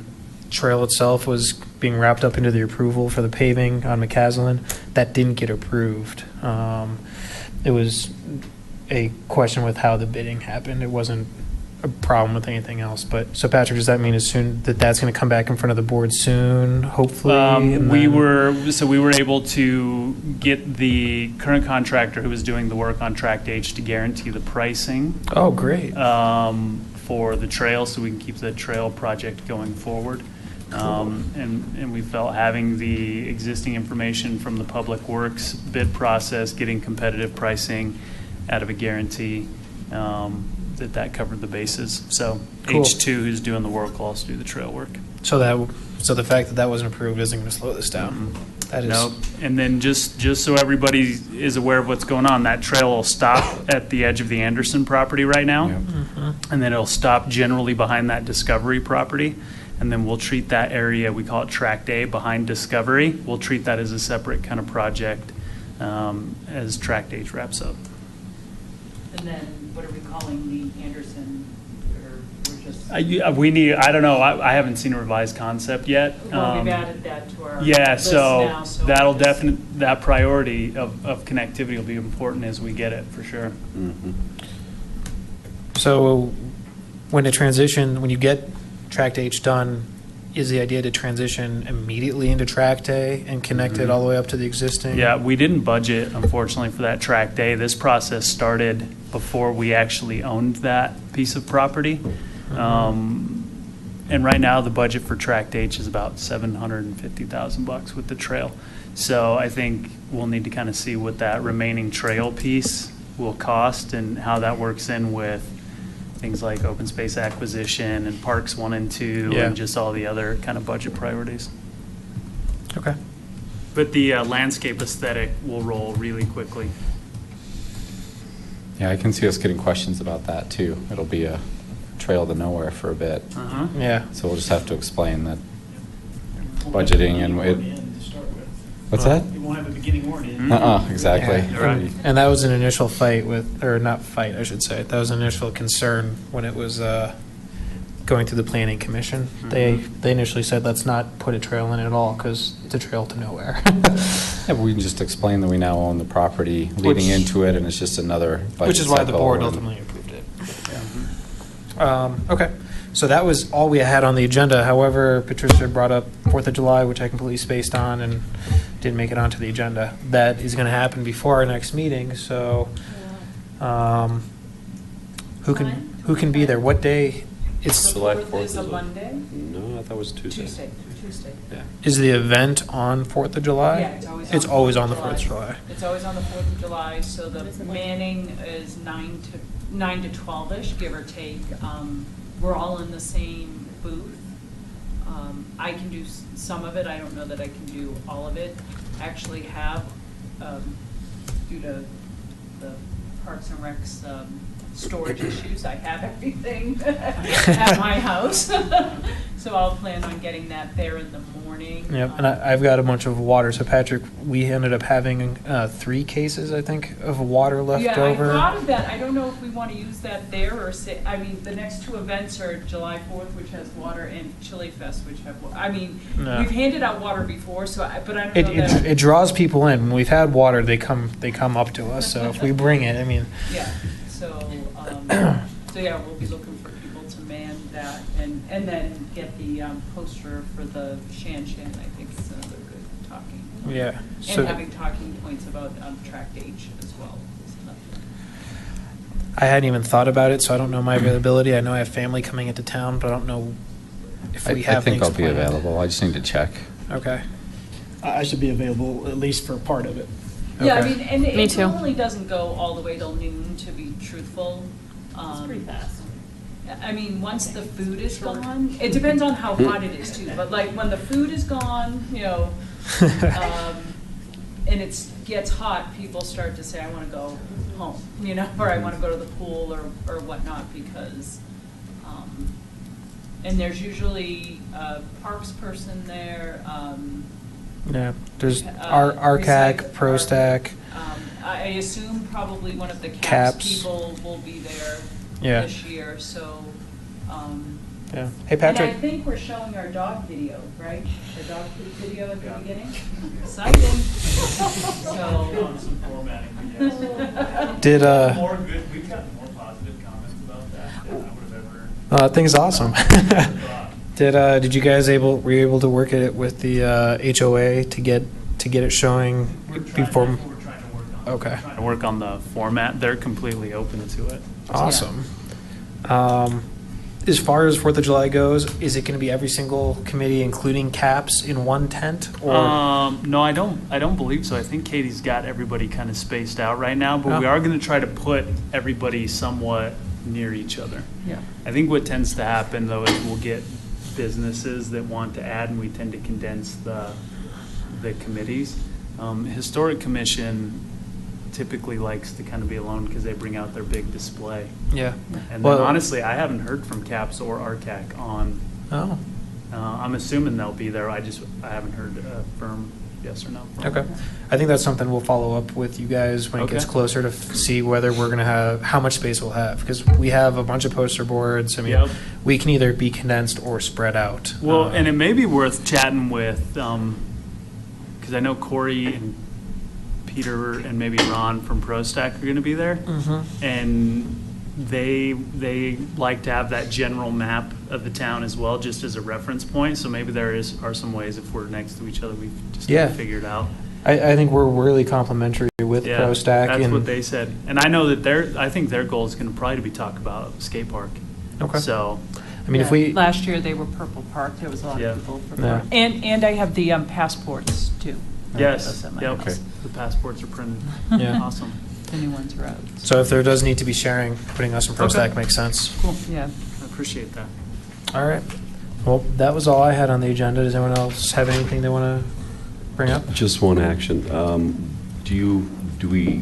trail itself was being wrapped up into the approval for the paving on McCaslin. That didn't get approved. It was a question with how the bidding happened. It wasn't a problem with anything else. But so, Patrick, does that mean as soon that's going to come back in front of the board soon, hopefully? We were able to get the current contractor who was doing the work on Tract H to guarantee the pricing. Oh, great. For the trail, so we can keep the trail project going forward. And we felt having the existing information from the Public Works bid process, getting competitive pricing out of a guarantee, that covered the bases. So Cool. H2, who's doing the work, will also do the trail work. So the fact that wasn't approved isn't going to slow this down. That is. Nope. And then just so everybody is aware of what's going on, that trail will stop at the edge of the Anderson property right now. And then it'll stop generally behind that Discovery property. And then we'll treat that area, we call it Tract A, behind Discovery. We'll treat that as a separate kind of project as Tract H wraps up. And then what are we calling the Anderson, or we're just? I don't know, I haven't seen a revised concept yet. Well, we've added that to our Yeah, list now, so that'll just- that priority of connectivity will be important as we get it, for sure. So when you get Tract H done, is the idea to transition immediately into Tract A and connect it all the way up to the existing? Yeah, we didn't budget, unfortunately, for that Tract A. This process started before we actually owned that piece of property. And right now, the budget for Tract H is about $750,000 with the trail. So I think we'll need to kind of see what that remaining trail piece will cost and how that works in with things like open space acquisition and Parks 1 and 2 Yeah. and just all the other kind of budget priorities. Okay. But the landscape aesthetic will roll really quickly. Yeah, I can see us getting questions about that too. It'll be a trail to nowhere for a bit. Yeah. So we'll just have to explain that budgeting and what's that? You won't have a beginning or an end. Exactly. Yeah. And that was an initial fight or not fight, I should say. That was an initial concern when it was going through the planning commission. They initially said, let's not put a trail in it at all because it's a trail to nowhere. Yeah, but we can just explain that we now own the property leading into it, and it's just another budget Which is why the cycle board and- ultimately approved it. Okay, so that was all we had on the agenda. However, Patricia brought up 4th of July, which I completely spaced on and didn't make it onto the agenda. That is going to happen before our next meeting, so who can be there? What day? It's July The 4th 4th is is a what? Monday? No, I thought it was Tuesday. Tuesday. Yeah. Is the event on 4th of July? Yeah, it's always on the 4th of July. It's always on the 4th of July, so the manning is 9 to 12-ish, give or take. We're all in the same booth. I can do some of it. I don't know that I can do all of it. I actually have, due to the Parks and Rec's storage issues, I have everything at my house. So I'll plan on getting that there in the morning. Yep, and I've got a bunch of water. So Patrick, we ended up having 3 cases, I think, of water left over. Yeah, I thought of that. I don't know if we want to use that there or say, I mean, the next 2 events are July 4th, which has water, and Chili Fest, which have, I mean, No. we've handed out water before, but I don't know that. It draws people in. When we've had water, they come up to us. So if we bring it, I mean. Yeah, so yeah, we'll be looking for people to man that and then get the poster for the Shan Shan. I think it's another good talking. Yeah. And So having talking points about Tract H as well. I hadn't even thought about it, so I don't know my availability. I know I have family coming into town, but I don't know if we have I think things I'll be planned. available. I just need to check. Okay. I should be available at least for part of it. Yeah, I Okay. mean, and Me it too. normally doesn't go all the way till noon, to be truthful. It's pretty fast. I mean, once the food is gone, it depends on how hot it is too, but like when the food is gone, and it gets hot, people start to say, I want to go home, or I want to go to the pool or whatnot, because And there's usually a parks person there. Yeah, there's Recycle RCAC, ProStack. I assume probably one of the CAPS CAPS. people will be there Yeah. this year, so. Yeah. Hey, Patrick. And I think we're showing our dog video, right? The dog video at the beginning? Exciting. So. Some formatting, yes. Did, More good, we've gotten more positive comments about that than I would have ever. I think it's awesome. Did you guys were you able to work it with the HOA to get it showing before? Okay. I work on the format. They're completely open to it. Awesome. As far as 4th of July goes, is it going to be every single committee, including CAPS, in one tent? Or No, I don't believe so. I think Katie's got everybody kind of spaced out right now, but we Oh. are going to try to put everybody somewhat near each other. Yeah. I think what tends to happen though is we'll get businesses that want to add, and we tend to condense the committees. Historic Commission typically likes to kind of be alone because they bring out their big display. Yeah. And Well- then honestly, I haven't heard from CAPS or RCAC on. Oh. I'm assuming they'll be there. I haven't heard a firm yes or no. from Okay. them. I think that's something we'll follow up with you guys when it gets Okay. closer to see whether we're going to have, how much space we'll have. Because we have a bunch of poster boards. I mean, Yep. we can either be condensed or spread out. Well, and it may be worth chatting with, because I know Corey and Peter and maybe Ron from ProStack are going to be there. Mhm. And they like to have that general map of the town as well, just as a reference point. So maybe are some ways if we're next to each other, we've just Yeah. figured out. I think we're really complimentary with Yeah, ProStack. that's and what they said. And I know that I think their goal is going to probably be talk about skate park. Okay. So. I mean, if we. Last year, they were Purple Park. There was a lot Yeah. of people for Yeah. Park. And I have the passports, too. Yes, Those at my yep. house. The passports are printed. Yeah. Awesome. The new ones are out. So if there does need to be sharing, putting us in ProStack Okay. makes sense. Cool. Yeah. I appreciate that. All right. Well, that was all I had on the agenda. Does anyone else have anything they want to bring up? Just one action. Do we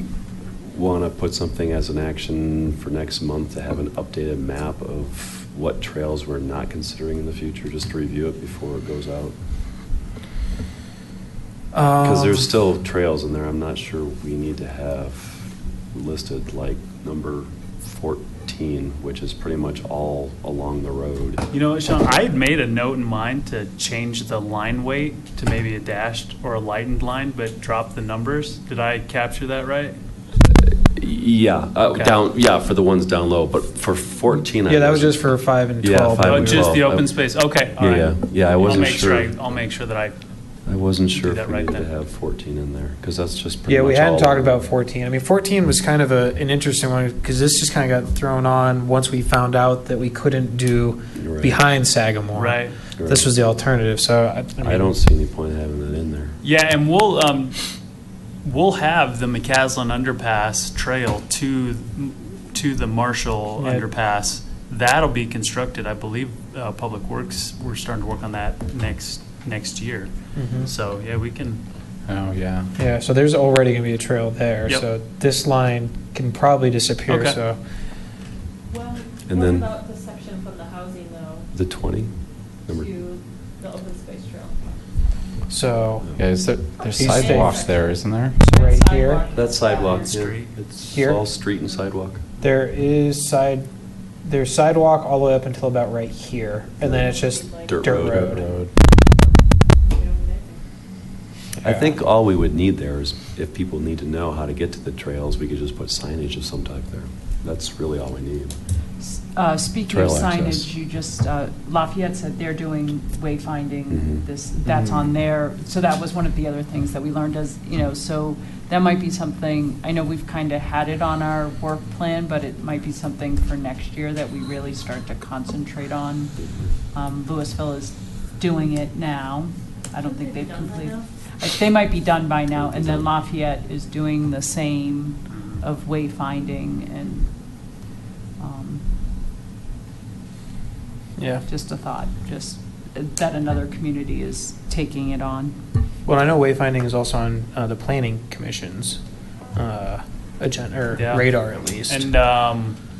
want to put something as an action for next month to have an updated map of what trails we're not considering in the future, just to review it before it goes out? Because there's still trails in there. I'm not sure we need to have listed like number 14, which is pretty much all along the road. You know, Sean, I had made a note in mind to change the line weight to maybe a dashed or a lightened line, but drop the numbers. Did I capture that right? Yeah, Okay. for the ones down low, but for 14. Yeah, that was just for 5 and 12. Yeah, 5 Oh, and just 12. the open space. Okay. all Yeah, right. yeah, I wasn't sure. I'll make sure that I. I wasn't sure Do that if we right needed to then. have 14 in there, because that's just pretty Yeah, much we hadn't all- talked about 14. I mean, 14 was kind of an interesting one because this just kind of got thrown on once we found out that we couldn't do Right. behind Sagamore. Right. This was the alternative. So I don't see any point in having that in there. Yeah, and we'll have the McCaslin Underpass trail to the Marshall Yeah. Underpass. That'll be constructed, I believe. Public Works, we're starting to work on that next year. Mhm. So yeah, we can. Oh, yeah. Yeah, so there's already going to be a trail there. Yep. So this line can probably disappear. Okay. So Well, And what then- about the section from the housing though The 20? Number. to the open space trail? So Yeah, there's He's sidewalks safe. there, isn't there? right here, That's sidewalk, yeah. Street. It's Here? all street and sidewalk. there's sidewalk all the way up until about right here, and then it's just Dirt dirt road. road. I think all we would need there is if people need to know how to get to the trails, we could just put signage of some type there. That's really all we need. Speaking Trail of access. signage, you just, Lafayette said they're doing wayfinding, Mhm. that's Mhm. on there. So that was one of the other things that we learned so that might be something, I know we've kind of had it on our work plan, but it might be something for next year that we really start to concentrate on. Louisville is doing it now. I don't think they've completed. They might be done by now, and then Lafayette is doing the same of wayfinding and, Yeah. just a thought, just that another community is taking it on. Well, I know wayfinding is also on the planning commission's agenda or Yeah. radar at least. And I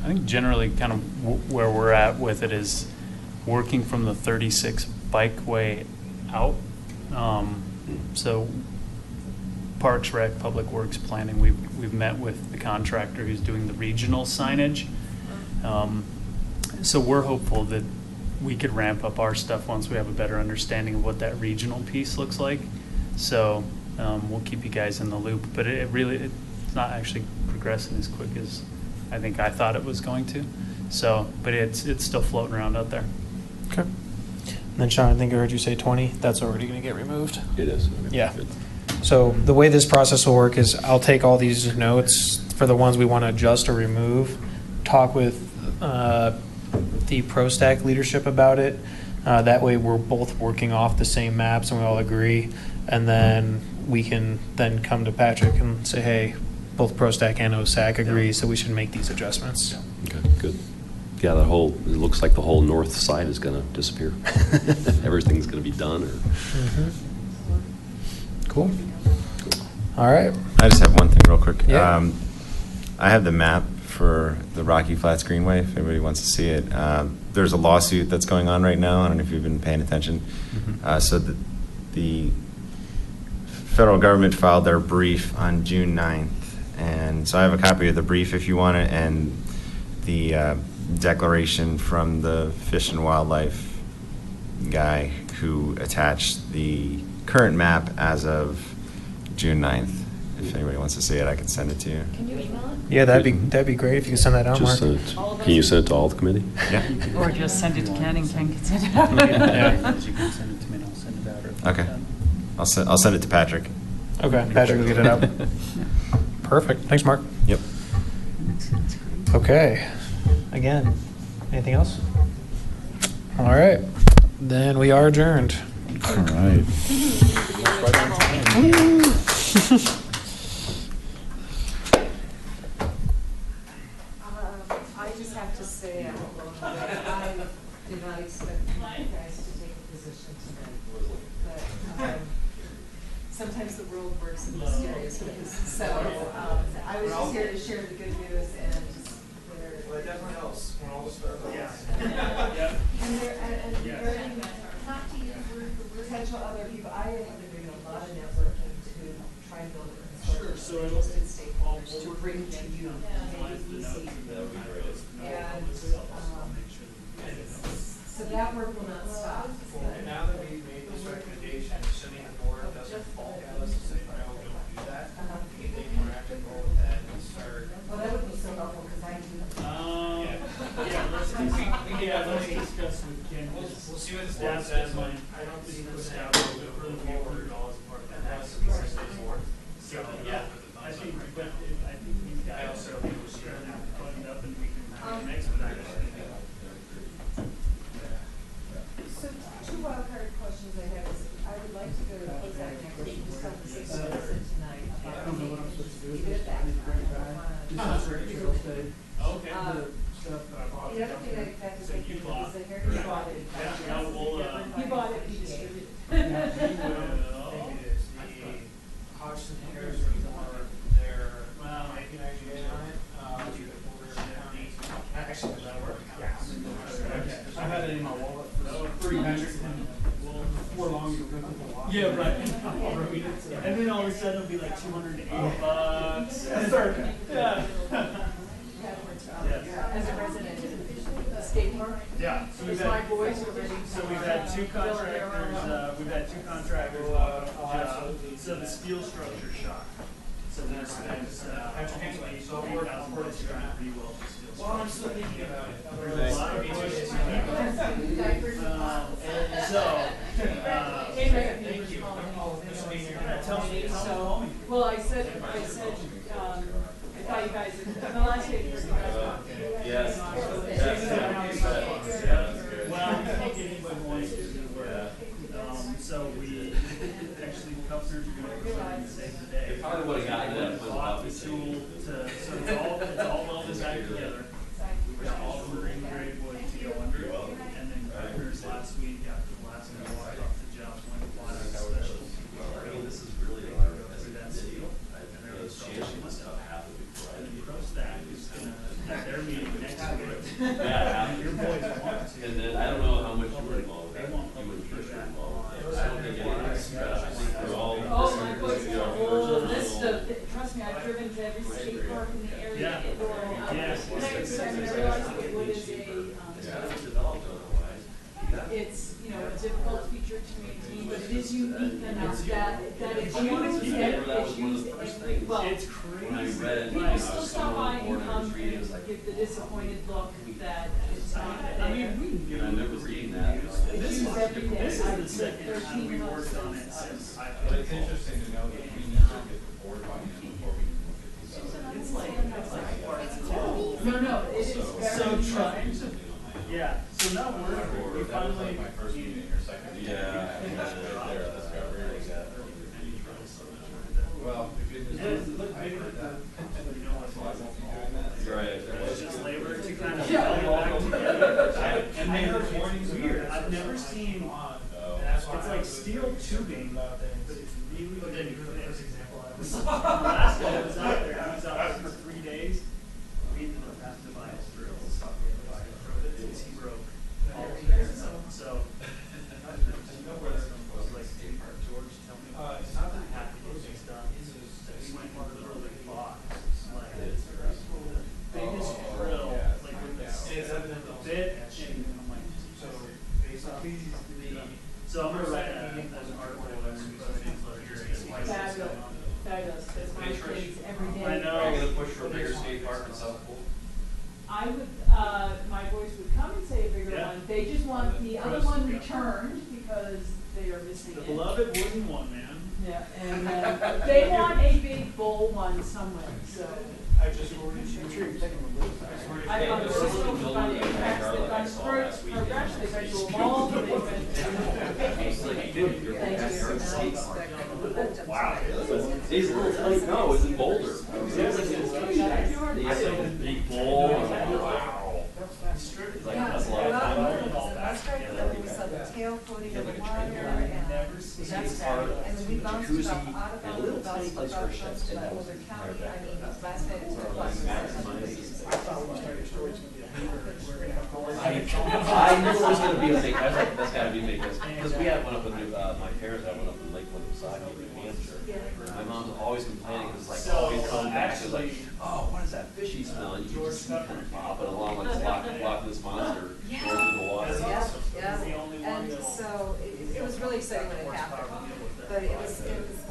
think generally kind of where we're at with it is working from the 36 bikeway out. So Parks Rec, Public Works Planning, we've met with the contractor who's doing the regional signage. So we're hopeful that we could ramp up our stuff once we have a better understanding of what that regional piece looks like. So we'll keep you guys in the loop, but it's not actually progressing as quick as I think I thought it was going to. So, but it's still floating around out there. Okay. And then Sean, I think I heard you say 20. That's already going to get removed. It is. Okay, Yeah. good. So the way this process will work is I'll take all these notes for the ones we want to adjust or remove, talk with the ProStack leadership about it. That way we're both working off the same maps and we all agree. And then we can then come to Patrick and say, hey, both ProStack and OSAC agree, so we should make these adjustments. Okay, good. Yeah, it looks like the whole north side is going to disappear. Everything's going to be done. Cool. All right. I just have one thing real quick. Yeah. I have the map for the Rocky Flats Greenway, if anybody wants to see it. There's a lawsuit that's going on right now. I don't know if you've been paying attention. So the federal government filed their brief on June 9th. And so I have a copy of the brief if you want it, and the declaration from the Fish and Wildlife guy who attached the current map as of June 9th. If anybody wants to see it, I can send it to you. Can you email it? Yeah, that'd be great if you can send that out, Mark. Can you send it to all the committee? Yeah. Or just send it to Ken and Ken can send it out. Yeah. You can send it to me and I'll send it out. Or Okay. I'll send it to Patrick. Okay, Patrick will get it out. Perfect. Thanks, Mark. Yep. Okay. Again, anything else? All right. Then we are adjourned. All right. I just have to say, I did not expect you guys to take a position tonight. But sometimes the world works in mysterious ways. So I was just here to share the good news and Well, it definitely helps when all the stuff. And not to use potential other people, I have been doing a lot of networking to try and build a consortium of interested stakeholders to bring to you ABC. And so that work will not stop. And now that we've made this recommendation, assuming the board doesn't fall at us and say, no, don't do that, we can take more active role with that and start. Well, that would be so helpful because I do. Let's discuss with Ken. We'll see what the board says, but I don't see the staff moving forward at all as part of that. That's the board. So, yeah, I think these guys are buttoned up and we can expedite it. So two wildcard questions I have is, I would like to go to close that next week, just have the six tonight. I don't know what I'm supposed to do with Leave it this. at that. I need to bring it back. Just Uh, insert it, it'll say, Okay. the stuff that I bought. The other thing I have to So say you is bought. that here, he bought it. Yeah, we'll, He bought it, he distributed it. I think it is the Hodgson Harris are their making IGA on it. Boulder County. Actually, that work. I had it in my wallet for 3 minutes and before long you'll go through the wallet. Yeah, right. And then all of a sudden it'll be like $280. Yeah. As a resident of the state park. Yeah. So we've My had, boys are ready. so we've had two contractors walk up the job. So the steel structure shocked. So we spent, actually, so $3,000 to re-weld the steel structure. Well, I'm still thinking about it. There's a lot of pushes. Thank you. Tell me. Well, I said, I thought you guys, the last day you guys. Yes. Well, I don't think anybody wants to do work. So we, actually, Kufner's going to save the day. They probably would've gotten that. Bought the tool to, so it's all well designed together. We got all the marine grade wood to go under it. And then Kufner's last week, after the last one, walked off the job, went and bought a special. This is really Over that steel. And there was some, and then ProStack is gonna have their meeting next week. Yeah. Your boys want to. And then I don't know how it's, you know, a difficult feature to maintain, but it is unique enough that it's used, it's used every, well, It's crazy. people still stop by and come and give the disappointed look that it's not there. I remember reading that. It's used every day. This is I the would say second time 13 we months. worked on it since I. But it's interesting to know that we need to get the board buy-in before we can look at these. It's like. No, it is So very. trying to, yeah, so now we finally. My first meeting or second meeting. Yeah. Well, the good news is. Right. It's just labor to kind of get it back together. And then it's weird, I've never seen, it's like steel tubing, but it's really, really thin. Last guy was out there, he was out there for 3 days, we ended up having to buy his drills. Because he broke all of his, so. George, tell me, I have to get this done. We went and literally bought, like, the biggest drill, like with the bit, and I'm like, so I'm gonna write an article. Fabulous, fabulous, because my kids every day. I know. Are you gonna push for a bigger skate park in South Pool? I would, my boys would come and say a bigger Yeah. one. They just want the other one returned because they are missing The it. beloved wooden one, man. Yeah, and they want a big bowl one somewhere, so. I just ordered some. I found a system to find the cracks, they found spurts, or actually they went to a mall, they went. Wow. These little tiny, no, it's in Boulder. Big bowl. Wow. It's like, that's a lot of time. We saw the tail floating in the Like a water, train. and then we bounced about out of a little tiny place for a chef to about have. Boulder County. I mean, last night it took us. I knew it was gonna be a big, I was like, that's gotta be big, because we had one up in, my parents had one up in Lakewood, Woonsocket, New Hampshire. My mom's always complaining, because it's like, always coming back, she's like, oh, what is that fishy smell? And you can just see kind of popping along, like it's locking this monster going through the water. Yeah, and so it was really exciting when it happened, but it was,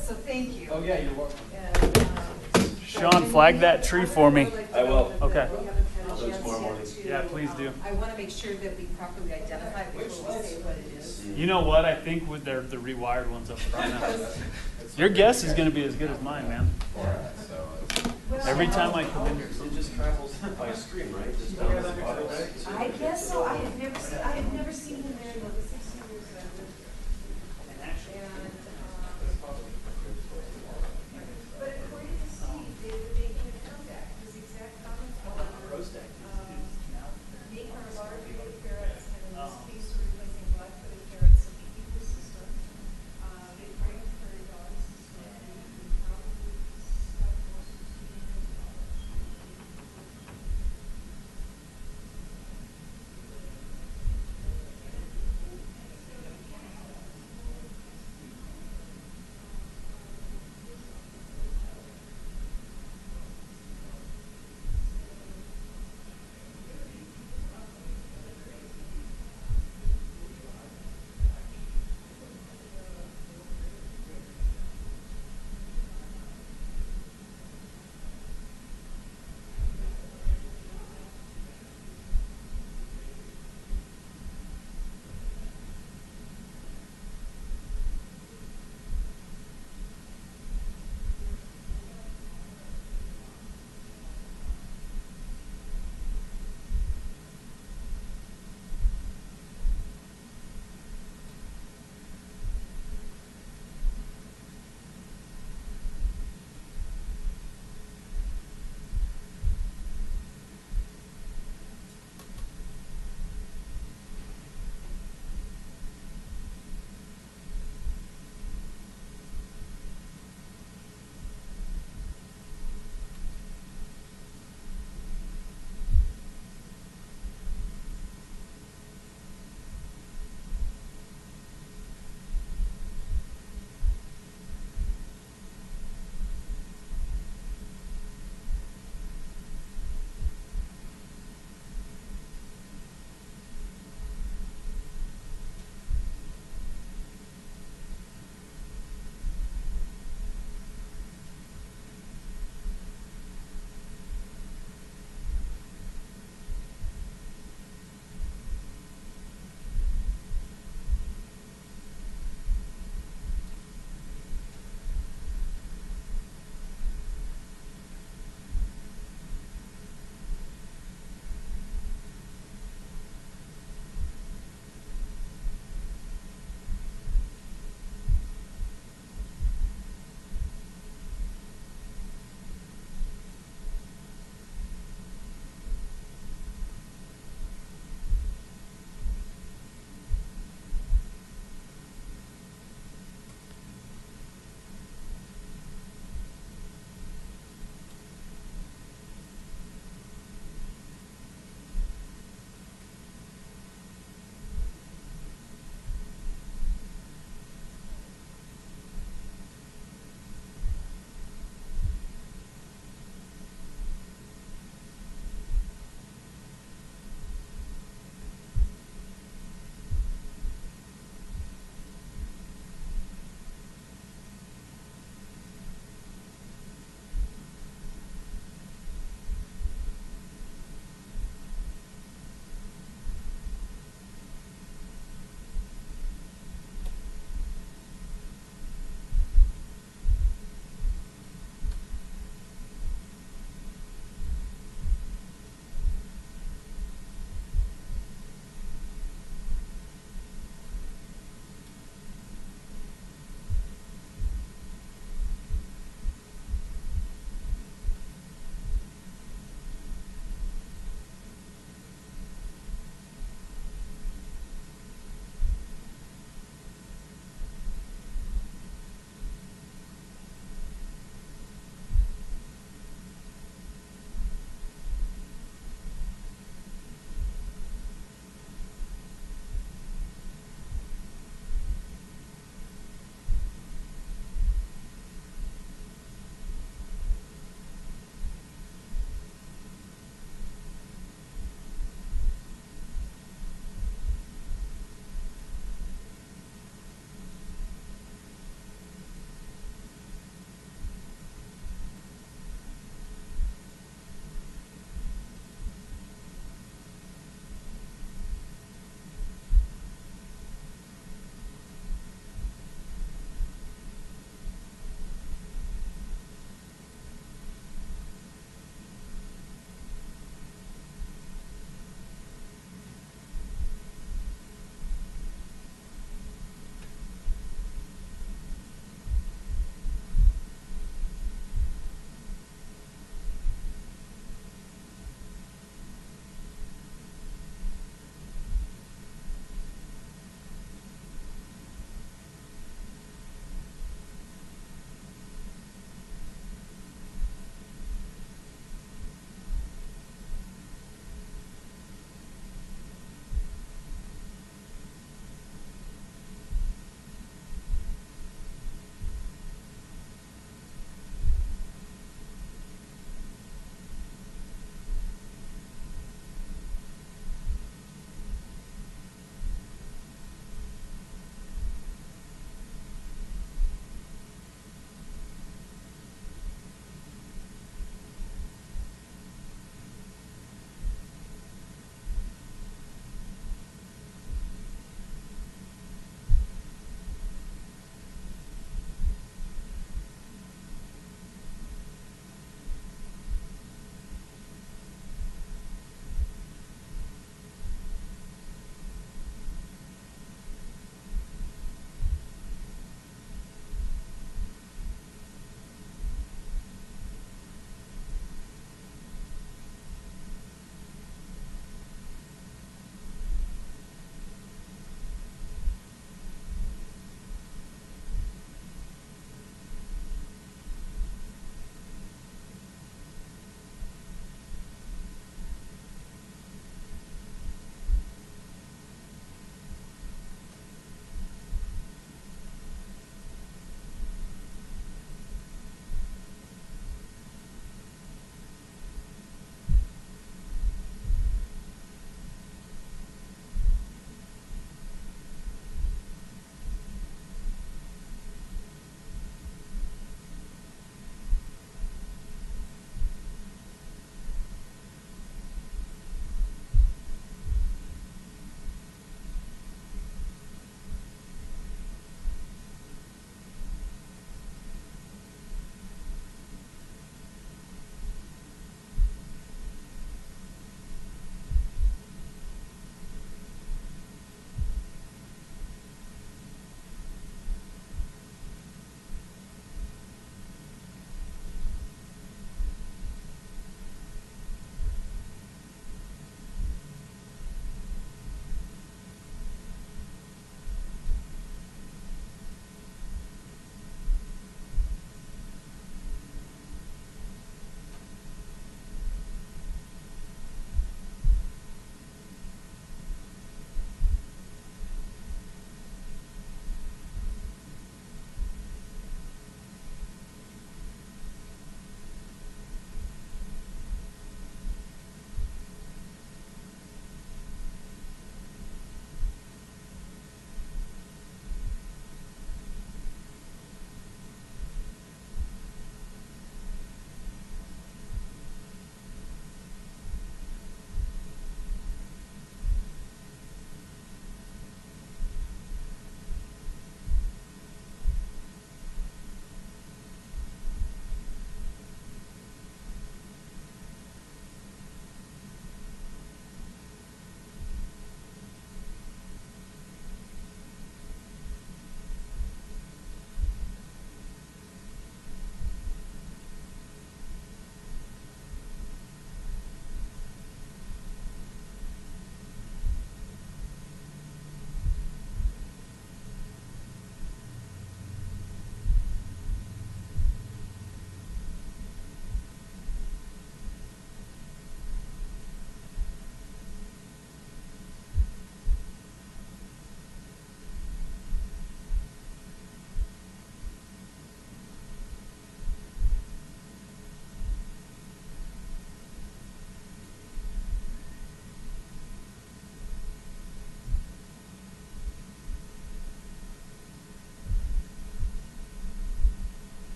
so thank you. Oh, yeah, you're welcome. And, Sean, flag that tree for me. I will. Okay. We haven't had a I'll do it chance tomorrow yet morning. to, Yeah, please do. I want to make sure that we properly identify before we say what it is. You know what? I think with the rewired ones up front now. Your guess is going to be as good as mine, man. Every time I come in here. It just travels by a stream, right? Just down the bottom. I guess so. I have never seen